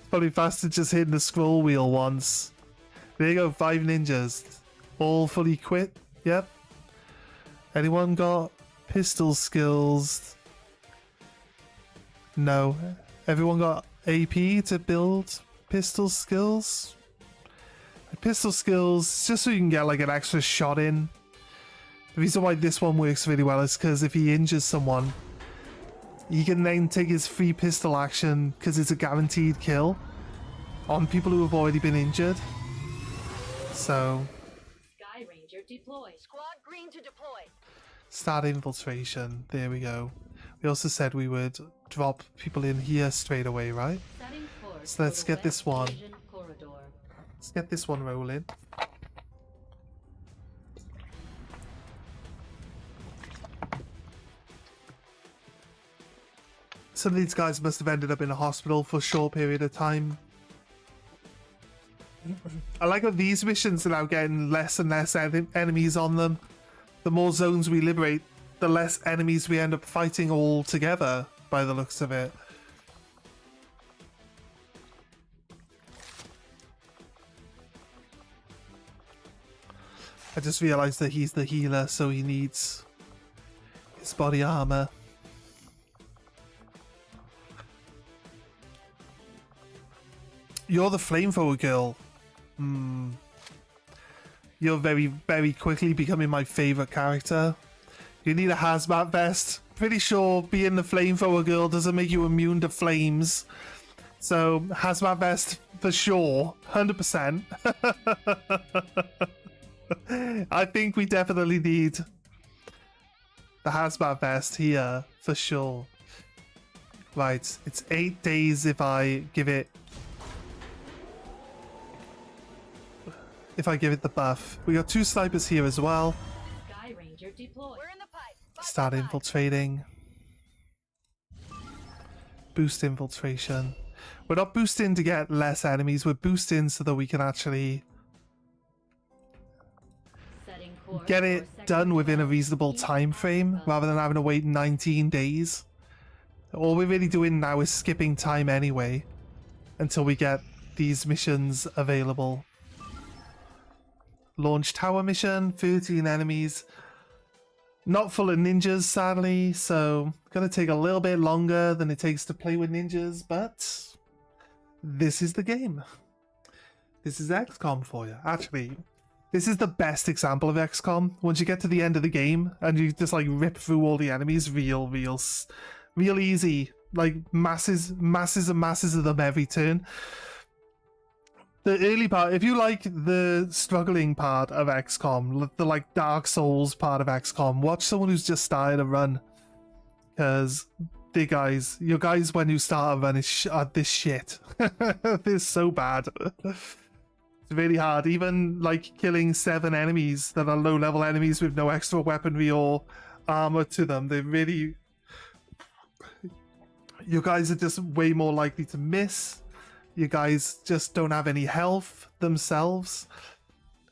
probably faster just hitting the scroll wheel once. There you go, 5 ninjas. All fully equipped. Yep. Anyone got pistol skills? No. Everyone got AP to build pistol skills? Pistol skills, just so you can get like an extra shot in. The reason why this one works really well is because if he injures someone, he can then take his free pistol action because it's a guaranteed kill on people who have already been injured. So, Sky Ranger deployed. Squad green to deploy. start infiltration. There we go. We also said we would drop people in here straight away, right? Setting course So let's for the get this West one. Asian corridor. Let's get this one rolling. Some of these guys must have ended up in a hospital for a short period of time. I like that these missions are now getting less and less enemies on them. The more zones we liberate, the less enemies we end up fighting all together, by the looks of it. I just realized that he's the healer, so he needs his body armor. You're the flamethrower girl. You're very, very quickly becoming my favorite character. You need a hazmat vest. Pretty sure being the flamethrower girl doesn't make you immune to flames. So, hazmat vest for sure. 100%. I think we definitely need the hazmat vest here for sure. Right, it's 8 days if I give it the buff. We got 2 snipers here as well. Sky Ranger deployed. We're in the pipe. Start infiltrating. Boost infiltration. We're not boosting to get less enemies, we're boosting so that we can actually Setting course get for it Sector done within a 12, reasonable East time frame Africa. rather than having to wait 19 days. All we're really doing now is skipping time anyway until we get these missions available. Launch tower mission, 13 enemies. Not full of ninjas, sadly, so gonna take a little bit longer than it takes to play with ninjas, but this is the game. This is XCOM for you. Actually, this is the best example of XCOM. Once you get to the end of the game and you just like rip through all the enemies, real easy. Like masses and masses of them every turn. The early part, if you like the struggling part of XCOM, the like Dark Souls part of XCOM, watch someone who's just started a run. Because your guys when you start a run are this shit. They're so bad. It's really hard. Even like killing 7 enemies that are low-level enemies with no extra weaponry or armor to them, they really... You guys are just way more likely to miss. You guys just don't have any health themselves.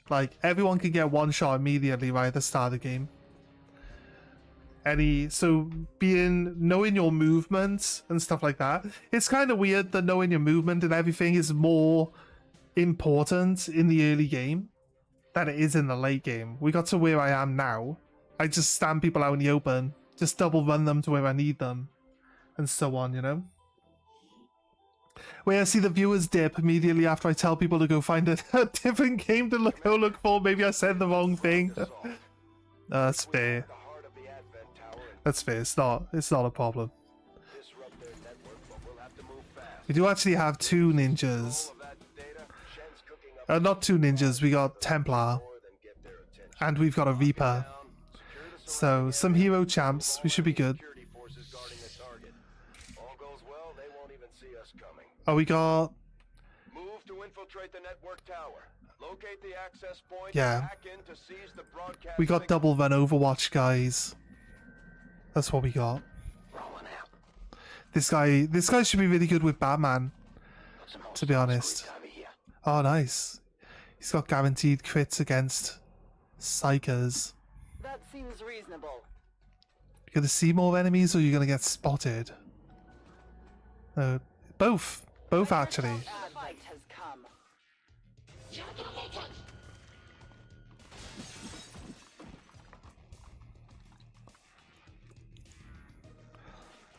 Like, everyone can get one shot immediately right at the start of the game. So knowing your movements and stuff like that, it's kind of weird that knowing your movement and everything is more important in the early game than it is in the late game. We got to where I am now. I just stand people out in the open, just double run them to where I need them, and so on, you know? Where I see the viewers dip immediately after I tell people to go find a different game to go look for. Maybe I said the wrong thing. That's fair. That's fair. It's not a problem. We do actually have 2 ninjas. Not 2 ninjas. We got Templar, and we've got a Reaper. So some hero champs. We should be good. Oh, we got... Move to infiltrate the network tower. Locate the access point. Yeah. Hack in to seize the broadcast We got signal. double run Overwatch, guys. That's what we got. This guy should be really good with Batman, to be honest. Oh, nice. He's got guaranteed crits against Psychers. That seems reasonable. You're gonna see more enemies or you're gonna get spotted? Both. Both, actually. Advent has come.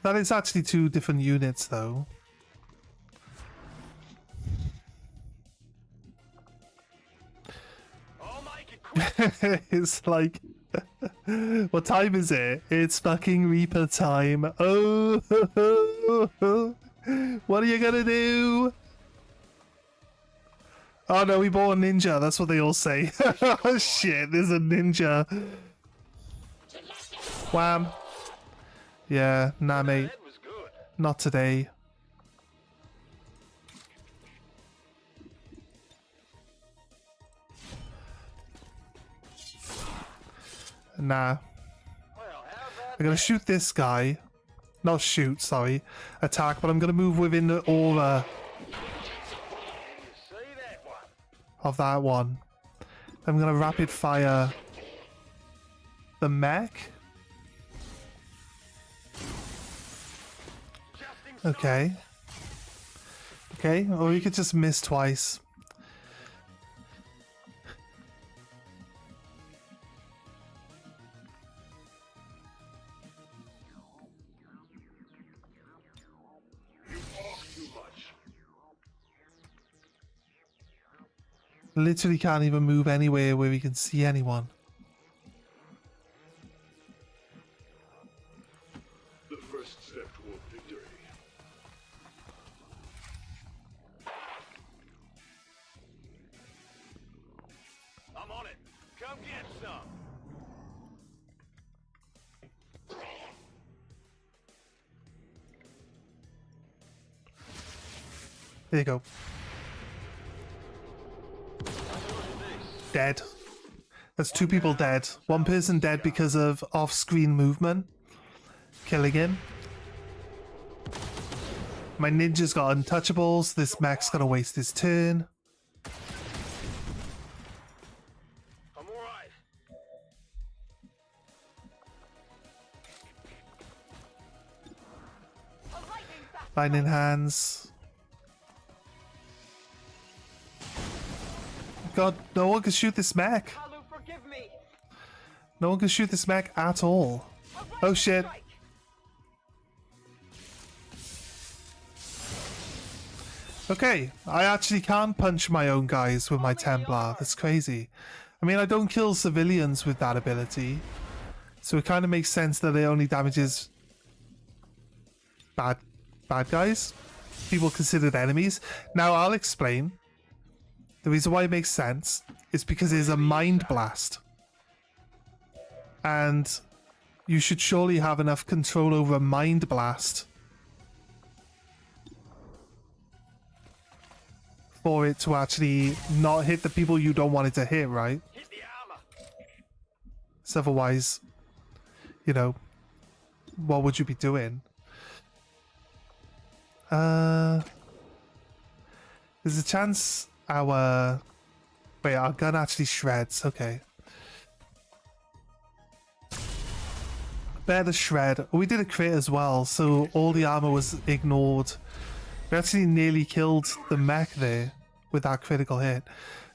That is actually 2 different units, though. It's like... What time is it? It's fucking Reaper time. Oh! What are you gonna do? Oh no, we bought a ninja. That's what they all say. Oh shit, there's a ninja. Wham. Yeah, nah mate. Not today. Nah. I'm gonna shoot this guy. Not shoot, sorry. Attack, but I'm gonna move within the aura of that one. I'm gonna rapid fire the mech. Okay. Okay, or you could just miss twice. Literally can't even move anywhere where we can see anyone. The first step toward victory. I'm on it. Come get some. There you go. Dead. That's 2 people dead. 1 person dead because of off-screen movement. Killing him. My ninja's got untouchables. This mech's gonna waste his turn. I'm alright. Lightning hands. God, no one can shoot this mech. Kalu, forgive me. No one can shoot this mech at all. Oh shit. Okay, I actually can punch my own guys with my Templar. That's crazy. I mean, I don't kill civilians with that ability, so it kind of makes sense that it only damages bad guys, people considered enemies. Now I'll explain. The reason why it makes sense is because it is a mind blast, and you should surely have enough control over a mind blast for it to actually not hit the people you don't want it to hit, right? Hit the armor. So otherwise, you know, what would you be doing? There's a chance our gun actually shreds. Okay. Better shred. We did a crit as well, so all the armor was ignored. We actually nearly killed the mech there with that critical hit.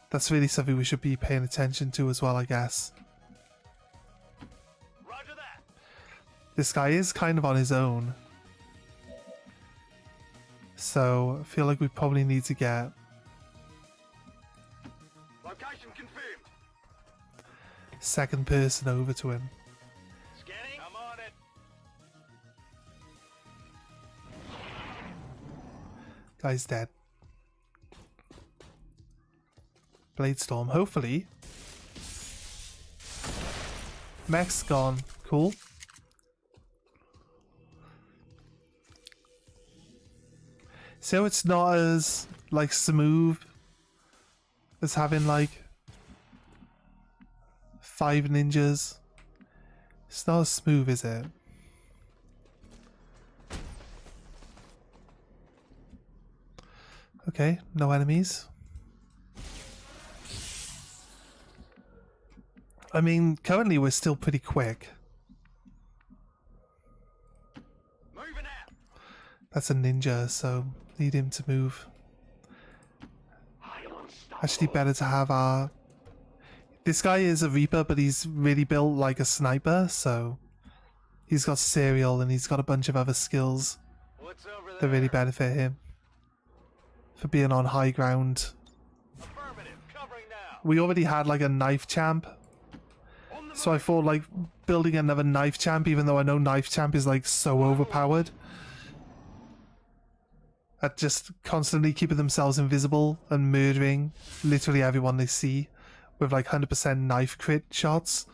That's really something we should be paying attention to as well, I guess. Roger that. This guy is kind of on his own. So I feel like we probably need to get Location confirmed. second person over to him. Scanning. I'm on it. Guy's dead. Bladestorm, hopefully. Mech's gone. Cool. So it's not as like smooth as having like 5 ninjas. It's not as smooth, is it? Okay, no enemies. I mean, currently we're still pretty quick. Moving out. That's a ninja, so need him to move. Actually, better to have our... This guy is a Reaper, but he's really built like a sniper, so... He's got serial and he's got a bunch of other skills What's over that there? really benefit him. For being on high ground. Affirmative. Covering now. We already had like a knife champ. On the So I thought like building another knife champ, even though I know knife champ is like so overpowered. At just constantly keeping themselves invisible and murdering literally everyone they see with like 100% knife crit shots.